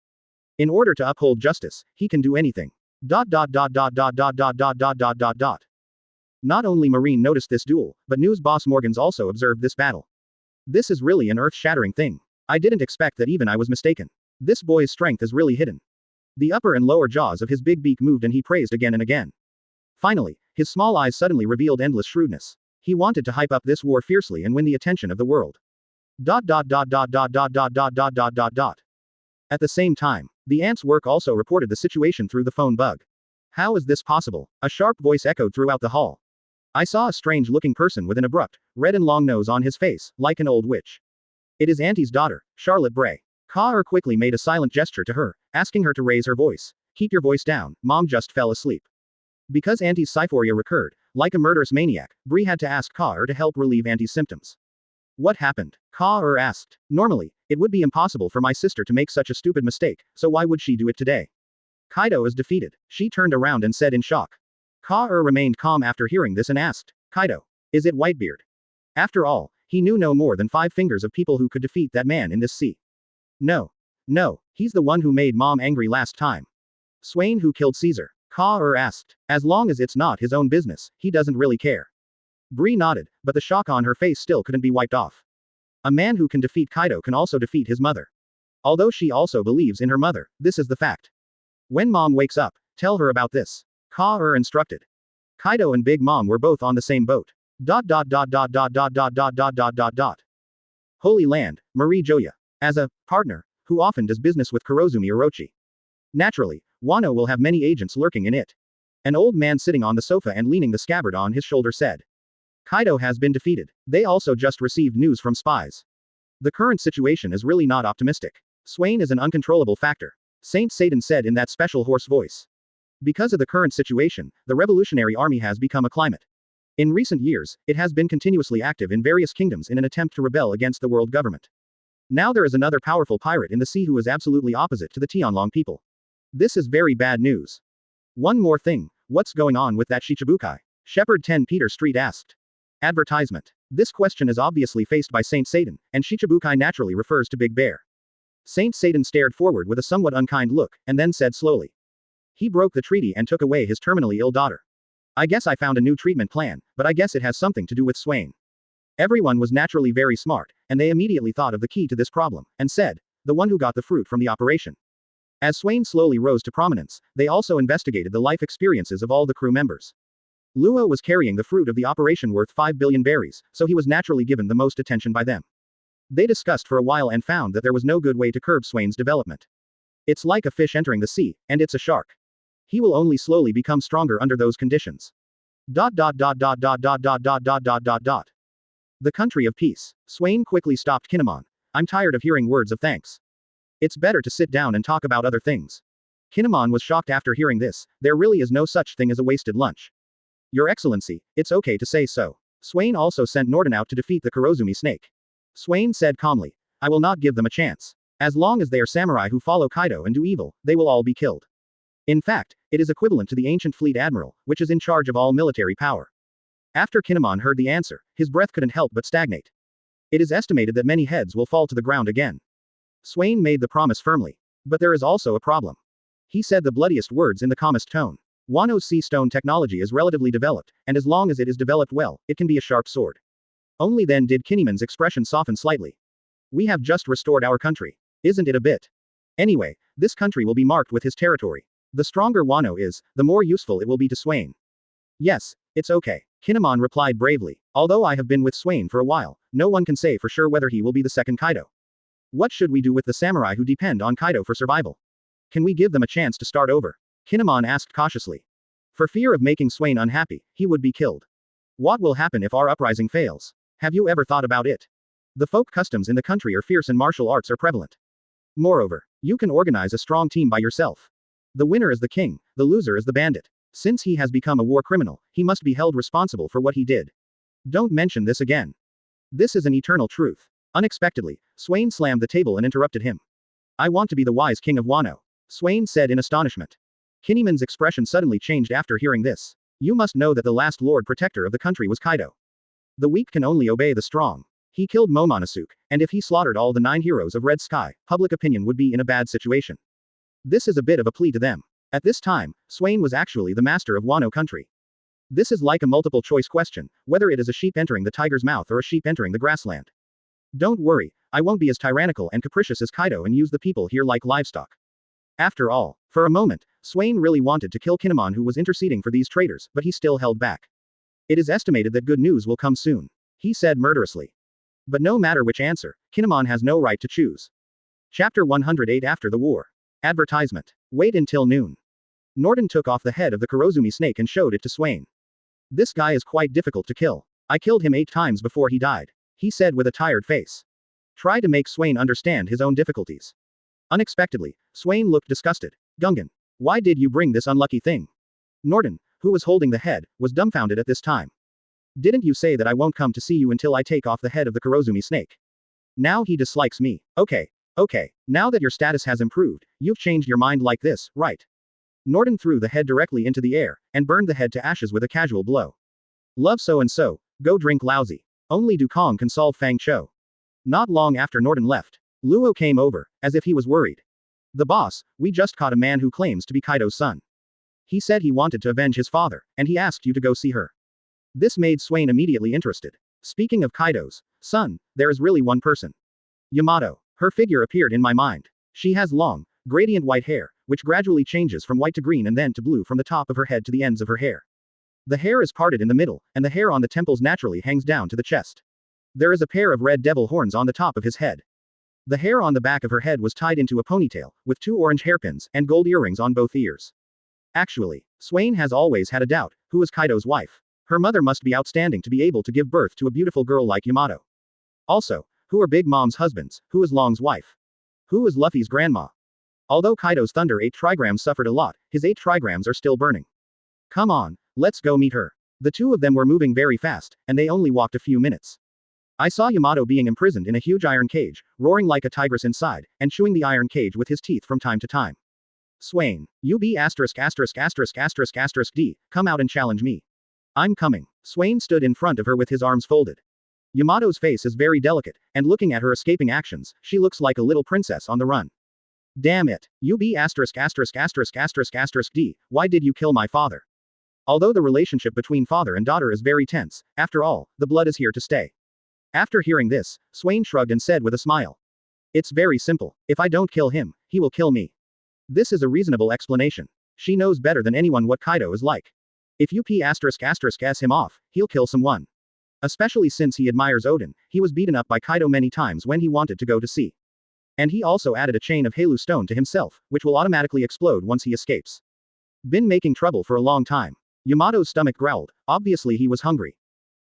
In order to uphold justice, he can do anything. Not only Marine noticed this duel, but news boss Morgans also observed this battle. This is really an earth-shattering thing. I didn't expect that even I was mistaken. This boy's strength is really hidden. The upper and lower jaws of his big beak moved and he praised again and again. Finally, his small eyes suddenly revealed endless shrewdness. He wanted to hype up this war fiercely and win the attention of the world. At the same time, the Ant's work also reported the situation through the phone bug. How is this possible? A sharp voice echoed throughout the hall. I saw a strange-looking person with an abrupt, red and long nose on his face, like an old witch. It is Auntie's daughter, Charlotte Bray. Ka quickly made a silent gesture to her, asking her to raise her voice. Keep your voice down, Mom just fell asleep. Because Auntie's syphoria recurred, like a murderous maniac, Bree had to ask Ka to help relieve Auntie's symptoms. What happened? Ka asked. Normally, it would be impossible for my sister to make such a stupid mistake, so why would she do it today? Kaido is defeated. She turned around and said in shock. Ka remained calm after hearing this and asked, Kaido, is it Whitebeard? After all, he knew no more than 5 fingers of people who could defeat that man in this sea. No, he's the one who made Mom angry last time. Swain who killed Caesar. Ka asked. As long as it's not his own business, he doesn't really care. Bree nodded, but the shock on her face still couldn't be wiped off. A man who can defeat Kaido can also defeat his mother. Although she also believes in her mother, this is the fact. When Mom wakes up, tell her about this. Ka instructed. Kaido and Big Mom were both on the same boat. Holy Land, Marie Joya. As a partner, who often does business with Kurozumi Orochi. Naturally, Wano will have many agents lurking in it. An old man sitting on the sofa and leaning the scabbard on his shoulder said. Kaido has been defeated. They also just received news from spies. The current situation is really not optimistic. Swain is an uncontrollable factor. Saint Satan said in that special hoarse voice. Because of the current situation, the Revolutionary Army has become a climate. In recent years, it has been continuously active in various kingdoms in an attempt to rebel against the world government. Now there is another powerful pirate in the sea who is absolutely opposite to the Tianlong people. This is very bad news. One more thing, what's going on with that Shichibukai? Shepherd 10 Peter Street asked. Advertisement. This question is obviously faced by Saint Satan, and Shichibukai naturally refers to Big Bear. Saint Satan stared forward with a somewhat unkind look, and then said slowly. He broke the treaty and took away his terminally ill daughter. I guess I found a new treatment plan, but I guess it has something to do with Swain. Everyone was naturally very smart, and they immediately thought of the key to this problem, and said, the one who got the fruit from the operation. As Swain slowly rose to prominence, they also investigated the life experiences of all the crew members. Luo was carrying the fruit of the operation worth 5 billion berries, so he was naturally given the most attention by them. They discussed for a while and found that there was no good way to curb Swain's development. It's like a fish entering the sea, and it's a shark. He will only slowly become stronger under those conditions. The country of peace. Swain quickly stopped Kinemon. I'm tired of hearing words of thanks. It's better to sit down and talk about other things. Kinemon was shocked after hearing this. There really is no such thing as a wasted lunch. Your Excellency, it's okay to say so. Swain also sent Norton out to defeat the Kurozumi snake. Swain said calmly. I will not give them a chance. As long as they are samurai who follow Kaido and do evil, they will all be killed. In fact, it is equivalent to the ancient fleet admiral, which is in charge of all military power. After Kinemon heard the answer, his breath couldn't help but stagnate. It is estimated that many heads will fall to the ground again. Swain made the promise firmly. But there is also a problem. He said the bloodiest words in the calmest tone. Wano's sea stone technology is relatively developed, and as long as it is developed well, it can be a sharp sword. Only then did Kinemon's expression soften slightly. We have just restored our country. Isn't it a bit? Anyway, this country will be marked with his territory. The stronger Wano is, the more useful it will be to Swain. Yes, it's okay. Kinemon replied bravely. Although I have been with Swain for a while, no one can say for sure whether he will be the second Kaido. What should we do with the samurai who depend on Kaido for survival? Can we give them a chance to start over? Kinemon asked cautiously. For fear of making Swain unhappy, he would be killed. What will happen if our uprising fails? Have you ever thought about it? The folk customs in the country are fierce and martial arts are prevalent. Moreover, you can organize a strong team by yourself. The winner is the king, the loser is the bandit. Since he has become a war criminal, he must be held responsible for what he did. Don't mention this again. This is an eternal truth. Unexpectedly, Swain slammed the table and interrupted him. I want to be the wise king of Wano. Swain said in astonishment. Kinemon's expression suddenly changed after hearing this. You must know that the last Lord Protector of the country was Kaido. The weak can only obey the strong. He killed Momonosuke, and if he slaughtered all the 9 heroes of Red Sky, public opinion would be in a bad situation. This is a bit of a plea to them. At this time, Swain was actually the master of Wano country. This is like a multiple choice question, whether it is a sheep entering the tiger's mouth or a sheep entering the grassland. Don't worry, I won't be as tyrannical and capricious as Kaido and use the people here like livestock. After all, for a moment, Swain really wanted to kill Kinemon who was interceding for these traitors, but he still held back. It is estimated that good news will come soon. He said murderously. But no matter which answer, Kinemon has no right to choose. Chapter 108 After the War. Advertisement. Wait until noon. Norton took off the head of the Kurozumi snake and showed it to Swain. This guy is quite difficult to kill. I killed him 8 times before he died. He said with a tired face. Try to make Swain understand his own difficulties. Unexpectedly, Swain looked disgusted. Gungan. Why did you bring this unlucky thing? Norton, who was holding the head, was dumbfounded at this time. Didn't you say that I won't come to see you until I take off the head of the Kurozumi snake? Now he dislikes me. Okay. Now that your status has improved, you've changed your mind like this, right? Norton threw the head directly into the air, and burned the head to ashes with a casual blow. Love so and so, go drink lousy. Only Dukong can solve Fang Cho. Not long after Norton left, Luo came over, as if he was worried. The boss, we just caught a man who claims to be Kaido's son. He said he wanted to avenge his father, and he asked you to go see her. This made Swain immediately interested. Speaking of Kaido's son, there is really one person. Yamato. Her figure appeared in my mind. She has long, gradient white hair, which gradually changes from white to green and then to blue from the top of her head to the ends of her hair. The hair is parted in the middle, and the hair on the temples naturally hangs down to the chest. There is a pair of red devil horns on the top of his head. The hair on the back of her head was tied into a ponytail, with 2 orange hairpins, and gold earrings on both ears. Actually, Swain has always had a doubt, who is Kaido's wife? Her mother must be outstanding to be able to give birth to a beautiful girl like Yamato. Also, who are Big Mom's husbands? Who is Long's wife? Who is Luffy's grandma? Although Kaido's Thunder 8 trigrams suffered a lot, his 8 trigrams are still burning. Come on, let's go meet her. The two of them were moving very fast, and they only walked a few minutes. I saw Yamato being imprisoned in a huge iron cage, roaring like a tigress inside, and chewing the iron cage with his teeth from time to time. Swain, you be ********D, come out and challenge me. I'm coming. Swain stood in front of her with his arms folded. Yamato's face is very delicate, and looking at her escaping actions, she looks like a little princess on the run. Damn it, you be ********D, why did you kill my father? Although the relationship between father and daughter is very tense, after all, the blood is here to stay. After hearing this, Swain shrugged and said with a smile. It's very simple, if I don't kill him, he will kill me. This is a reasonable explanation. She knows better than anyone what Kaido is like. If you s him off, he'll kill someone. Especially since he admires Odin, he was beaten up by Kaido many times when he wanted to go to sea. And he also added a chain of Halu stone to himself, which will automatically explode once he escapes. Been making trouble for a long time. Yamato's stomach growled, obviously he was hungry.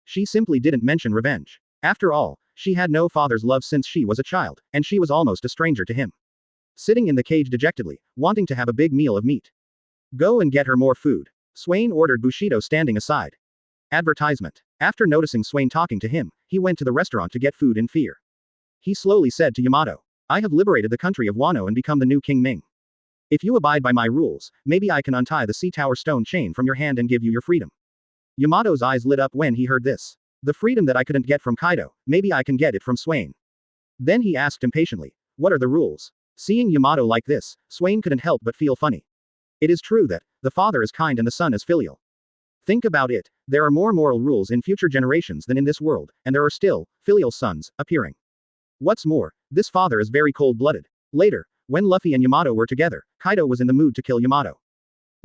She simply didn't mention revenge. After all, she had no father's love since she was a child, and she was almost a stranger to him. Sitting in the cage dejectedly, wanting to have a big meal of meat. Go and get her more food. Swain ordered Bushido standing aside. Advertisement. After noticing Swain talking to him, he went to the restaurant to get food in fear. He slowly said to Yamato, I have liberated the country of Wano and become the new King Ming. If you abide by my rules, maybe I can untie the sea tower stone chain from your hand and give you your freedom. Yamato's eyes lit up when he heard this. The freedom that I couldn't get from Kaido, maybe I can get it from Swain. Then he asked impatiently, what are the rules? Seeing Yamato like this, Swain couldn't help but feel funny. It is true that the father is kind and the son is filial. Think about it, there are more moral rules in future generations than in this world, and there are still filial sons appearing. What's more, this father is very cold-blooded. Later, when Luffy and Yamato were together, Kaido was in the mood to kill Yamato.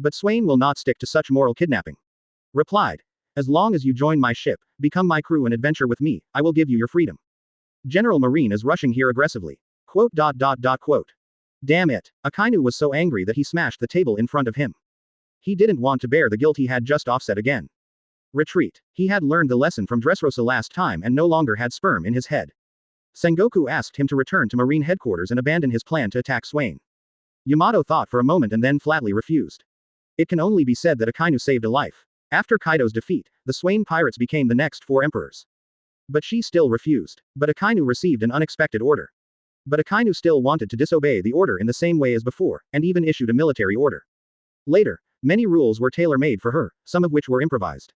But Swain will not stick to such moral kidnapping. Replied. As long as you join my ship, become my crew and adventure with me, I will give you your freedom. General Marine is rushing here aggressively. Quote. Damn it. Akainu was so angry that he smashed the table in front of him. He didn't want to bear the guilt he had just offset again. Retreat. He had learned the lesson from Dressrosa last time and no longer had sperm in his head. Sengoku asked him to return to Marine headquarters and abandon his plan to attack Swain. Yamato thought for a moment and then flatly refused. It can only be said that Akainu saved a life. After Kaido's defeat, the Swain pirates became the next 4 emperors. But she still refused. But Akainu received an unexpected order. But Akainu still wanted to disobey the order in the same way as before, and even issued a military order. Later, many rules were tailor-made for her, some of which were improvised.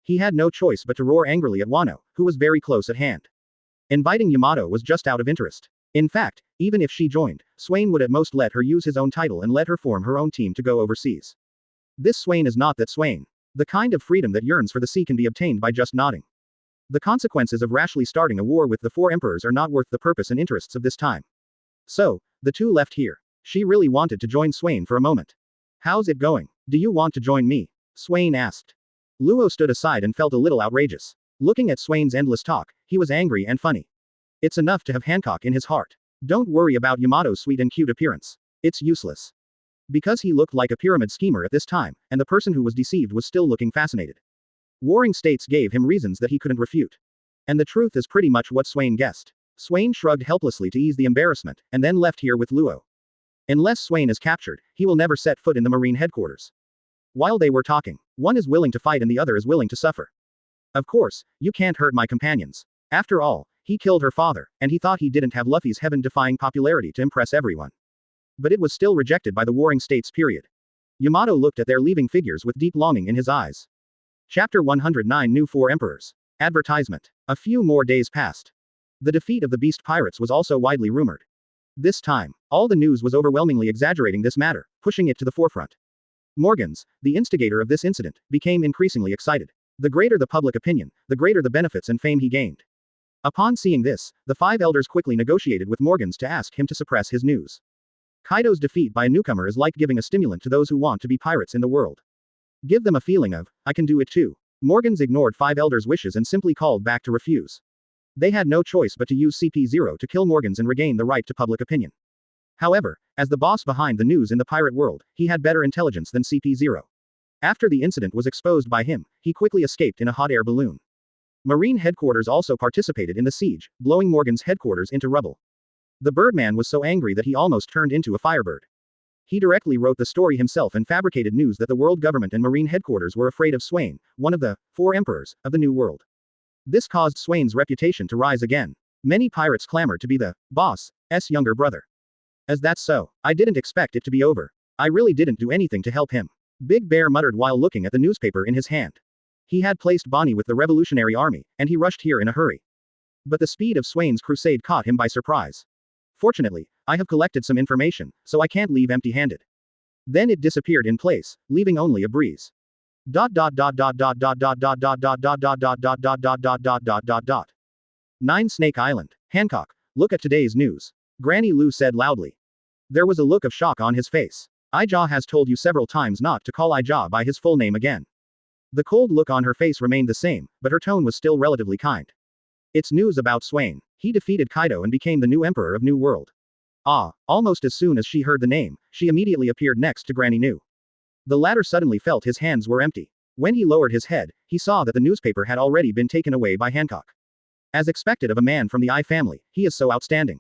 He had no choice but to roar angrily at Wano, who was very close at hand. Inviting Yamato was just out of interest. In fact, even if she joined, Swain would at most let her use his own title and let her form her own team to go overseas. This Swain is not that Swain. The kind of freedom that yearns for the sea can be obtained by just nodding. The consequences of rashly starting a war with the 4 emperors are not worth the purpose and interests of this time. So, the two left here. She really wanted to join Swain for a moment. How's it going? Do you want to join me? Swain asked. Luo stood aside and felt a little outrageous. Looking at Swain's endless talk, he was angry and funny. It's enough to have Hancock in his heart. Don't worry about Yamato's sweet and cute appearance. It's useless. Because he looked like a pyramid schemer at this time, and the person who was deceived was still looking fascinated. Warring States gave him reasons that he couldn't refute. And the truth is pretty much what Swain guessed. Swain shrugged helplessly to ease the embarrassment, and then left here with Luo. Unless Swain is captured, he will never set foot in the Marine headquarters. While they were talking, one is willing to fight and the other is willing to suffer. Of course, you can't hurt my companions. After all, he killed her father, and he thought he didn't have Luffy's heaven-defying popularity to impress everyone. But it was still rejected by the Warring States period. Yamato looked at their leaving figures with deep longing in his eyes. Chapter 109 New 4 Emperors. Advertisement. A few more days passed. The defeat of the Beast Pirates was also widely rumored. This time, all the news was overwhelmingly exaggerating this matter, pushing it to the forefront. Morgans, the instigator of this incident, became increasingly excited. The greater the public opinion, the greater the benefits and fame he gained. Upon seeing this, the 5 elders quickly negotiated with Morgans to ask him to suppress his news. Kaido's defeat by a newcomer is like giving a stimulant to those who want to be pirates in the world. Give them a feeling of, I can do it too. Morgans ignored 5 elders' wishes and simply called back to refuse. They had no choice but to use CP0 to kill Morgans and regain the right to public opinion. However, as the boss behind the news in the pirate world, he had better intelligence than CP0. After the incident was exposed by him, he quickly escaped in a hot air balloon. Marine headquarters also participated in the siege, blowing Morgan's headquarters into rubble. The Birdman was so angry that he almost turned into a firebird. He directly wrote the story himself and fabricated news that the world government and Marine headquarters were afraid of Swain, one of the 4 emperors of the New World. This caused Swain's reputation to rise again. Many pirates clamored to be the boss's younger brother. As that's so, I didn't expect it to be over. I really didn't do anything to help him. Big Bear muttered while looking at the newspaper in his hand. He had placed Bonnie with the Revolutionary Army, and he rushed here in a hurry. But the speed of Swain's crusade caught him by surprise. Fortunately, I have collected some information, so I can't leave empty-handed. Then it disappeared in place, leaving only a breeze. 9 Snake Island. Hancock, look at today's news. Granny Lou said loudly. There was a look of shock on his face. Aija has told you several times not to call Aija by his full name again. The cold look on her face remained the same, but her tone was still relatively kind. It's news about Swain. He defeated Kaido and became the new emperor of New World. Almost as soon as she heard the name, she immediately appeared next to Granny New. The latter suddenly felt his hands were empty. When he lowered his head, he saw that the newspaper had already been taken away by Hancock. As expected of a man from the I family, he is so outstanding.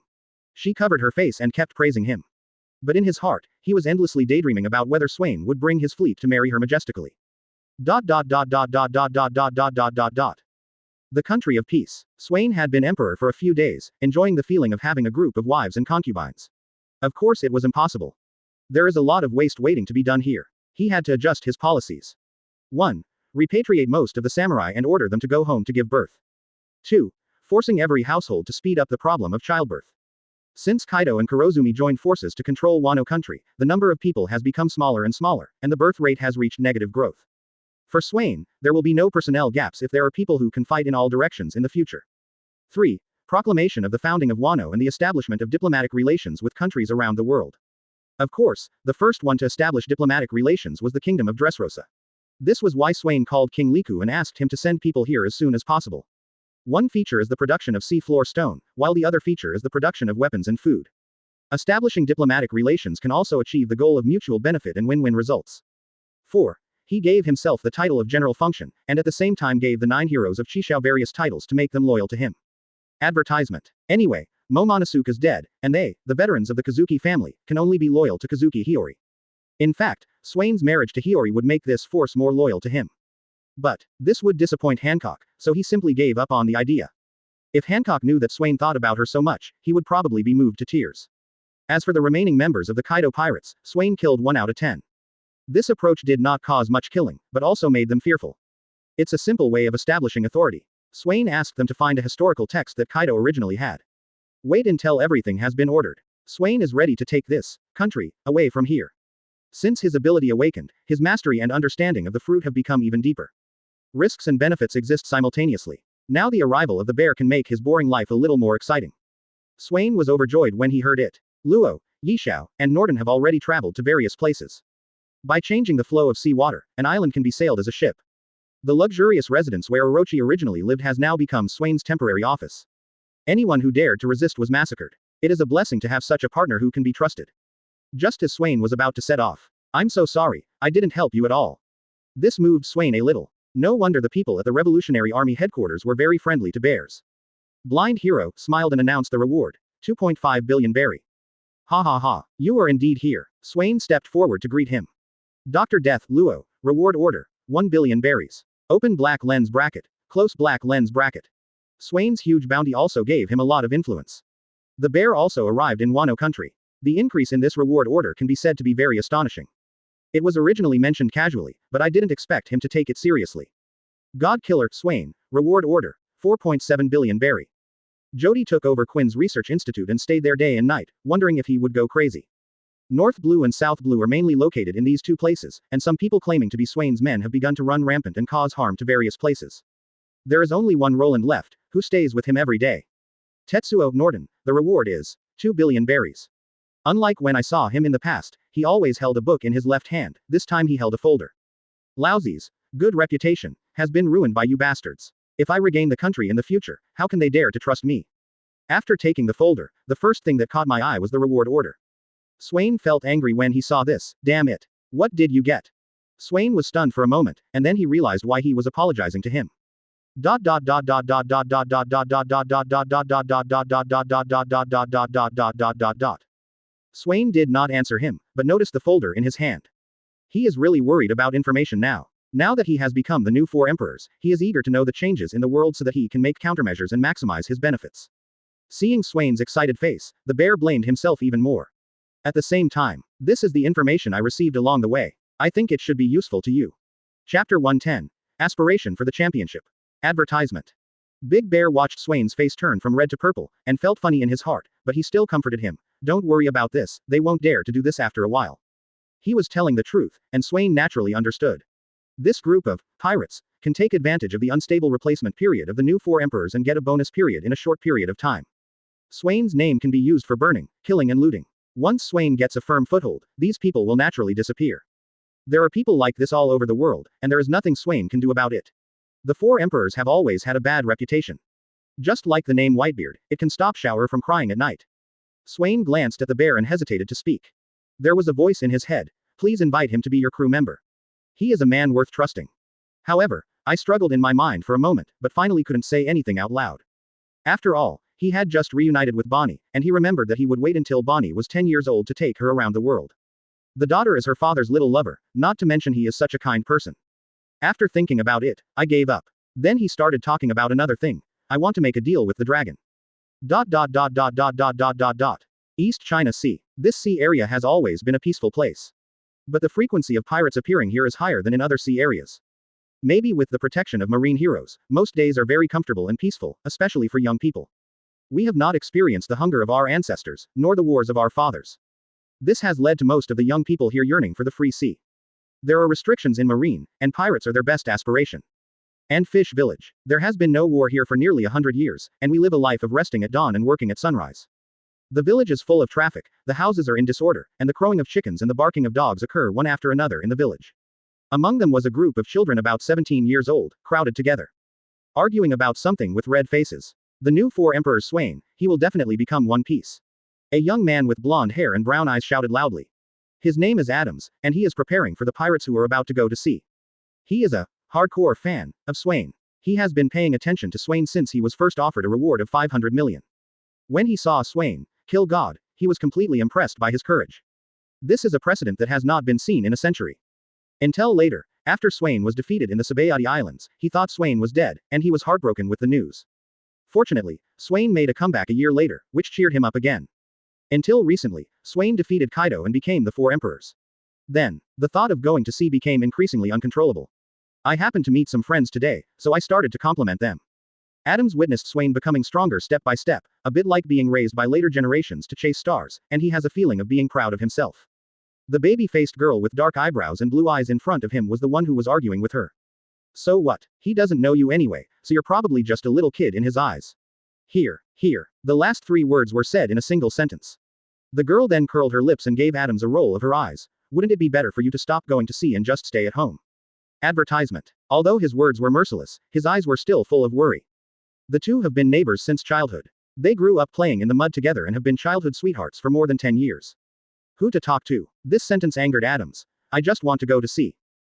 She covered her face and kept praising him. But in his heart, he was endlessly daydreaming about whether Swain would bring his fleet to marry her majestically. The country of peace. Swain had been emperor for a few days, enjoying the feeling of having a group of wives and concubines. Of course it was impossible. There is a lot of waste waiting to be done here. He had to adjust his policies. 1. Repatriate most of the samurai and order them to go home to give birth. 2. Forcing every household to speed up the problem of childbirth. Since Kaido and Kurozumi joined forces to control Wano country, the number of people has become smaller and smaller, and the birth rate has reached negative growth. For Swain, there will be no personnel gaps if there are people who can fight in all directions in the future. 3. Proclamation of the founding of Wano and the establishment of diplomatic relations with countries around the world. Of course, the first one to establish diplomatic relations was the kingdom of Dressrosa. This was why Swain called King Liku and asked him to send people here as soon as possible. One feature is the production of seafloor stone, while the other feature is the production of weapons and food. Establishing diplomatic relations can also achieve the goal of mutual benefit and win-win results. 4. He gave himself the title of General Function, and at the same time gave the 9 heroes of Chixiao various titles to make them loyal to him. Advertisement. Anyway, Momonosuke is dead, and they, the veterans of the Kazuki family, can only be loyal to Kazuki Hiyori. In fact, Swain's marriage to Hiyori would make this force more loyal to him. But this would disappoint Hancock, so he simply gave up on the idea. If Hancock knew that Swain thought about her so much, he would probably be moved to tears. As for the remaining members of the Kaido pirates, Swain killed 1 out of 10. This approach did not cause much killing, but also made them fearful. It's a simple way of establishing authority. Swain asked them to find a historical text that Kaido originally had. Wait until everything has been ordered. Swain is ready to take this country away from here. Since his ability awakened, his mastery and understanding of the fruit have become even deeper. Risks and benefits exist simultaneously. Now the arrival of the bear can make his boring life a little more exciting. Swain was overjoyed when he heard it. Luo, Yishao, and Norton have already traveled to various places. By changing the flow of sea water, an island can be sailed as a ship. The luxurious residence where Orochi originally lived has now become Swain's temporary office. Anyone who dared to resist was massacred. It is a blessing to have such a partner who can be trusted. Just as Swain was about to set off. I'm so sorry, I didn't help you at all. This moved Swain a little. No wonder the people at the Revolutionary Army headquarters were very friendly to bears. Blind Hero smiled and announced the reward. 2.5 billion berry. Ha ha ha, you are indeed here. Swain stepped forward to greet him. Dr. Death, Luo, reward order, 1 billion berries. Open black lens bracket, close black lens bracket. Swain's huge bounty also gave him a lot of influence. The bear also arrived in Wano country. The increase in this reward order can be said to be very astonishing. It was originally mentioned casually, but I didn't expect him to take it seriously. God Killer, Swain, reward order, 4.7 billion berry. Jody took over Quinn's Research Institute and stayed there day and night, wondering if he would go crazy. North Blue and South Blue are mainly located in these two places, and some people claiming to be Swain's men have begun to run rampant and cause harm to various places. There is only one Roland left, who stays with him every day. Tetsuo Norton, the reward is 2 billion berries. Unlike when I saw him in the past, he always held a book in his left hand, this time he held a folder. Lousy's good reputation has been ruined by you bastards. If I regain the country in the future, how can they dare to trust me? After taking the folder, the first thing that caught my eye was the reward order. Swain felt angry when he saw this. Damn it. What did you get? Swain was stunned for a moment, and then he realized why he was apologizing to him. Swain did not answer him, but noticed the folder in his hand. He is really worried about information now. Now that he has become the new 4 emperors, he is eager to know the changes in the world so that he can make countermeasures and maximize his benefits. Seeing Swain's excited face, the bear blamed himself even more. At the same time, this is the information I received along the way. I think it should be useful to you. Chapter 110. Aspiration for the Championship. Advertisement. Big Bear watched Swain's face turn from red to purple, and felt funny in his heart, but he still comforted him. Don't worry about this, they won't dare to do this after a while. He was telling the truth, and Swain naturally understood. This group of pirates can take advantage of the unstable replacement period of the new 4 emperors and get a bonus period in a short period of time. Swain's name can be used for burning, killing and looting. Once Swain gets a firm foothold, these people will naturally disappear. There are people like this all over the world, and there is nothing Swain can do about it. The 4 emperors have always had a bad reputation. Just like the name Whitebeard, it can stop Shower from crying at night. Swain glanced at the bear and hesitated to speak. There was a voice in his head. Please invite him to be your crew member. He is a man worth trusting. However, I struggled in my mind for a moment, but finally couldn't say anything out loud. After all, he had just reunited with Bonnie, and he remembered that he would wait until Bonnie was 10 years old to take her around the world. The daughter is her father's little lover, not to mention he is such a kind person. After thinking about it, I gave up. Then he started talking about another thing. I want to make a deal with the dragon. East China Sea. This sea area has always been a peaceful place. But the frequency of pirates appearing here is higher than in other sea areas. Maybe with the protection of marine heroes, most days are very comfortable and peaceful, especially for young people. We have not experienced the hunger of our ancestors, nor the wars of our fathers. This has led to most of the young people here yearning for the free sea. There are restrictions in marine, and pirates are their best aspiration. And Fish Village. There has been no war here for nearly 100 years, and we live a life of resting at dawn and working at sunrise. The village is full of traffic, the houses are in disorder, and the crowing of chickens and the barking of dogs occur one after another in the village. Among them was a group of children about 17 years old, crowded together, arguing about something with red faces. The new four emperors Swain, he will definitely become one piece. A young man with blonde hair and brown eyes shouted loudly. His name is Adams, and he is preparing for the pirates who are about to go to sea. He is a hardcore fan of Swain. He has been paying attention to Swain since he was first offered a reward of 500 million. When he saw Swain kill God, he was completely impressed by his courage. This is a precedent that has not been seen in a century. Until later, after Swain was defeated in the Sabayati Islands, he thought Swain was dead, and he was heartbroken with the news. Fortunately, Swain made a comeback a year later, which cheered him up again. Until recently, Swain defeated Kaido and became the four emperors. Then, the thought of going to sea became increasingly uncontrollable. I happened to meet some friends today, so I started to compliment them. Adams witnessed Swain becoming stronger step by step, a bit like being raised by later generations to chase stars, and he has a feeling of being proud of himself. The baby-faced girl with dark eyebrows and blue eyes in front of him was the one who was arguing with her. So what? He doesn't know you anyway, so you're probably just a little kid in his eyes. Here. The last three words were said in a single sentence. The girl then curled her lips and gave Adams a roll of her eyes. Wouldn't it be better for you to stop going to sea and just stay at home? Advertisement. Although his words were merciless, his eyes were still full of worry. The two have been neighbors since childhood. They grew up playing in the mud together and have been childhood sweethearts for more than 10 years. Who to talk to? This sentence angered Adams. I just want to go to sea.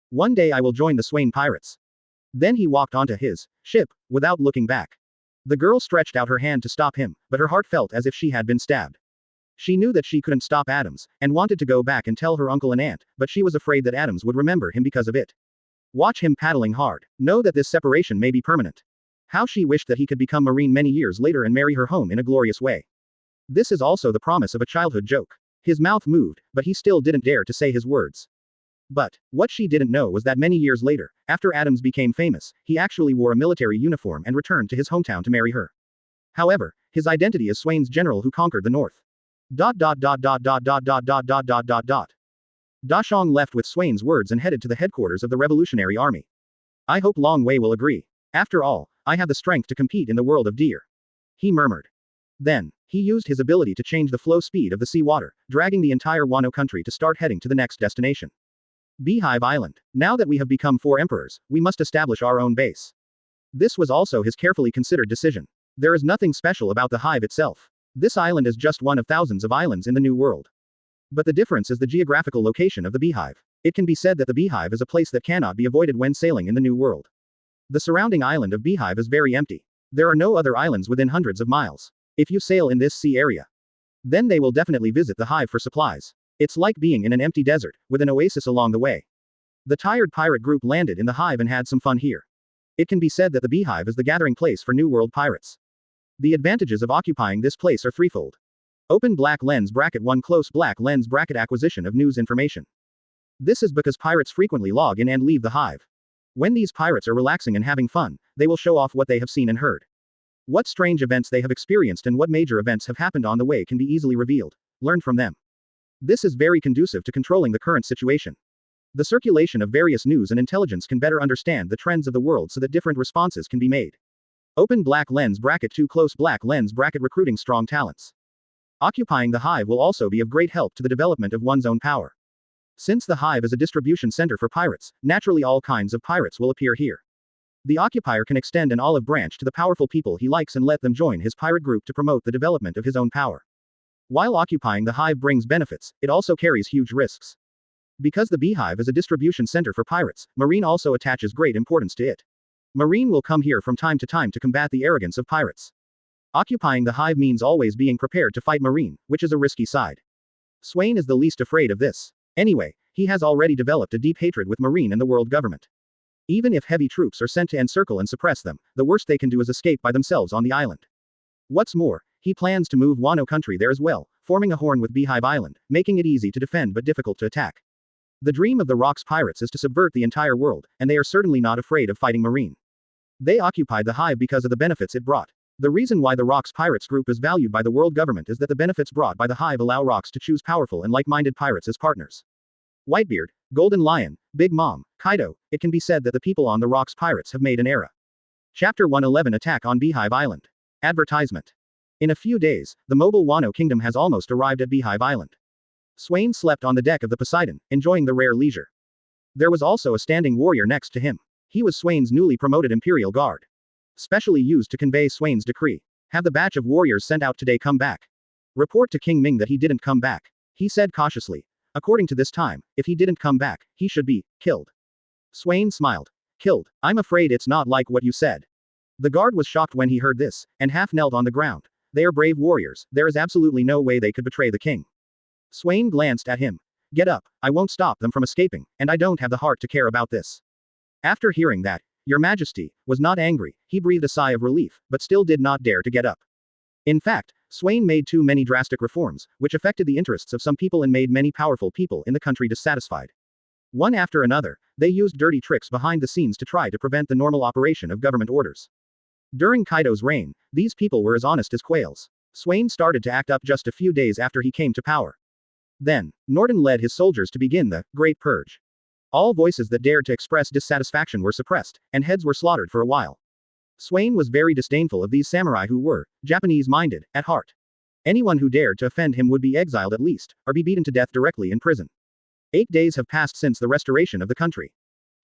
One day I will join the Swain pirates. Then he walked onto his ship, without looking back. The girl stretched out her hand to stop him, but her heart felt as if she had been stabbed. She knew that she couldn't stop Adams, and wanted to go back and tell her uncle and aunt, but she was afraid that Adams would remember him because of it. Watch him paddling hard. Know that this separation may be permanent. How she wished that he could become Marine many years later and marry her home in a glorious way. This is also the promise of a childhood joke. His mouth moved, but he still didn't dare to say his words. But, what she didn't know was that many years later, after Adams became famous, he actually wore a military uniform and returned to his hometown to marry her. However, his identity is Swain's general who conquered the north. Dashong left with Swain's words and headed to the headquarters of the Revolutionary Army. I hope Long Wei will agree. After all, I have the strength to compete in the world of deer. He murmured. Then, he used his ability to change the flow speed of the seawater, dragging the entire Wano country to start heading to the next destination. Beehive Island. Now that we have become four emperors, we must establish our own base. This was also his carefully considered decision. There is nothing special about the hive itself. This island is just one of thousands of islands in the New World. But the difference is the geographical location of the Beehive. It can be said that the Beehive is a place that cannot be avoided when sailing in the New World. The surrounding island of Beehive is very empty. There are no other islands within hundreds of miles. If you sail in this sea area, then they will definitely visit the hive for supplies. It's like being in an empty desert, with an oasis along the way. The tired pirate group landed in the hive and had some fun here. It can be said that the Beehive is the gathering place for New World pirates. The advantages of occupying this place are threefold. Open black lens bracket 1 close black lens bracket acquisition of news information. This is because pirates frequently log in and leave the hive. When these pirates are relaxing and having fun, they will show off what they have seen and heard. What strange events they have experienced and what major events have happened on the way can be easily revealed. Learn from them. This is very conducive to controlling the current situation. The circulation of various news and intelligence can better understand the trends of the world so that different responses can be made. Open black lens bracket 2 close black lens bracket recruiting strong talents. Occupying the hive will also be of great help to the development of one's own power. Since the hive is a distribution center for pirates, naturally all kinds of pirates will appear here. The occupier can extend an olive branch to the powerful people he likes and let them join his pirate group to promote the development of his own power. While occupying the hive brings benefits, it also carries huge risks. Because the Beehive is a distribution center for pirates, Marine also attaches great importance to it. Marine will come here from time to combat the arrogance of pirates. Occupying the hive means always being prepared to fight Marine, which is a risky side. Swain is the least afraid of this. Anyway, he has already developed a deep hatred with Marine and the world government. Even if heavy troops are sent to encircle and suppress them, the worst they can do is escape by themselves on the island. What's more, he plans to move Wano country there as well, forming a horn with Beehive Island, making it easy to defend but difficult to attack. The dream of the Rocks pirates is to subvert the entire world, and they are certainly not afraid of fighting Marine. They occupied the hive because of the benefits it brought. The reason why the Rocks Pirates group is valued by the world government is that the benefits brought by the hive allow Rocks to choose powerful and like-minded pirates as partners. Whitebeard, Golden Lion, Big Mom, Kaido, it can be said that the people on the Rocks Pirates have made an era. Chapter 111 Attack on Beehive Island. Advertisement. In a few days, the mobile Wano kingdom has almost arrived at Beehive Island. Swain slept on the deck of the Poseidon, enjoying the rare leisure. There was also a standing warrior next to him. He was Swain's newly promoted Imperial Guard. Specially used to convey Swain's decree. Have the batch of warriors sent out today come back. Report to King Ming that he didn't come back. He said cautiously. According to this time, if he didn't come back, he should be killed. Swain smiled. Killed? I'm afraid it's not like what you said. The guard was shocked when he heard this, and half knelt on the ground. They are brave warriors, there is absolutely no way they could betray the king. Swain glanced at him. Get up, I won't stop them from escaping, and I don't have the heart to care about this. After hearing that, Your Majesty was not angry, he breathed a sigh of relief, but still did not dare to get up. In fact, Swain made too many drastic reforms, which affected the interests of some people and made many powerful people in the country dissatisfied. One after another, they used dirty tricks behind the scenes to try to prevent the normal operation of government orders. During Kaido's reign, these people were as honest as quails. Swain started to act up just a few days after he came to power. Then, Norton led his soldiers to begin the Great Purge. All voices that dared to express dissatisfaction were suppressed, and heads were slaughtered for a while. Swain was very disdainful of these samurai who were Japanese-minded, at heart. Anyone who dared to offend him would be exiled at least, or be beaten to death directly in prison. 8 days have passed since the restoration of the country.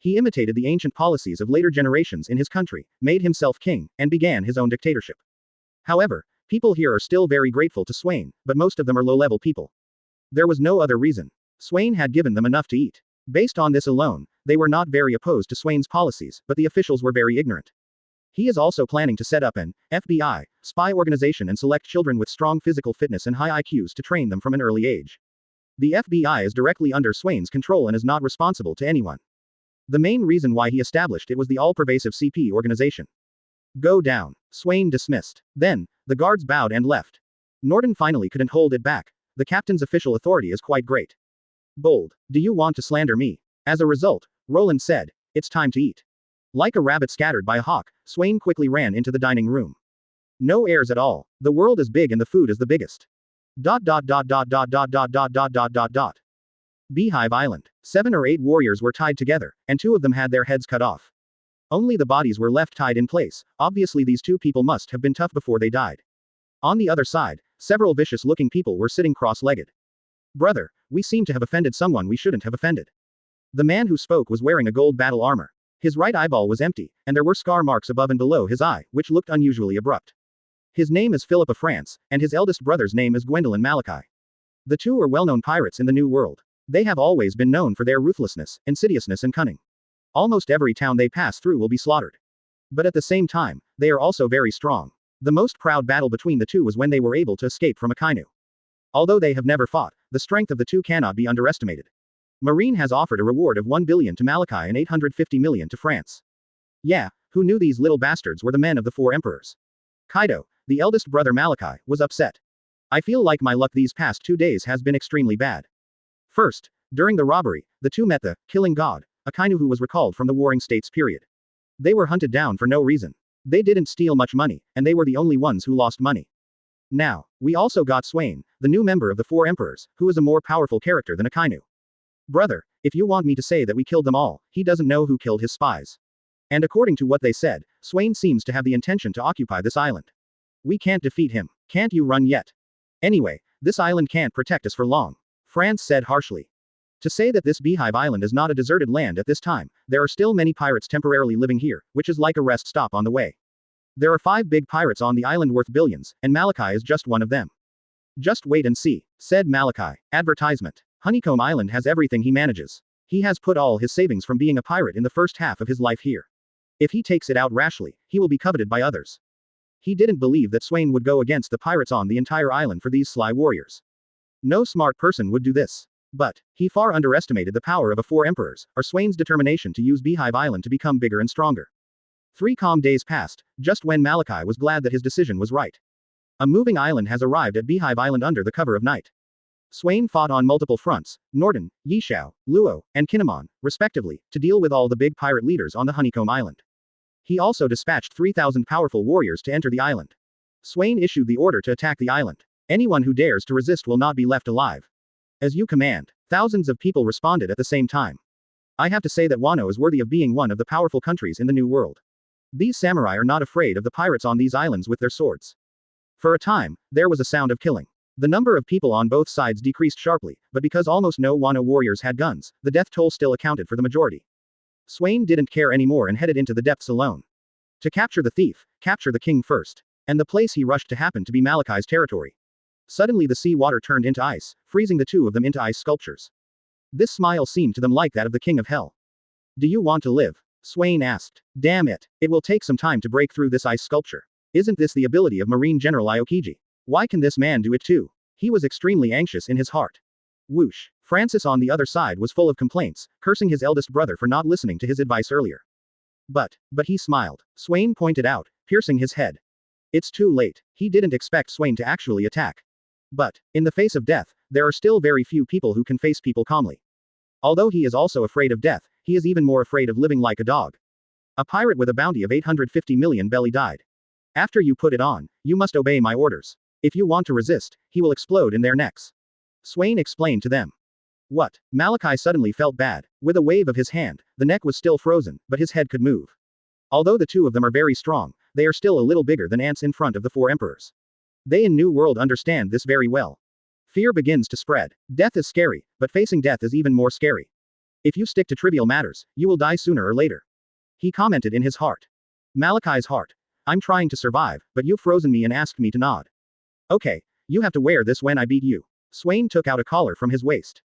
He imitated the ancient policies of later generations in his country, made himself king, and began his own dictatorship. However, people here are still very grateful to Swain, but most of them are low-level people. There was no other reason. Swain had given them enough to eat. Based on this alone, they were not very opposed to Swain's policies, but the officials were very ignorant. He is also planning to set up an FBI spy organization and select children with strong physical fitness and high IQs to train them from an early age. The FBI is directly under Swain's control and is not responsible to anyone. The main reason why he established it was the all-pervasive CP organization. Go down. Swain dismissed. Then, the guards bowed and left. Norton finally couldn't hold it back. The captain's official authority is quite great. Bold. Do you want to slander me? As a result, Roland said, it's time to eat. Like a rabbit scattered by a hawk, Swain quickly ran into the dining room. No airs at all. The world is big and the food is the biggest. ... Beehive Island. 7 or 8 warriors were tied together, and 2 of them had their heads cut off. Only the bodies were left tied in place. Obviously these 2 people must have been tough before they died. On the other side, several vicious-looking people were sitting cross-legged. Brother, we seem to have offended someone we shouldn't have offended. The man who spoke was wearing a gold battle armor. His right eyeball was empty, and there were scar marks above and below his eye, which looked unusually abrupt. His name is Philip of France, and his eldest brother's name is Gwendolyn Malachi. The 2 are well-known pirates in the New World. They have always been known for their ruthlessness, insidiousness and cunning. Almost every town they pass through will be slaughtered. But at the same time, they are also very strong. The most proud battle between the 2 was when they were able to escape from Akainu. Although they have never fought, the strength of the 2 cannot be underestimated. Marine has offered a reward of 1 billion to Malachi and 850 million to France. Yeah, who knew these little bastards were the men of the 4 emperors? Kaido, the eldest brother Malachi, was upset. I feel like my luck these past 2 days has been extremely bad. First, during the robbery, the 2 met the killing god, Akainu, who was recalled from the Warring States period. They were hunted down for no reason. They didn't steal much money, and they were the only ones who lost money. Now, we also got Swain, the new member of the 4 emperors, who is a more powerful character than Akainu. Brother, if you want me to say that we killed them all, he doesn't know who killed his spies. And according to what they said, Swain seems to have the intention to occupy this island. We can't defeat him. Can't you run yet? Anyway, this island can't protect us for long. France said harshly. To say that this Beehive Island is not a deserted land at this time, there are still many pirates temporarily living here, which is like a rest stop on the way. There are 5 big pirates on the island worth billions, and Malachi is just one of them. Just wait and see, said Malachi. Advertisement. Honeycomb Island has everything he manages. He has put all his savings from being a pirate in the first half of his life here. If he takes it out rashly, he will be coveted by others. He didn't believe that Swain would go against the pirates on the entire island for these sly warriors. No smart person would do this. But, he far underestimated the power of a 4 emperors, or Swain's determination to use Beehive Island to become bigger and stronger. 3 calm days passed, just when Malachi was glad that his decision was right. A moving island has arrived at Beehive Island under the cover of night. Swain fought on multiple fronts, Norton, Yishao, Luo, and Kinemon, respectively, to deal with all the big pirate leaders on the Honeycomb Island. He also dispatched 3,000 powerful warriors to enter the island. Swain issued the order to attack the island. Anyone who dares to resist will not be left alive. As you command. Thousands of people responded at the same time. I have to say that Wano is worthy of being one of the powerful countries in the New World. These samurai are not afraid of the pirates on these islands with their swords. For a time, there was a sound of killing. The number of people on both sides decreased sharply, but because almost no Wano warriors had guns, the death toll still accounted for the majority. Swain didn't care anymore and headed into the depths alone. To capture the thief, capture the king first. And the place he rushed to happened to be Malachi's territory. Suddenly the sea water turned into ice, freezing the two of them into ice sculptures. This smile seemed to them like that of the king of hell. Do you want to live? Swain asked. Damn it. It will take some time to break through this ice sculpture. Isn't this the ability of Marine General Aokiji? Why can this man do it too? He was extremely anxious in his heart. Whoosh. Francis on the other side was full of complaints, cursing his eldest brother for not listening to his advice earlier. But he smiled. Swain pointed out, piercing his head. It's too late. He didn't expect Swain to actually attack. But, in the face of death, there are still very few people who can face people calmly. Although he is also afraid of death, he is even more afraid of living like a dog. A pirate with a bounty of 850 million belly died. After you put it on, you must obey my orders. If you want to resist, he will explode in their necks. Swain explained to them. What? Malachi suddenly felt bad. With a wave of his hand, the neck was still frozen, but his head could move. Although the two of them are very strong, they are still a little bigger than ants in front of the four emperors. They in New World understand this very well. Fear begins to spread. Death is scary, but facing death is even more scary. If you stick to trivial matters, you will die sooner or later. He commented in his heart. Malachi's heart. I'm trying to survive, but you've frozen me and asked me to nod. Okay, you have to wear this when I beat you. Swain took out a collar from his waist.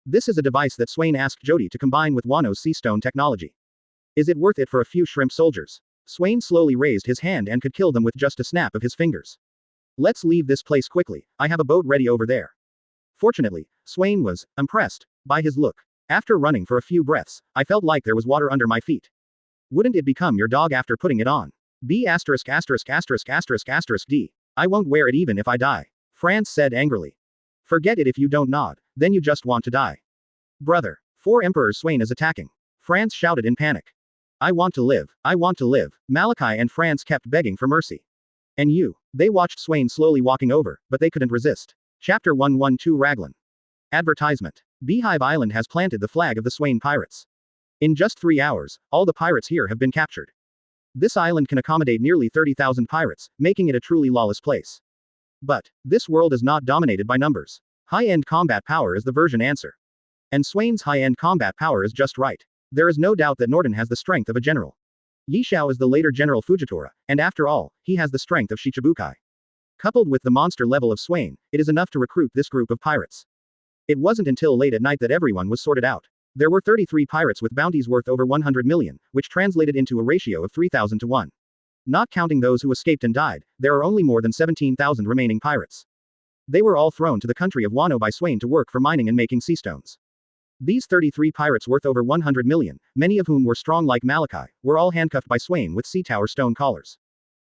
This is a device that Swain asked Jody to combine with Wano's sea stone technology. Is it worth it for a few shrimp soldiers? Swain slowly raised his hand and could kill them with just a snap of his fingers. Let's leave this place quickly, I have a boat ready over there. Fortunately, Swain was impressed by his look. After running for a few breaths, I felt like there was water under my feet. Wouldn't it become your dog after putting it on? B****************************************************************************************************************************************************************************************************************************************************************************************************************************************�e. I won't wear it even if I die. France said angrily. Forget it if you don't nod. Then you just want to die. Brother. 4 Emperors Swain is attacking. France shouted in panic. I want to live. I want to live. Malachi and France kept begging for mercy. And you. They watched Swain slowly walking over, but they couldn't resist. Chapter 112 Raglan. Advertisement. Beehive Island has planted the flag of the Swain pirates. In just 3 hours, all the pirates here have been captured. This island can accommodate nearly 30,000 pirates, making it a truly lawless place. But this world is not dominated by numbers. High-end combat power is the version answer. And Swain's high-end combat power is just right. There is no doubt that Norton has the strength of a general. Yishao is the later General Fujitora, and after all, he has the strength of Shichibukai. Coupled with the monster level of Swain, it is enough to recruit this group of pirates. It wasn't until late at night that everyone was sorted out. There were 33 pirates with bounties worth over 100 million, which translated into a ratio of 3,000 to 1. Not counting those who escaped and died, there are only more than 17,000 remaining pirates. They were all thrown to the country of Wano by Swain to work for mining and making sea stones. These 33 pirates worth over 100 million, many of whom were strong like Malachi, were all handcuffed by Swain with sea tower stone collars.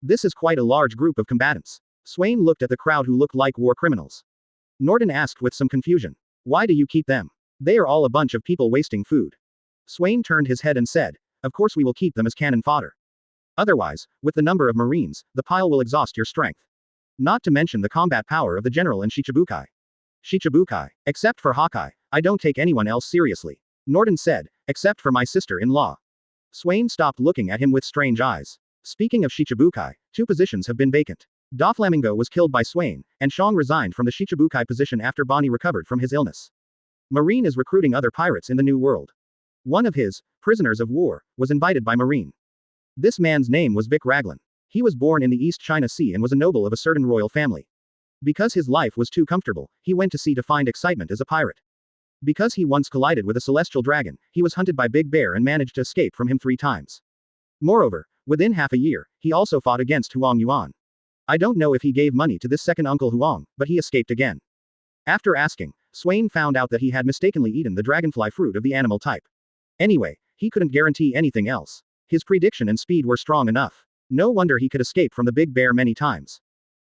This is quite a large group of combatants. Swain looked at the crowd who looked like war criminals. Norton asked with some confusion. Why do you keep them? They are all a bunch of people wasting food. Swain turned his head and said, of course we will keep them as cannon fodder. Otherwise, with the number of marines, the pile will exhaust your strength. Not to mention the combat power of the general and Shichibukai. Shichibukai. Except for Haki, I don't take anyone else seriously. Norton said, except for my sister-in-law. Swain stopped looking at him with strange eyes. Speaking of Shichibukai, 2 positions have been vacant. Doflamingo was killed by Swain, and Shang resigned from the Shichibukai position after Bonnie recovered from his illness. Marine is recruiting other pirates in the New World. One of his prisoners of war was invited by Marine. This man's name was Vic Raglan. He was born in the East China Sea and was a noble of a certain royal family. Because his life was too comfortable, he went to sea to find excitement as a pirate. Because he once collided with a celestial dragon, he was hunted by Big Bear and managed to escape from him 3 times. Moreover, within half a year, he also fought against Huang Yuan. I don't know if he gave money to this second uncle Huang, but he escaped again. After asking, Swain found out that he had mistakenly eaten the dragonfly fruit of the animal type. Anyway, he couldn't guarantee anything else. His prediction and speed were strong enough. No wonder he could escape from the Big Bear many times.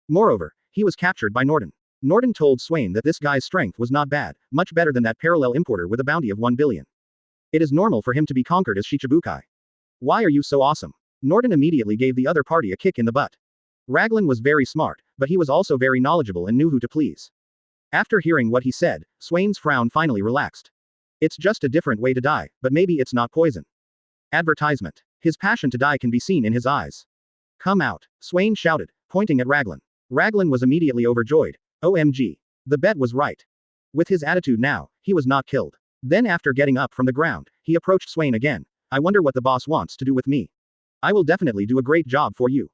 Moreover, he was captured by Norton. Norton told Swain that this guy's strength was not bad, much better than that parallel importer with a bounty of 1 billion. It is normal for him to be conquered as Shichibukai. Why are you so awesome? Norton immediately gave the other party a kick in the butt. Raglan was very smart, but he was also very knowledgeable and knew who to please. After hearing what he said, Swain's frown finally relaxed. It's just a different way to die, but maybe it's not poison. Advertisement. His passion to die can be seen in his eyes. Come out, Swain shouted, pointing at Raglan. Raglan was immediately overjoyed. OMG. The bet was right. With his attitude now, he was not killed. Then after getting up from the ground, he approached Swain again. I wonder what the boss wants to do with me. I will definitely do a great job for you.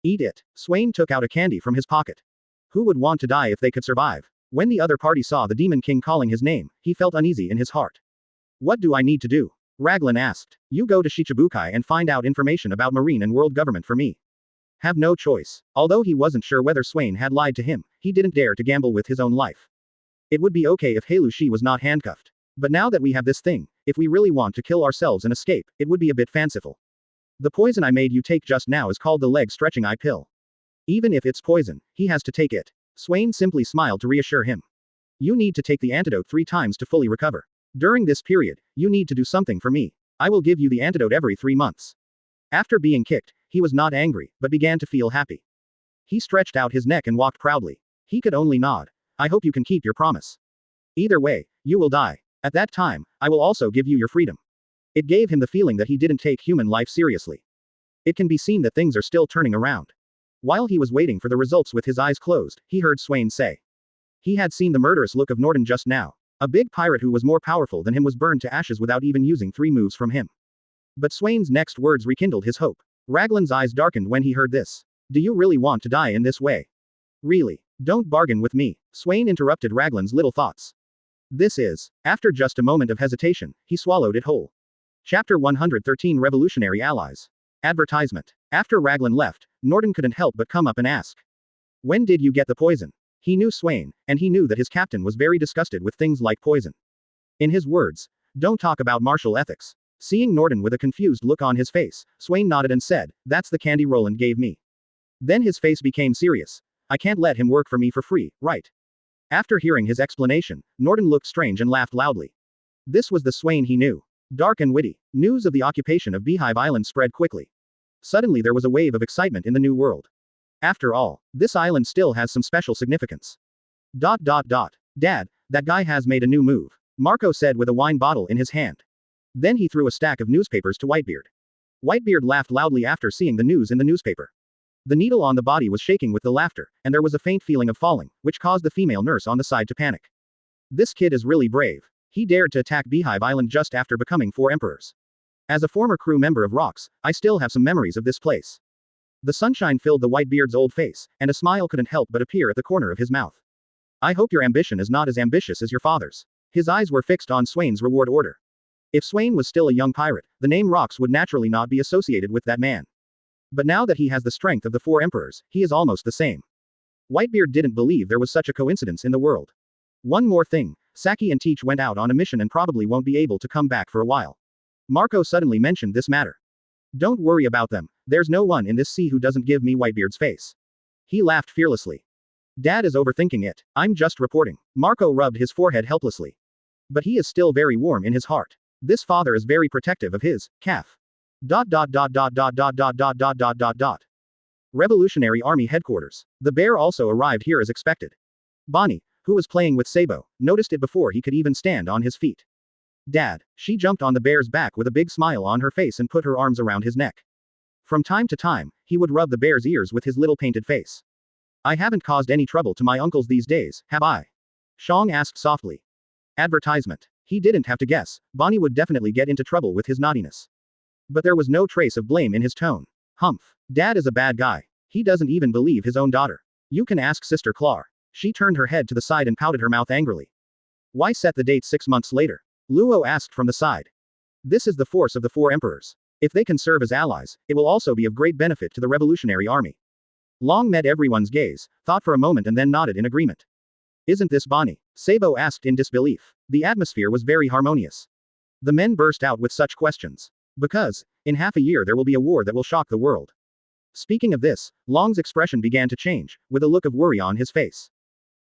Eat it. Swain took out a candy from his pocket. Who would want to die if they could survive? When the other party saw the Demon King calling his name, he felt uneasy in his heart. What do I need to do? Raglan asked. You go to Shichibukai and find out information about Marine and world government for me. Have no choice. Although he wasn't sure whether Swain had lied to him, he didn't dare to gamble with his own life. It would be okay if Halushi was not handcuffed. But now that we have this thing, if we really want to kill ourselves and escape, it would be a bit fanciful. The poison I made you take just now is called the leg stretching eye pill. Even if it's poison, he has to take it. Swain simply smiled to reassure him. You need to take the antidote 3 times to fully recover. During this period, you need to do something for me. I will give you the antidote every 3 months. After being kicked, he was not angry, but began to feel happy. He stretched out his neck and walked proudly. He could only nod. I hope you can keep your promise. Either way, you will die. At that time, I will also give you your freedom. It gave him the feeling that he didn't take human life seriously. It can be seen that things are still turning around. While he was waiting for the results with his eyes closed, he heard Swain say. He had seen the murderous look of Norton just now. A big pirate who was more powerful than him was burned to ashes without even using 3 moves from him. But Swain's next words rekindled his hope. Raglan's eyes darkened when he heard this. Do you really want to die in this way? Really? Don't bargain with me. Swain interrupted Raglan's little thoughts. This is. After just a moment of hesitation, he swallowed it whole. Chapter 113 Revolutionary Allies. Advertisement. After Raglan left, Norton couldn't help but come up and ask. When did you get the poison? He knew Swain, and he knew that his captain was very disgusted with things like poison. In his words, don't talk about martial ethics. Seeing Norton with a confused look on his face, Swain nodded and said, that's the candy Roland gave me. Then his face became serious. I can't let him work for me for free, right? After hearing his explanation, Norton looked strange and laughed loudly. This was the Swain he knew. Dark and witty. News of the occupation of Beehive Island spread quickly. Suddenly there was a wave of excitement in the new world. After all, this island still has some special significance. Dad, that guy has made a new move, Marco said with a wine bottle in his hand. Then he threw a stack of newspapers to Whitebeard. Whitebeard laughed loudly after seeing the news in the newspaper. The needle on the body was shaking with the laughter, and there was a faint feeling of falling, which caused the female nurse on the side to panic. This kid is really brave. He dared to attack Beehive Island just after becoming 4 emperors. As a former crew member of Rocks, I still have some memories of this place. The sunshine filled the Whitebeard's old face, and a smile couldn't help but appear at the corner of his mouth. I hope your ambition is not as ambitious as your father's. His eyes were fixed on Swain's reward order. If Swain was still a young pirate, the name Rocks would naturally not be associated with that man. But now that he has the strength of the 4 emperors, he is almost the same. Whitebeard didn't believe there was such a coincidence in the world. One more thing, Saki and Teach went out on a mission and probably won't be able to come back for a while. Marco suddenly mentioned this matter. Don't worry about them, there's no one in this sea who doesn't give me Whitebeard's face. He laughed fearlessly. Dad is overthinking it, I'm just reporting. Marco rubbed his forehead helplessly. But he is still very warm in his heart. This father is very protective of his calf. Revolutionary Army Headquarters. The bear also arrived here as expected. Bonnie, who was playing with Sabo, noticed it before he could even stand on his feet. Dad, she jumped on the bear's back with a big smile on her face and put her arms around his neck. From time to time, he would rub the bear's ears with his little painted face. I haven't caused any trouble to my uncles these days, have I? Shang asked softly. Advertisement. He didn't have to guess, Bonnie would definitely get into trouble with his naughtiness. But there was no trace of blame in his tone. Humph. Dad is a bad guy. He doesn't even believe his own daughter. You can ask Sister Clar. She turned her head to the side and pouted her mouth angrily. Why set the date 6 months later? Luo asked from the side. This is the force of the 4 emperors. If they can serve as allies, it will also be of great benefit to the revolutionary army. Long met everyone's gaze, thought for a moment and then nodded in agreement. Isn't this Bonnie? Sabo asked in disbelief. The atmosphere was very harmonious. The men burst out with such questions. Because, in half a year there will be a war that will shock the world. Speaking of this, Long's expression began to change, with a look of worry on his face.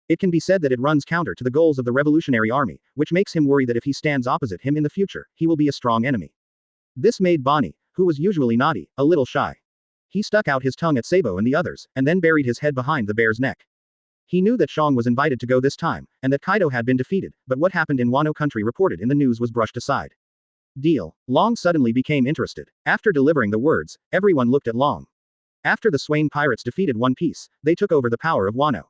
It can be said that it runs counter to the goals of the revolutionary army, which makes him worry that if he stands opposite him in the future, he will be a strong enemy. This made Bonnie, who was usually naughty, a little shy. He stuck out his tongue at Sabo and the others, and then buried his head behind the bear's neck. He knew that Shang was invited to go this time, and that Kaido had been defeated, but what happened in Wano country reported in the news was brushed aside. Deal. Long suddenly became interested. After delivering the words, everyone looked at Long. After the Swain pirates defeated One Piece, they took over the power of Wano.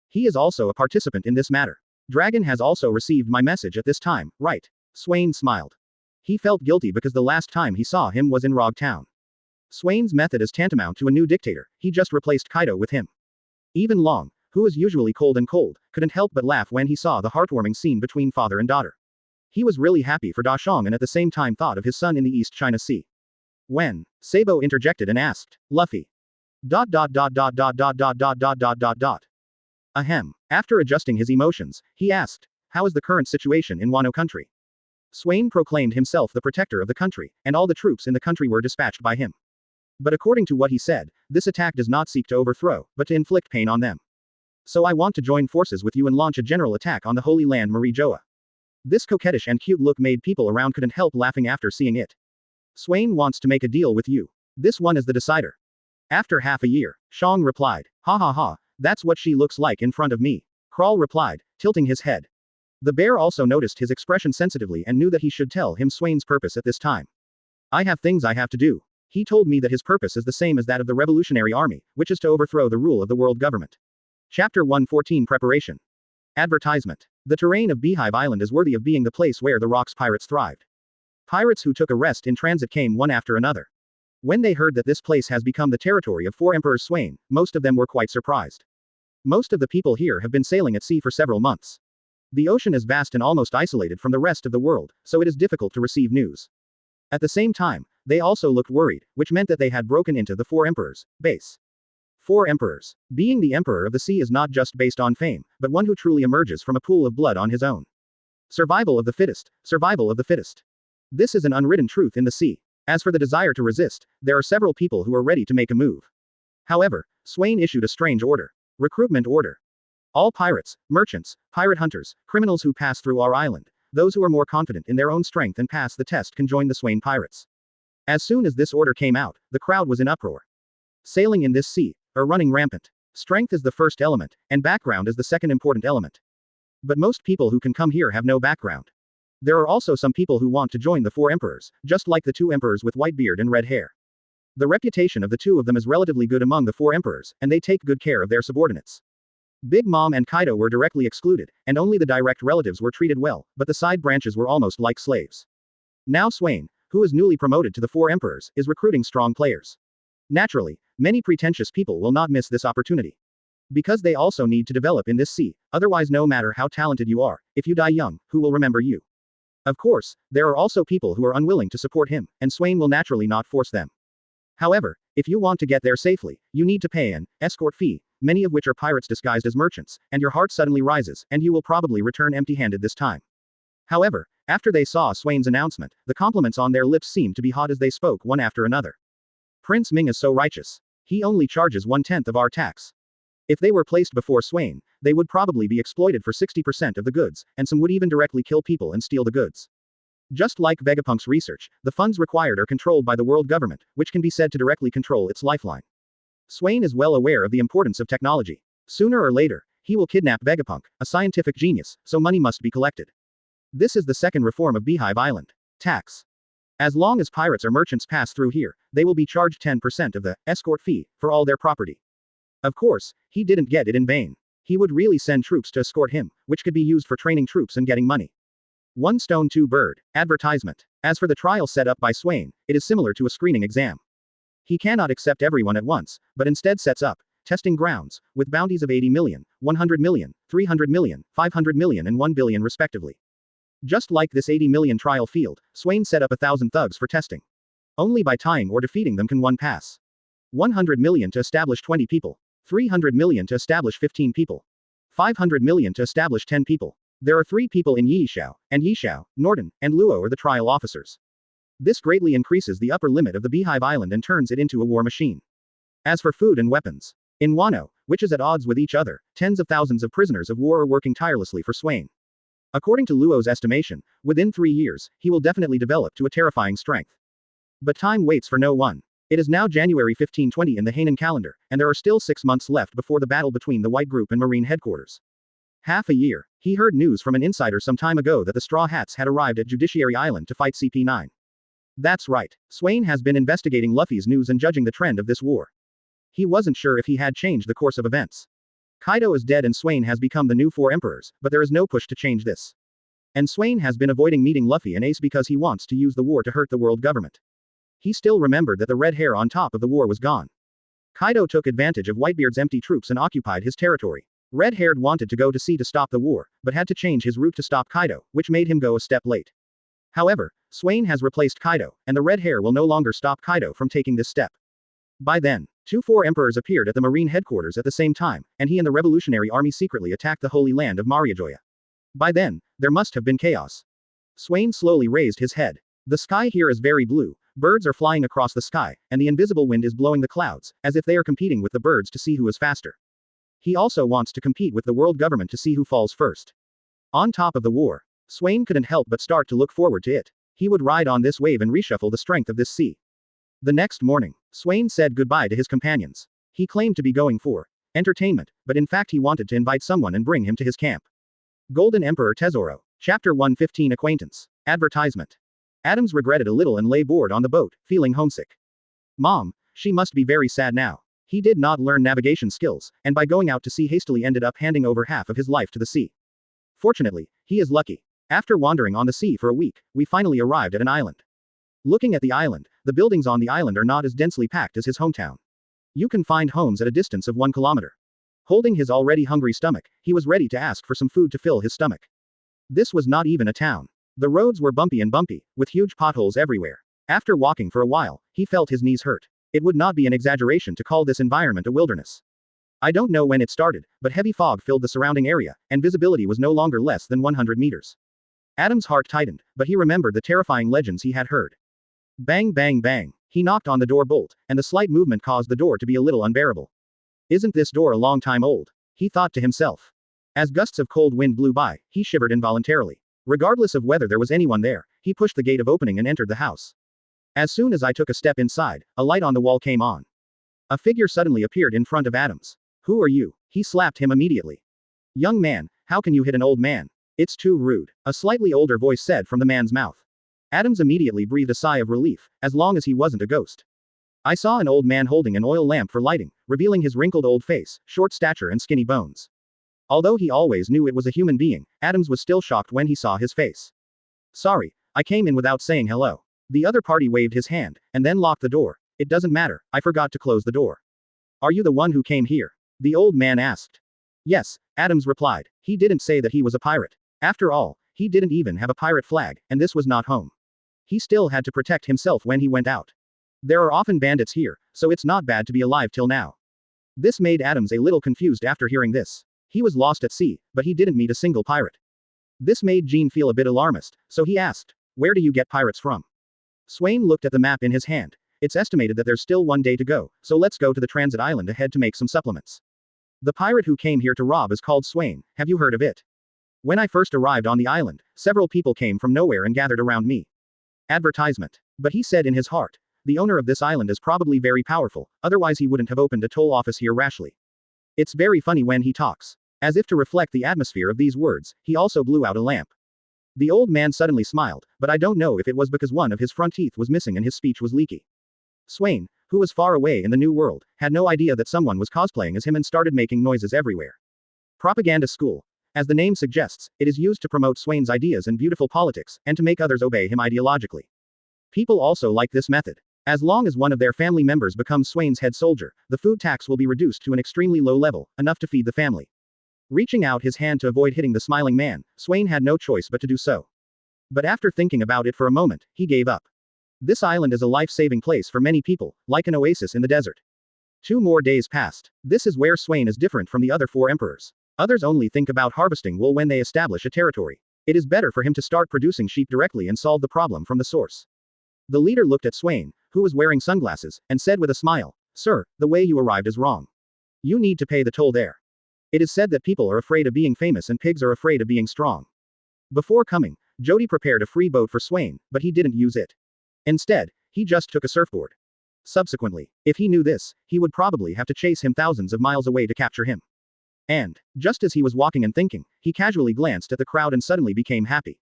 He is also a participant in this matter. Dragon has also received my message at this time, right? Swain smiled. He felt guilty because the last time he saw him was in Rog Town. Swain's method is tantamount to a new dictator, he just replaced Kaido with him. Even Long, who is usually cold and cold, couldn't help but laugh when he saw the heartwarming scene between father and daughter. He was really happy for Da Shang and at the same time thought of his son in the East China Sea. When Sabo interjected and asked, Luffy. Ahem. After adjusting his emotions, he asked, how is the current situation in Wano country? Swain proclaimed himself the protector of the country, and all the troops in the country were dispatched by him. But according to what he said, this attack does not seek to overthrow, but to inflict pain on them. So I want to join forces with you and launch a general attack on the Holy Land Marie Joa. This coquettish and cute look made people around couldn't help laughing after seeing it. Swain wants to make a deal with you. This one is the decider. After half a year, Shang replied, ha ha ha, that's what she looks like in front of me. Crawl replied, tilting his head. The bear also noticed his expression sensitively and knew that he should tell him Swain's purpose at this time. I have things I have to do. He told me that his purpose is the same as that of the Revolutionary Army, which is to overthrow the rule of the world government. Chapter 114 Preparation. Advertisement. The terrain of Beehive Island is worthy of being the place where the Rocks pirates thrived. Pirates who took a rest in transit came one after another. When they heard that this place has become the territory of 4 Emperors Swain, most of them were quite surprised. Most of the people here have been sailing at sea for several months. The ocean is vast and almost isolated from the rest of the world, so it is difficult to receive news. At the same time, they also looked worried, which meant that they had broken into the 4 Emperors base. 4 Emperors. Being the Emperor of the Sea is not just based on fame, but one who truly emerges from a pool of blood on his own. Survival of the fittest. Survival of the fittest. This is an unwritten truth in the sea. As for the desire to resist, there are several people who are ready to make a move. However, Swain issued a strange order. Recruitment order. All pirates, merchants, pirate hunters, criminals who pass through our island, those who are more confident in their own strength and pass the test can join the Swain pirates. As soon as this order came out, the crowd was in uproar. Sailing in this sea, or running rampant. Strength is the first element, and background is the second important element. But most people who can come here have no background. There are also some people who want to join the 4 Emperors, just like the 2 Emperors with Whitebeard and red hair. The reputation of the 2 of them is relatively good among the 4 Emperors, and they take good care of their subordinates. Big Mom and Kaido were directly excluded, and only the direct relatives were treated well, but the side branches were almost like slaves. Now Swain, who is newly promoted to the 4 Emperors, is recruiting strong players. Naturally, many pretentious people will not miss this opportunity. Because they also need to develop in this sea, otherwise no matter how talented you are, if you die young, who will remember you? Of course, there are also people who are unwilling to support him, and Swain will naturally not force them. However, if you want to get there safely, you need to pay an escort fee, many of which are pirates disguised as merchants, and your heart suddenly rises, and you will probably return empty-handed this time. However, after they saw Swain's announcement, the compliments on their lips seemed to be hot as they spoke one after another. Prince Ming is so righteous. He only charges 1/10 of our tax. If they were placed before Swain, they would probably be exploited for 60% of the goods, and some would even directly kill people and steal the goods. Just like Vegapunk's research, the funds required are controlled by the world government, which can be said to directly control its lifeline. Swain is well aware of the importance of technology. Sooner or later, he will kidnap Vegapunk, a scientific genius, so money must be collected. This is the second reform of Beehive Island. Tax. As long as pirates or merchants pass through here, they will be charged 10% of the escort fee for all their property. Of course, he didn't get it in vain. He would really send troops to escort him, which could be used for training troops and getting money. One stone two bird. Advertisement. As for the trial set up by Swain, it is similar to a screening exam. He cannot accept everyone at once, but instead sets up testing grounds, with bounties of 80 million, 100 million, 300 million, 500 million and 1 billion respectively. Just like this 80 million trial field, Swain set up 1,000 thugs for testing. Only by tying or defeating them can one pass. 100 million to establish 20 people. 300 million to establish 15 people. 500 million to establish 10 people. There are 3 people in Yishao, and Yishao, Norton, and Luo are the trial officers. This greatly increases the upper limit of the Beehive Island and turns it into a war machine. As for food and weapons, in Wano, which is at odds with each other, tens of thousands of prisoners of war are working tirelessly for Swain. According to Luo's estimation, within 3 years, he will definitely develop to a terrifying strength. But time waits for no one. It is now January 1520 in the Hainan calendar, and there are still 6 months left before the battle between the White Group and Marine Headquarters. Half a year. He heard news from an insider some time ago that the Straw Hats had arrived at Judiciary Island to fight CP9. That's right. Swain has been investigating Luffy's news and judging the trend of this war. He wasn't sure if he had changed the course of events. Kaido is dead and Swain has become the new four emperors, but there is no push to change this. And Swain has been avoiding meeting Luffy and Ace because he wants to use the war to hurt the world government. He still remembered that the red hair on top of the war was gone. Kaido took advantage of Whitebeard's empty troops and occupied his territory. Red-haired wanted to go to sea to stop the war, but had to change his route to stop Kaido, which made him go a step late. However, Swain has replaced Kaido, and the red hair will no longer stop Kaido from taking this step. By then, 2 four emperors appeared at the marine headquarters at the same time, and he and the revolutionary army secretly attacked the holy land of Mariajoya. By then, there must have been chaos. Swain slowly raised his head. The sky here is very blue, birds are flying across the sky, and the invisible wind is blowing the clouds, as if they are competing with the birds to see who is faster. He also wants to compete with the world government to see who falls first. On top of the war, Swain couldn't help but start to look forward to it. He would ride on this wave and reshuffle the strength of this sea. The next morning, Swain said goodbye to his companions. He claimed to be going for entertainment, but in fact he wanted to invite someone and bring him to his camp. Golden Emperor Tesoro, Chapter 115 Acquaintance. Advertisement. Adams regretted a little and lay bored on the boat, feeling homesick. Mom, she must be very sad now. He did not learn navigation skills, and by going out to sea hastily ended up handing over half of his life to the sea. Fortunately, he is lucky. After wandering on the sea for a week, we finally arrived at an island. Looking at the island, the buildings on the island are not as densely packed as his hometown. You can find homes at a distance of 1 kilometer. Holding his already hungry stomach, he was ready to ask for some food to fill his stomach. This was not even a town. The roads were bumpy, with huge potholes everywhere. After walking for a while, he felt his knees hurt. It would not be an exaggeration to call this environment a wilderness. I don't know when it started, but heavy fog filled the surrounding area, and visibility was no longer less than 100 meters. Adam's heart tightened, but he remembered the terrifying legends he had heard. Bang bang bang. He knocked on the door bolt, and the slight movement caused the door to be a little unbearable. Isn't this door a long time old? He thought to himself. As gusts of cold wind blew by, he shivered involuntarily. Regardless of whether there was anyone there, he pushed the gate of opening and entered the house. As soon as I took a step inside, a light on the wall came on. A figure suddenly appeared in front of Adams. Who are you? He slapped him immediately. Young man, how can you hit an old man? It's too rude, a slightly older voice said from the man's mouth. Adams immediately breathed a sigh of relief, as long as he wasn't a ghost. I saw an old man holding an oil lamp for lighting, revealing his wrinkled old face, short stature and skinny bones. Although he always knew it was a human being, Adams was still shocked when he saw his face. Sorry, I came in without saying hello. The other party waved his hand, and then locked the door. It doesn't matter, I forgot to close the door. Are you the one who came here? The old man asked. Yes, Adams replied. He didn't say that he was a pirate. After all, he didn't even have a pirate flag, and this was not home. He still had to protect himself when he went out. There are often bandits here, so it's not bad to be alive till now. This made Adams a little confused after hearing this. He was lost at sea, but he didn't meet a single pirate. This made Jean feel a bit alarmist, so he asked, where do you get pirates from? Swain looked at the map in his hand. It's estimated that there's still 1 day to go, so let's go to the transit island ahead to make some supplements. The pirate who came here to rob is called Swain, have you heard of it? When I first arrived on the island, several people came from nowhere and gathered around me. Advertisement. But he said in his heart, the owner of this island is probably very powerful, otherwise he wouldn't have opened a toll office here rashly. It's very funny when he talks. As if to reflect the atmosphere of these words, he also blew out a lamp. The old man suddenly smiled, but I don't know if it was because one of his front teeth was missing and his speech was leaky. Swain, who was far away in the new world, had no idea that someone was cosplaying as him and started making noises everywhere. Propaganda school. As the name suggests, it is used to promote Swain's ideas and beautiful politics, and to make others obey him ideologically. People also like this method. As long as one of their family members becomes Swain's head soldier, the food tax will be reduced to an extremely low level, enough to feed the family. Reaching out his hand to avoid hitting the smiling man, Swain had no choice but to do so. But after thinking about it for a moment, he gave up. This island is a life-saving place for many people, like an oasis in the desert. 2 more days passed. This is where Swain is different from the other 4 emperors. Others only think about harvesting wool when they establish a territory. It is better for him to start producing sheep directly and solve the problem from the source. The leader looked at Swain, who was wearing sunglasses, and said with a smile, Sir, the way you arrived is wrong. You need to pay the toll there. It is said that people are afraid of being famous and pigs are afraid of being strong. Before coming, Jody prepared a free boat for Swain, but he didn't use it. Instead, he just took a surfboard. Subsequently, if he knew this, he would probably have to chase him thousands of miles away to capture him. And, just as he was walking and thinking, he casually glanced at the crowd and suddenly became happy. ...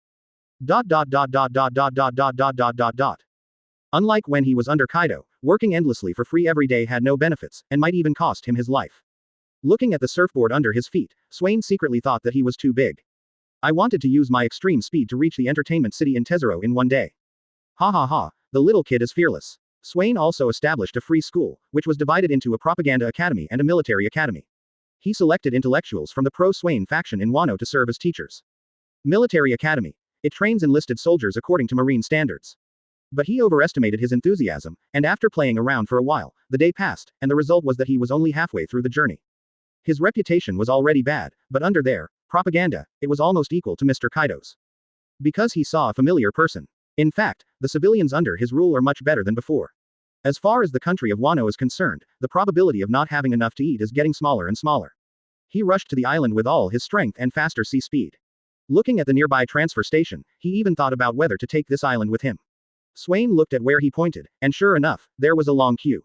Unlike when he was under Kaido, Working endlessly for free every day had no benefits, and might even cost him his life. Looking at the surfboard under his feet, Swain secretly thought that he was too big. I wanted to use my extreme speed to reach the entertainment city in Tesoro in one day. Ha ha ha, the little kid is fearless. Swain also established a free school, which was divided into a propaganda academy and a military academy. He selected intellectuals from the pro-Swain faction in Wano to serve as teachers. Military Academy. It trains enlisted soldiers according to Marine standards. But he overestimated his enthusiasm, and after playing around for a while, the day passed, and the result was that he was only halfway through the journey. His reputation was already bad, but under their propaganda, it was almost equal to Mr. Kaido's. Because he saw a familiar person. In fact, the civilians under his rule are much better than before. As far as the country of Wano is concerned, the probability of not having enough to eat is getting smaller and smaller. He rushed to the island with all his strength and faster sea speed. Looking at the nearby transfer station, he even thought about whether to take this island with him. Swain looked at where he pointed, and sure enough, there was a long queue.